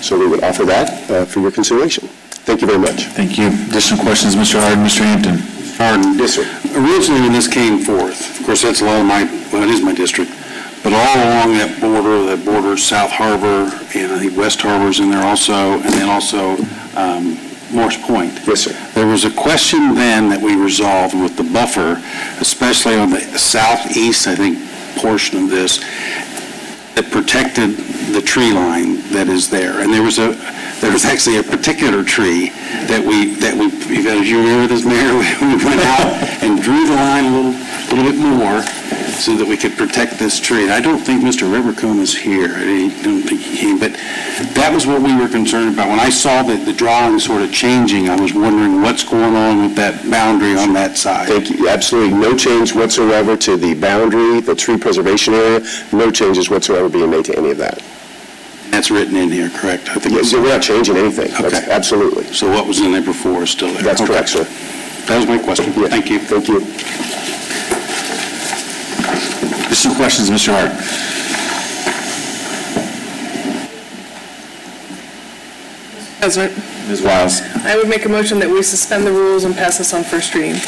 Speaker 8: So we would offer that for your consideration. Thank you very much.
Speaker 1: Thank you. Additional questions, Mr. Harden, Mr. Hampton?
Speaker 9: Harden.
Speaker 8: Yes, sir.
Speaker 9: Originally, when this came forth, of course, that's a lot of it is my district, but all along that border, South Harbor, and I think West Harbor's in there also, and then also Morse Point.
Speaker 8: Yes, sir.
Speaker 9: There was a question then that we resolved with the buffer, especially on the southeast, I think, portion of this, that protected the tree line that is there. And there was actually a particular tree that we because you remember this, Mayor, we went out and drew the line a little bit more so that we could protect this tree. And I don't think Mr. Rivercombe is here. I don't think he came, but that was what we were concerned about. When I saw the drawing sort of changing, I was wondering what's going on with that boundary on that side.
Speaker 8: Thank you. Absolutely no change whatsoever to the boundary, the tree preservation area. No changes whatsoever being made to any of that.
Speaker 9: That's written in here, correct? I think
Speaker 8: we're not changing anything.
Speaker 9: Okay.
Speaker 8: That's absolutely.
Speaker 9: So what was in there before is still there?
Speaker 8: That's correct, sir.
Speaker 9: That was my question.
Speaker 8: Yeah.
Speaker 9: Thank you.
Speaker 8: Thank you.
Speaker 1: Additional questions, Mr. Harden?
Speaker 21: President,
Speaker 1: Ms. Wiles?
Speaker 21: I would make a motion that we suspend the rules and pass this on first reading.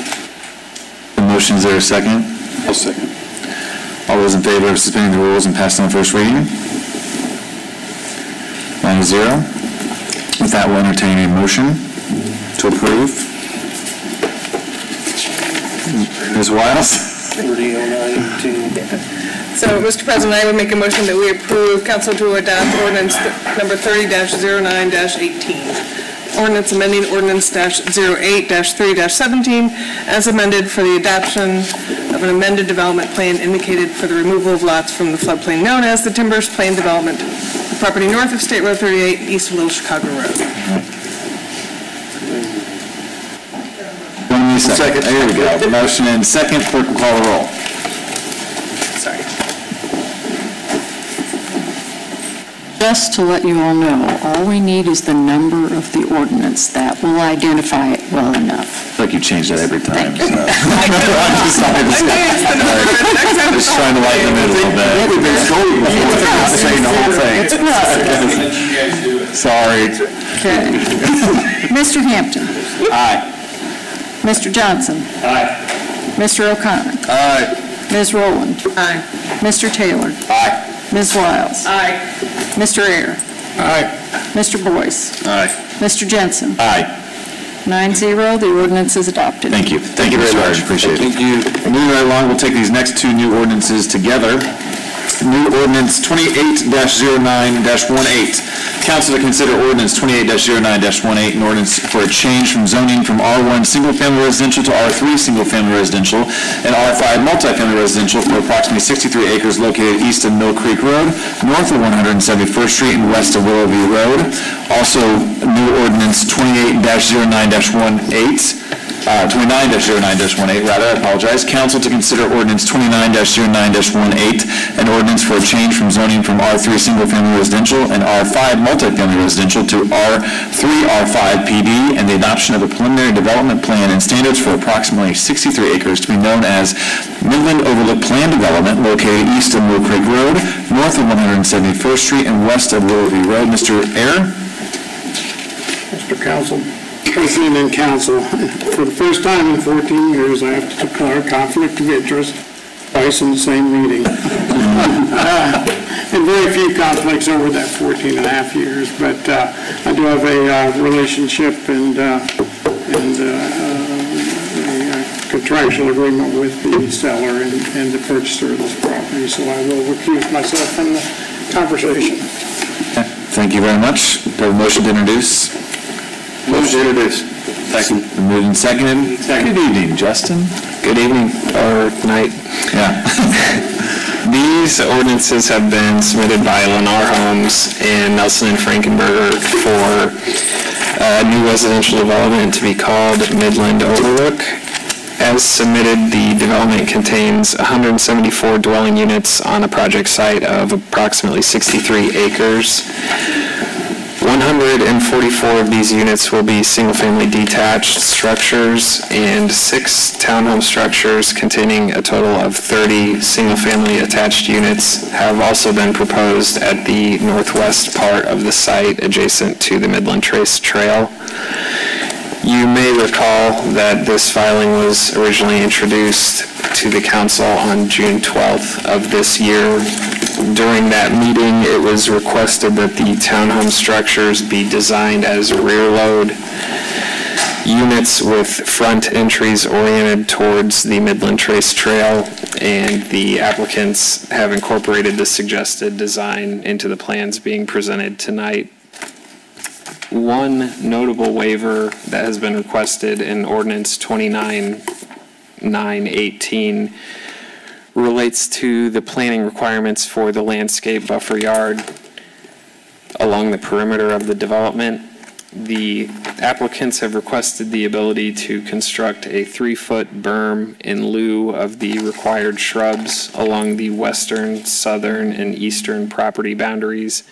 Speaker 1: The motion, is there a second?
Speaker 9: I'll second.
Speaker 1: All those in favor of suspending the rules and passing on first reading? 9-0. With that, we'll entertain a motion to approve. Ms. Wiles?
Speaker 21: 300918. So, Mr. President, I would make a motion that we approve council to adopt ordinance number 30-09-18. Ordinance amending ordinance -08-3-17 as amended for the adoption of an amended development plan indicated for the removal of lots from the floodplain known as the Timbers Plain Development, the property north of State Road 38, east of Little Chicago Road.
Speaker 1: Second. There we go. Motion and second. Clerk will call the roll.
Speaker 21: Sorry.
Speaker 12: Just to let you all know, all we need is the number of the ordinance. That will identify it well enough.
Speaker 1: I feel like you change that every time. So.
Speaker 21: I'm
Speaker 1: just trying to lighten the mood a little bit.
Speaker 21: We've been
Speaker 1: scolded before saying the whole thing.
Speaker 21: It's a process.
Speaker 1: Sorry.
Speaker 12: Okay. Mr. Hampton.
Speaker 1: Aye.
Speaker 12: Mr. Johnson.
Speaker 1: Aye.
Speaker 12: Mr. O'Connor.
Speaker 1: Aye.
Speaker 12: Ms. Rowland.
Speaker 21: Aye.
Speaker 12: Mr. Taylor.
Speaker 1: Aye.
Speaker 12: Ms. Wiles.
Speaker 21: Aye.
Speaker 12: Mr. Ayer.
Speaker 1: Aye.
Speaker 12: Mr. Boyce.
Speaker 1: Aye.
Speaker 12: Mr. Jensen.
Speaker 1: Aye.
Speaker 12: 9-0, the ordinance is adopted.
Speaker 1: Thank you. Thank you very much. Appreciate it.
Speaker 9: Thank you.
Speaker 1: Moving right along, we'll take these next two new ordinances together. New ordinance 28-09-18. Council to consider ordinance 28-09-18, an ordinance for a change from zoning from R1 single-family residential to R3 single-family residential and R5 multifamily residential for approximately 63 acres located east of Mill Creek Road, north of 171st Street, and west of Willoughby Road. Also, new ordinance 28-09-18. 29-09-18, rather, I apologize. Council to consider ordinance 29-09-18, an ordinance for a change from zoning from R3 single-family residential and R5 multifamily residential to R3 R5 PD, and the adoption of a preliminary development plan and standards for approximately 63 acres to be known as Midland Overlook Plan Development located east of Mill Creek Road, north of 171st Street, and west of Willoughby Road. Mr. Ayers?
Speaker 6: Mr. Council. President and Council, for the first time in 14 years, I have to declare a conflict of interest twice in the same meeting. And very few conflicts over that 14 and a half years, but I do have a relationship and a contractual agreement with the seller and the purchaser of this property, so I will recuse myself from the conversation.
Speaker 1: Thank you very much. Do I have a motion to introduce? Motion to introduce. Second. Moved and seconded. Good evening, Justin.
Speaker 4: Good evening, or night.
Speaker 1: Yeah.
Speaker 4: These ordinances have been submitted by Lennar Homes and Nelson and Frankenberger for a new residential development to be called Midland Overlook. As submitted, the development contains 174 dwelling units on a project site of approximately 63 acres. 144 of these units will be single-family detached structures, and 6 townhome structures containing a total of 30 single-family attached units have also been proposed at the northwest part of the site adjacent to the Midland Trace Trail. You may recall that this filing was originally introduced to the council on June 12th of this year. During that meeting, it was requested that the townhome structures be designed as rear load units with front entries oriented towards the Midland Trace Trail, and the applicants have incorporated the suggested design into the plans being presented tonight. One notable waiver that has been requested in ordinance 29-9-18 relates to the planning requirements for the landscape buffer yard along the perimeter of the development. The applicants have requested the ability to construct a 3-foot berm in lieu of the required shrubs along the western, southern, and eastern property boundaries.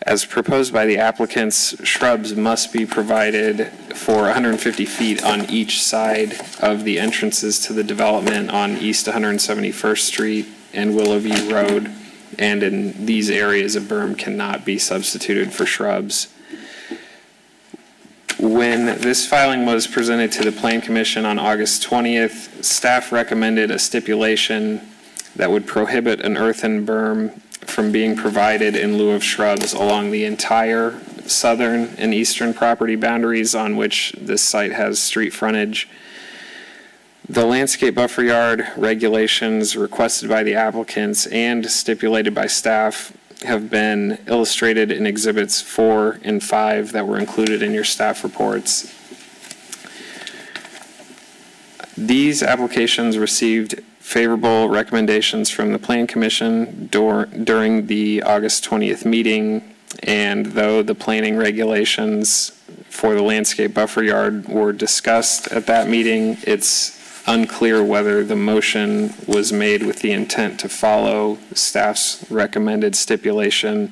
Speaker 4: As proposed by the applicants, shrubs must be provided for 150 feet on each side of the entrances to the development on East 171st Street and Willoughby Road, and in these areas a berm cannot be substituted for shrubs. When this filing was presented to the Plan Commission on August 20th, staff recommended a stipulation that would prohibit an earthen berm from being provided in lieu of shrubs along the entire southern and eastern property boundaries on which this site has street frontage. The landscape buffer yard regulations requested by the applicants and stipulated by staff have been illustrated in exhibits 4 and 5 that were included in your staff reports. These applications received favorable recommendations from the Plan Commission during the August 20th meeting, and though the planning regulations for the landscape buffer yard were discussed at that meeting, it's unclear whether the motion was made with the intent to follow staff's recommended stipulation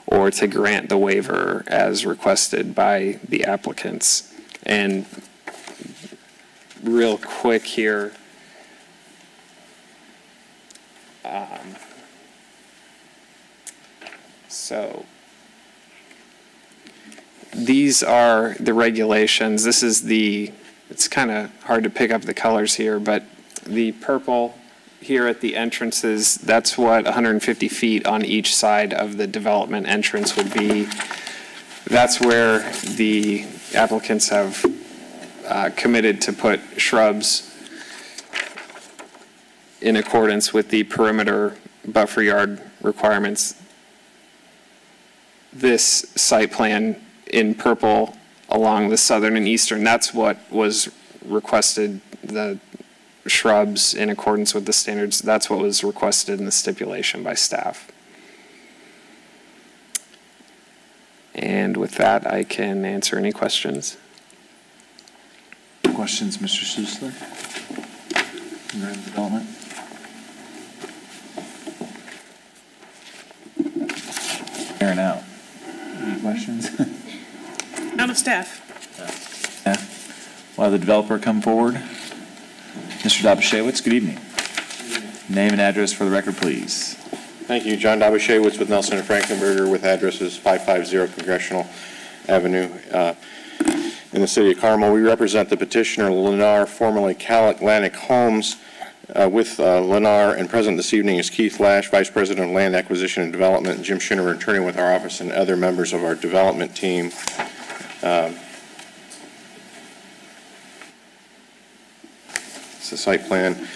Speaker 4: or to grant the waiver as requested by the applicants. And real quick here, so these are the regulations. This is it's kind of hard to pick up the colors here, but the purple here at the entrances, that's what 150 feet on each side of the development entrance would be. That's where the applicants have committed to put shrubs in accordance with the perimeter buffer yard requirements, this site plan in purple along the southern and eastern, that's what was requested, the shrubs in accordance with the standards, that's what was requested in the stipulation by staff. And with that, I can answer any questions.
Speaker 1: Questions, Mr. Susler? Urban Development? Aaron out. Any questions?
Speaker 21: Out of staff.
Speaker 1: Yeah. Will the developer come forward? Mr. Dobashewitz, good evening. Name and address for the record, please.
Speaker 13: Thank you. John Dobashewitz with Nelson and Frankenberger with addresses 550 Congressional Avenue in the city of Carmel. We represent the petitioner Lennar, formerly Cal Atlantic Homes. With Lennar, and present this evening is Keith Lash, Vice President of Land Acquisition and Development, and Jim Schinner, attorney with our office, and other members of our development team. It's the site plan.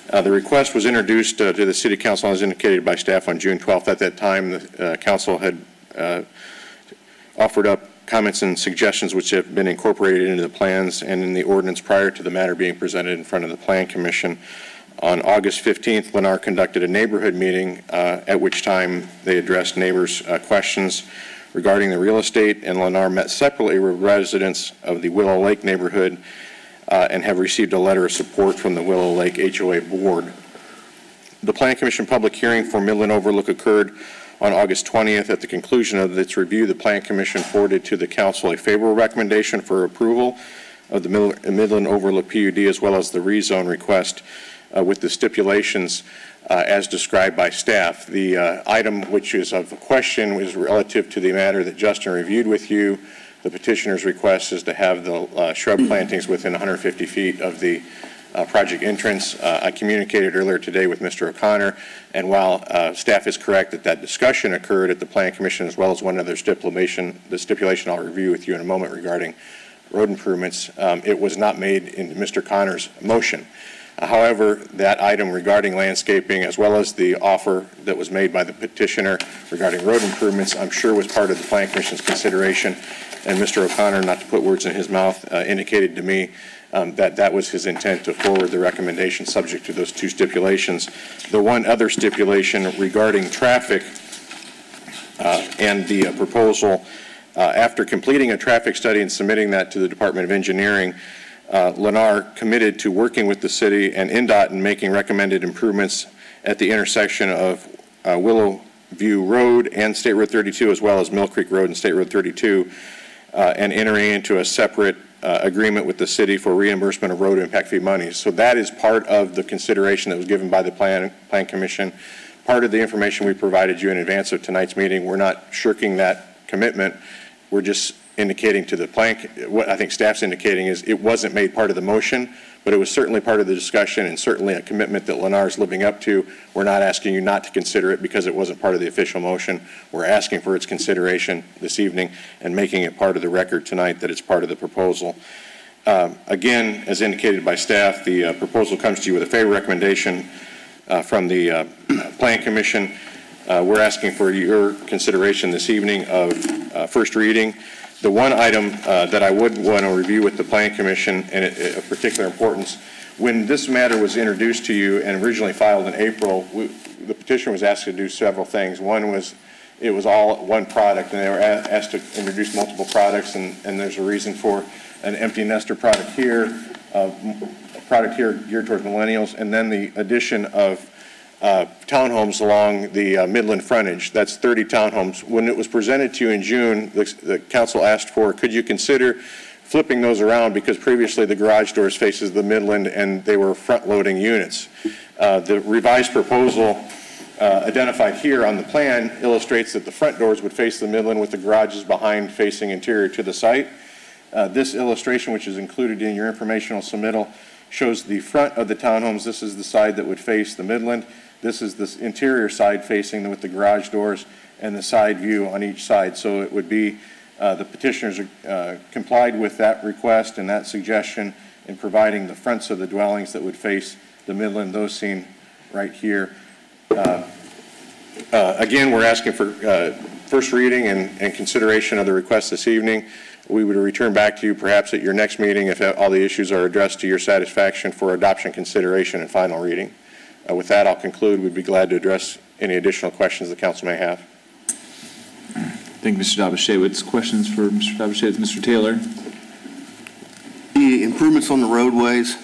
Speaker 13: The request was introduced to the City Council as indicated by staff on June 12th. At that time, the Council had offered up comments and suggestions which have been incorporated into the plans and in the ordinance prior to the matter being presented in front of the Plan Commission. On August 15th, Lennar conducted a neighborhood meeting at which time they addressed neighbors' questions regarding the real estate, and Lennar met separately with residents of the Willow Lake neighborhood and have received a letter of support from the Willow Lake HOA Board. The Plan Commission public hearing for Midland Overlook occurred on August 20th. At the conclusion of its review, the Plan Commission forwarded to the Council a favorable recommendation for approval of the Midland Overlook PUD as well as the rezone request with the stipulations as described by staff. The item which is of question is relative to the matter that Justin reviewed with you. The petitioner's request is to have the shrub plantings within 150 feet of the project entrance. I communicated earlier today with Mr. O'Connor, and while staff is correct that that discussion occurred at the Plan Commission as well as one other stipulation, the stipulation I'll review with you in a moment regarding road improvements, it was not made in Mr. Connor's motion. However, that item regarding landscaping as well as the offer that was made by the petitioner regarding road improvements, I'm sure was part of the Plan Commission's consideration, and Mr. O'Connor, not to put words in his mouth, indicated to me that that was his intent to forward the recommendation subject to those two stipulations. The one other stipulation regarding traffic and the proposal, after completing a traffic study and submitting that to the Department of Engineering, Lennar committed to working with the city and NDOT in making recommended improvements at the intersection of Willow View Road and State Road 32, as well as Mill Creek Road and State Road 32, and entering into a separate agreement with the city for reimbursement of road impact fee monies. So that is part of the consideration that was given by the Plan Commission. Part of the information we provided you in advance of tonight's meeting. We're not shirking that commitment. We're just indicating to the plan, what I think staff's indicating is it wasn't made part of the motion, but it was certainly part of the discussion and certainly a commitment that Lennar is living up to. We're not asking you not to consider it because it wasn't part of the official motion. We're asking for its consideration this evening and making it part of the record tonight that it's part of the proposal. Again, as indicated by staff, the proposal comes to you with a favorable recommendation from the Plan Commission. We're asking for your consideration this evening of first reading. The one item that I would want to review with the Plan Commission, and of particular importance, when this matter was introduced to you and originally filed in April, the petitioner was asked to do several things. One was it was all one product, and they were asked to introduce multiple products, and there's a reason for an empty nester product here, a product here geared towards millennials, and then the addition of townhomes along the Midland frontage. That's 30 townhomes. When it was presented to you in June, the council asked for, could you consider flipping those around because previously the garage doors faces the Midland and they were front-loading units. The revised proposal identified here on the plan illustrates that the front doors would face the Midland with the garages behind facing interior to the site. This illustration, which is included in your informational submittal, shows the front of the townhomes. This is the side that would face the Midland. This is the interior side facing with the garage doors and the side view on each side. So it would be the petitioners complied with that request and that suggestion in providing the fronts of the dwellings that would face the Midland, those seen right here. Again, we're asking for first reading and consideration of the request this evening. We would return back to you perhaps at your next meeting if all the issues are addressed to your satisfaction for adoption, consideration, and final reading. With that, I'll conclude. We'd be glad to address any additional questions the council may have.
Speaker 1: Thank you, Mr. Noblesville. Questions for Mr. Noblesville, Mr. Taylor?
Speaker 10: The improvements on the roadways,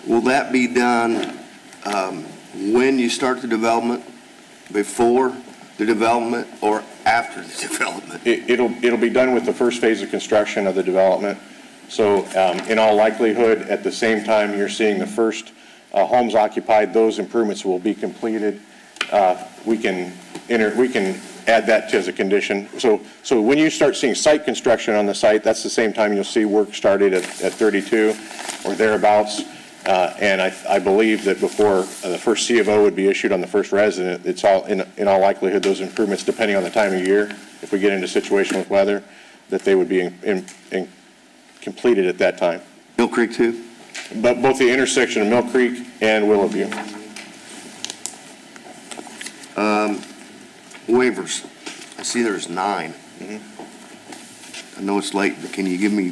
Speaker 10: will that be done when you start the development, before the development, or after the development?
Speaker 13: It'll be done with the first phase of construction of the development. So in all likelihood, at the same time you're seeing the first homes occupied, those improvements will be completed. We can add that as a condition. So when you start seeing site construction on the site, that's the same time you'll see work started at 32 or thereabouts. And I believe that before the first C of O would be issued on the first resident, it's all in all likelihood those improvements, depending on the time of year, if we get into a situation with weather, that they would be completed at that time.
Speaker 10: Mill Creek too?
Speaker 13: But both the intersection of Mill Creek and Willowview.
Speaker 10: Waivers. I see there's 9. I know it's late, but can you give me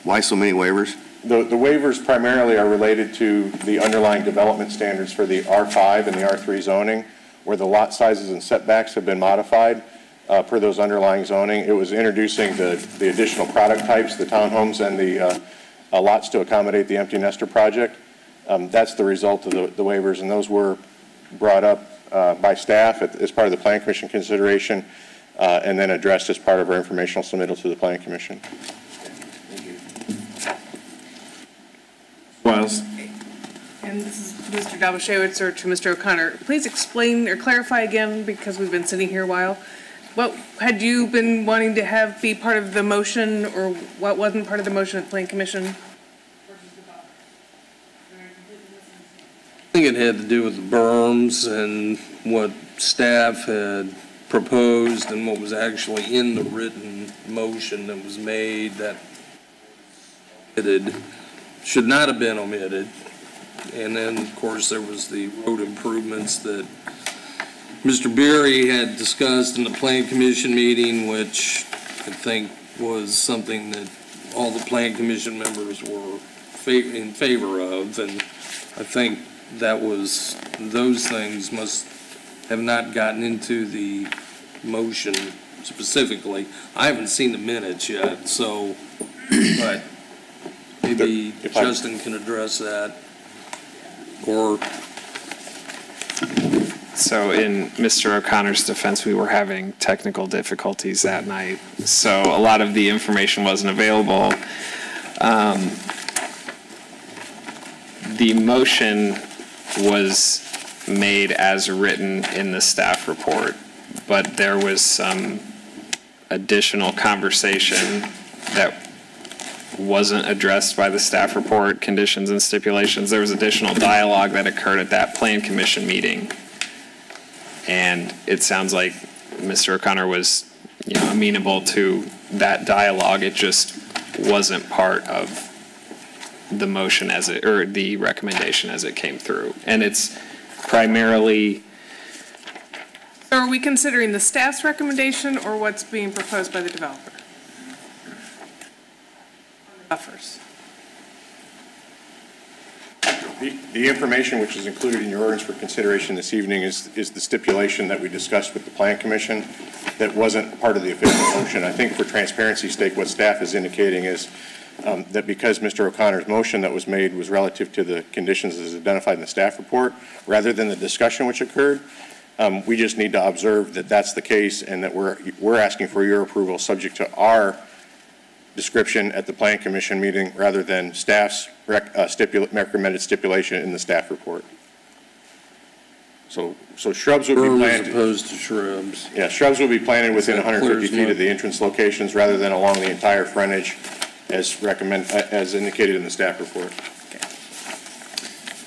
Speaker 10: why so many waivers?
Speaker 13: The waivers primarily are related to the underlying development standards for the R5 and the R3 zoning, where the lot sizes and setbacks have been modified per those underlying zoning. It was introducing the additional product types, the townhomes and the lots to accommodate the empty nester project. That's the result of the waivers, and those were brought up by staff as part of the Plan Commission consideration and then addressed as part of our informational submittal to the Plan Commission.
Speaker 1: Wiles.
Speaker 21: And this is Mr. Noblesville or to Mr. O'Connor. Please explain or clarify again, because we've been sitting here a while. What had you been wanting to have be part of the motion, or what wasn't part of the motion at the Plan Commission?
Speaker 5: I think it had to do with the berms and what staff had proposed and what was actually in the written motion that was made that should not have been omitted. And then, of course, there was the road improvements that Mr. Berry had discussed in the Plan Commission meeting, which I think was something that all the Plan Commission members were in favor of. And I think that was, those things must have not gotten into the motion specifically. I haven't seen the minutes yet, so, but maybe Justin can address that. Or
Speaker 4: so in Mr. O'Connor's defense, we were having technical difficulties that night, so a lot of the information wasn't available. The motion was made as written in the staff report, but there was some additional conversation that wasn't addressed by the staff report, conditions and stipulations. There was additional dialogue that occurred at that Plan Commission meeting. And it sounds like Mr. O'Connor was, amenable to that dialogue. It just wasn't part of the motion or the recommendation as it came through. And it's primarily.
Speaker 21: So are we considering the staff's recommendation or what's being proposed by the developer? Buffers.
Speaker 13: The information which is included in your ordinance for consideration this evening is the stipulation that we discussed with the Plan Commission that wasn't part of the official motion. I think for transparency's sake, what staff is indicating is that because Mr. O'Connor's motion that was made was relative to the conditions as identified in the staff report, rather than the discussion which occurred, we just need to observe that that's the case and that we're asking for your approval subject to our description at the Plan Commission meeting rather than staff's recommended stipulation in the staff report. So shrubs would be planted.
Speaker 5: As opposed to shrubs.
Speaker 13: Yeah, shrubs will be planted within 150 feet of the entrance locations rather than along the entire frontage as indicated in the staff report.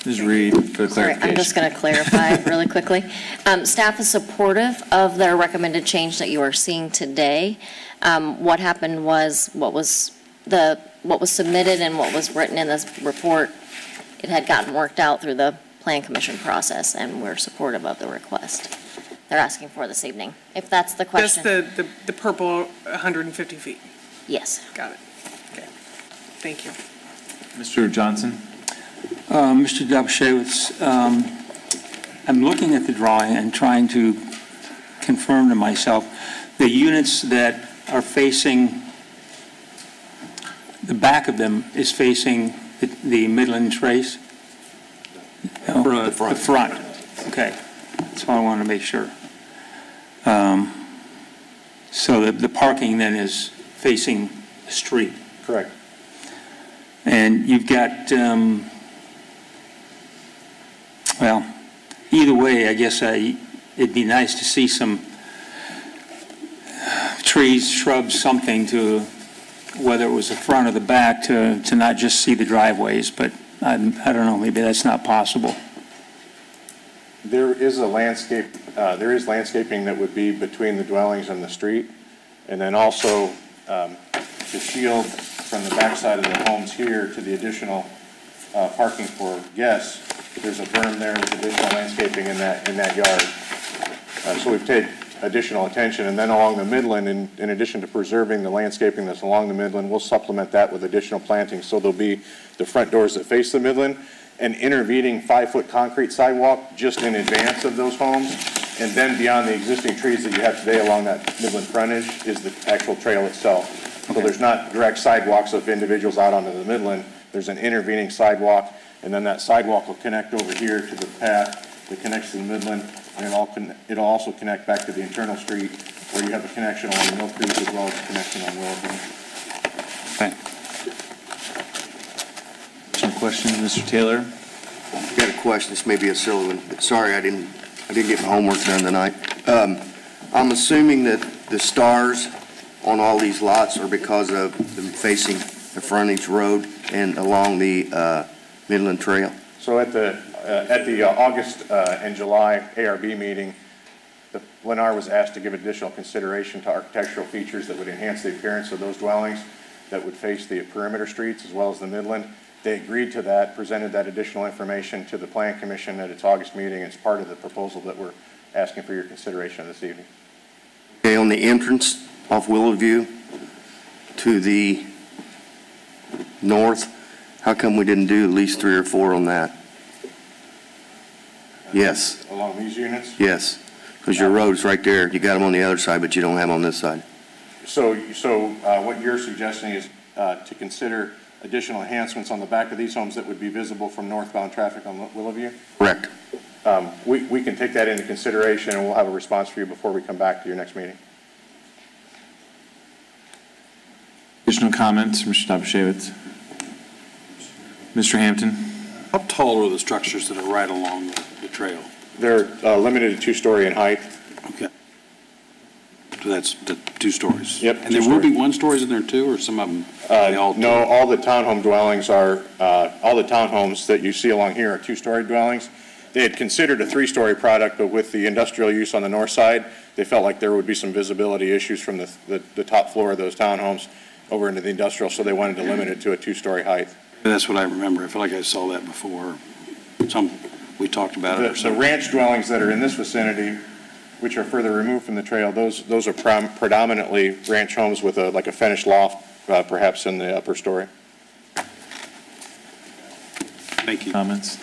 Speaker 1: Ms. Reed, for clarification.
Speaker 15: I'm just going to clarify really quickly. Staff is supportive of their recommended change that you are seeing today. What happened was what was submitted and what was written in this report, it had gotten worked out through the Plan Commission process, and we're supportive of the request. they're asking for this evening, if that's the question.
Speaker 21: That's the purple 150 feet.
Speaker 15: Yes.
Speaker 21: Got it. Okay. Thank you.
Speaker 1: Mr. Johnson?
Speaker 3: Mr. Dobshewitz, I'm looking at the drawing and trying to confirm to myself the units that are facing, the back of them is facing the Midland Trace? No, the front. Okay. That's what I want to make sure. So the parking then is facing the street?
Speaker 13: Correct.
Speaker 3: And you've got, well, either way, I guess it'd be nice to see some trees, shrubs, something to, whether it was the front or the back, to not just see the driveways, but I don't know, maybe that's not possible.
Speaker 13: There is a landscape, there is landscaping that would be between the dwellings and the street, and then also the shield from the backside of the homes here to the additional parking for guests. There's a berm there with additional landscaping in that yard. So we've taken additional attention, and then along the Midland, in addition to preserving the landscaping that's along the Midland, we'll supplement that with additional plantings. So there'll be the front doors that face the Midland, an intervening 5-foot concrete sidewalk just in advance of those homes, and then beyond the existing trees that you have today along that Midland frontage is the actual trail itself. Okay. So there's not direct sidewalks of individuals out onto the Midland. There's an intervening sidewalk, and then that sidewalk will connect over here to the path that connects to the Midland, and it'll also connect back to the internal street where you have a connection along Mill Creek as well as a connection on Willow.
Speaker 1: Okay. Some questions, Mr. Taylor?
Speaker 10: I've got a question. This may be a silly one, but sorry, I didn't get my homework done tonight. I'm assuming that the stars on all these lots are because of them facing the frontage road and along the Midland Trail.
Speaker 13: So at the August and July ARB meeting, the Lennar was asked to give additional consideration to architectural features that would enhance the appearance of those dwellings that would face the perimeter streets as well as the Midland. They agreed to that, presented that additional information to the Plan Commission at its August meeting. It's part of the proposal that we're asking for your consideration this evening.
Speaker 10: Okay, on the entrance off Willowview to the north, how come we didn't do at least 3 or 4 on that? Yes.
Speaker 13: Along these units?
Speaker 10: Yes, because your road's right there. You got them on the other side, but you don't have them on this side.
Speaker 13: So what you're suggesting is to consider additional enhancements on the back of these homes that would be visible from northbound traffic on Willowview?
Speaker 10: Correct.
Speaker 13: We can take that into consideration, and we'll have a response for you before we come back to your next meeting.
Speaker 1: Additional comments, Mr. Dobshewitz? Mr. Hampton?
Speaker 9: How tall are the structures that are right along the trail?
Speaker 13: They're limited to 2-story in height.
Speaker 9: Okay. So that's the 2 stories?
Speaker 13: Yep.
Speaker 9: And there will be 1 stories in there too, or some of them?
Speaker 13: No, all the townhome dwellings are, all the townhomes that you see along here are 2-story dwellings. They had considered a 3-story product, but with the industrial use on the north side, they felt like there would be some visibility issues from the top floor of those townhomes over into the industrial, so they wanted to limit it to a 2-story height.
Speaker 9: That's what I remember. I feel like I saw that before. We talked about it.
Speaker 13: The ranch dwellings that are in this vicinity, which are further removed from the trail, those are predominantly ranch homes with like a finished loft, perhaps in the upper story.
Speaker 9: Thank you.
Speaker 1: Comments?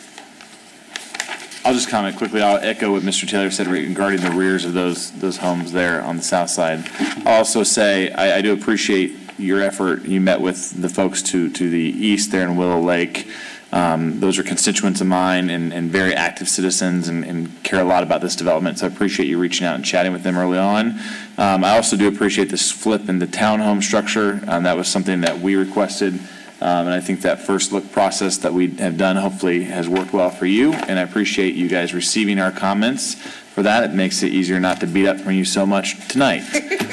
Speaker 1: I'll just comment quickly. I'll echo what Mr. Taylor said regarding the rears of those homes there on the south side. I'll also say I do appreciate your effort. You met with the folks to the east there in Willow Lake. Those are constituents of mine and very active citizens and care a lot about this development, so I appreciate you reaching out and chatting with them early on. I also do appreciate this flip in the townhome structure. That was something that we requested, and I think that first look process that we have done hopefully has worked well for you, and I appreciate you guys receiving our comments. For that, it makes it easier not to beat up from you so much tonight.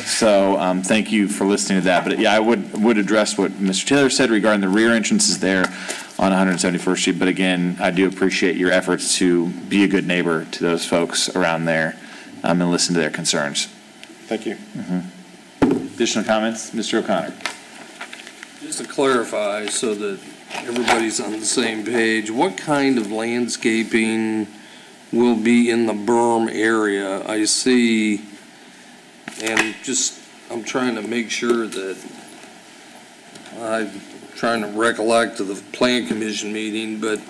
Speaker 1: So thank you for listening to that. But yeah, I would address what Mr. Taylor said regarding the rear entrances there on 171st Street. But again, I do appreciate your efforts to be a good neighbor to those folks around there and listen to their concerns.
Speaker 13: Thank you.
Speaker 1: Additional comments? Mr. O'Connor.
Speaker 5: Just to clarify so that everybody's on the same page, what kind of landscaping will be in the berm area. I see, and I'm trying to make sure that I'm trying to recollect to the Plan Commission meeting, but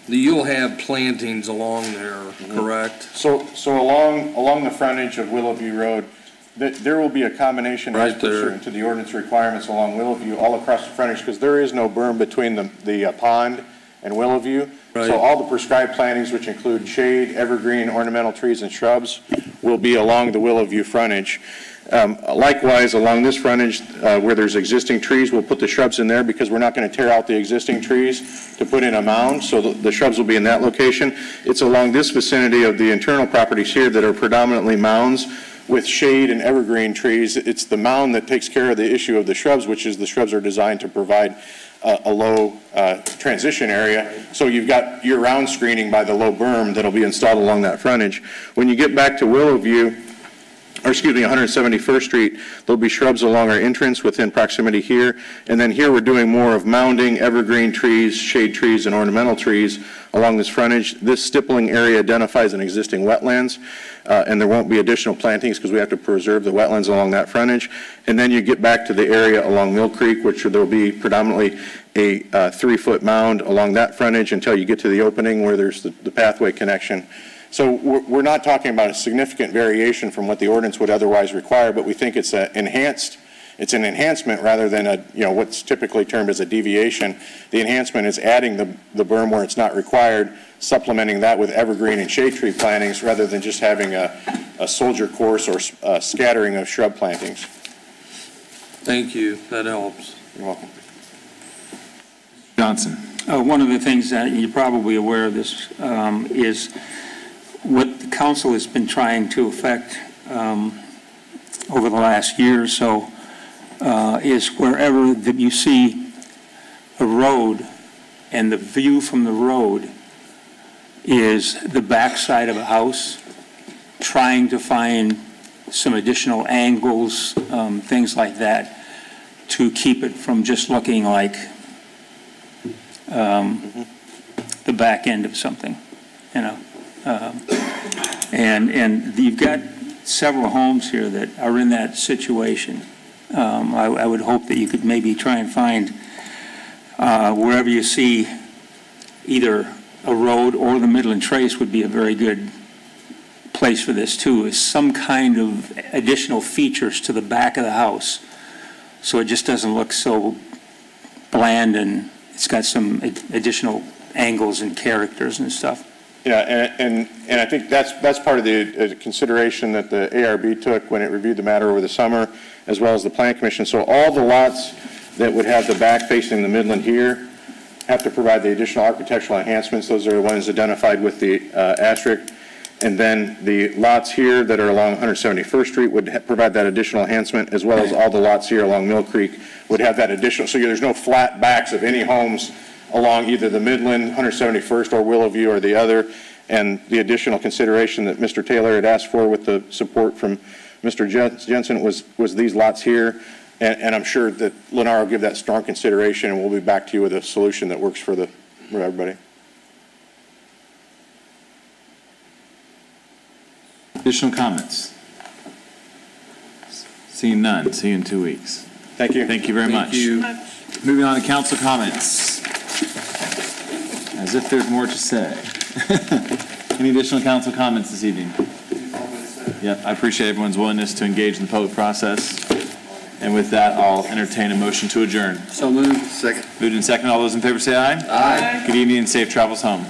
Speaker 5: you'll have plantings along there, correct?
Speaker 13: So along the frontage of Willowview Road, there will be a combination as pursuant to the ordinance requirements along Willowview all across the frontage, because there is no berm between the pond and Willowview.
Speaker 5: Right.
Speaker 13: So all the prescribed plantings, which include shade, evergreen, ornamental trees, and shrubs, will be along the Willowview frontage. Likewise, along this frontage, where there's existing trees, we'll put the shrubs in there because we're not going to tear out the existing trees to put in a mound, so the shrubs will be in that location. It's along this vicinity of the internal properties here that are predominantly mounds with shade and evergreen trees. It's the mound that takes care of the issue of the shrubs, which is the shrubs are designed to provide a low transition area. So you've got year-round screening by the low berm that'll be installed along that frontage. When you get back to Willowview, or excuse me, 171st Street, there'll be shrubs along our entrance within proximity here. And then here we're doing more of mounding, evergreen trees, shade trees, and ornamental trees along this frontage. This stippling area identifies an existing wetlands, and there won't be additional plantings because we have to preserve the wetlands along that frontage. And then you get back to the area along Mill Creek, which there'll be predominantly a 3-foot mound along that frontage until you get to the opening where there's the pathway connection. So we're not talking about a significant variation from what the ordinance would otherwise require, but we think it's an enhancement rather than what's typically termed as a deviation. The enhancement is adding the berm where it's not required, supplementing that with evergreen and shade tree plantings rather than just having a soldier course or a scattering of shrub plantings.
Speaker 5: Thank you, that helps.
Speaker 13: You're welcome.
Speaker 1: Johnson.
Speaker 3: One of the things that you're probably aware of this is what the council has been trying to effect over the last year or so is wherever that you see a road and the view from the road is the backside of a house, trying to find some additional angles, things like that, to keep it from just looking like the back end of something, and you've got several homes here that are in that situation. I would hope that you could maybe try and find wherever you see either a road or the Midland Trace would be a very good place for this too, is some kind of additional features to the back of the house so it just doesn't look so bland, and it's got some additional angles and characters and stuff.
Speaker 13: Yeah, and I think that's part of the consideration that the ARB took when it reviewed the matter over the summer, as well as the Plan Commission. So all the lots that would have the back facing the Midland here have to provide the additional architectural enhancements. Those are the ones identified with the asterisk. And then the lots here that are along 171st Street would provide that additional enhancement, as well as all the lots here along Mill Creek would have that additional. So there's no flat backs of any homes along either the Midland, 171st, or Willowview, or the other. And the additional consideration that Mr. Taylor had asked for with the support from Mr. Jensen was these lots here. And I'm sure that Lennar will give that strong consideration, and we'll be back to you with a solution that works for everybody.
Speaker 1: Additional comments? Seeing none, see you in 2 weeks.
Speaker 13: Thank you.
Speaker 1: Thank you very much. Moving on to council comments. As if there's more to say. Any additional council comments this evening? Yep, I appreciate everyone's willingness to engage in the public process. And with that, I'll entertain a motion to adjourn.
Speaker 10: So moved. Second.
Speaker 1: Moved and second. All those in favor say aye.
Speaker 10: Aye.
Speaker 1: Good evening and safe travels home.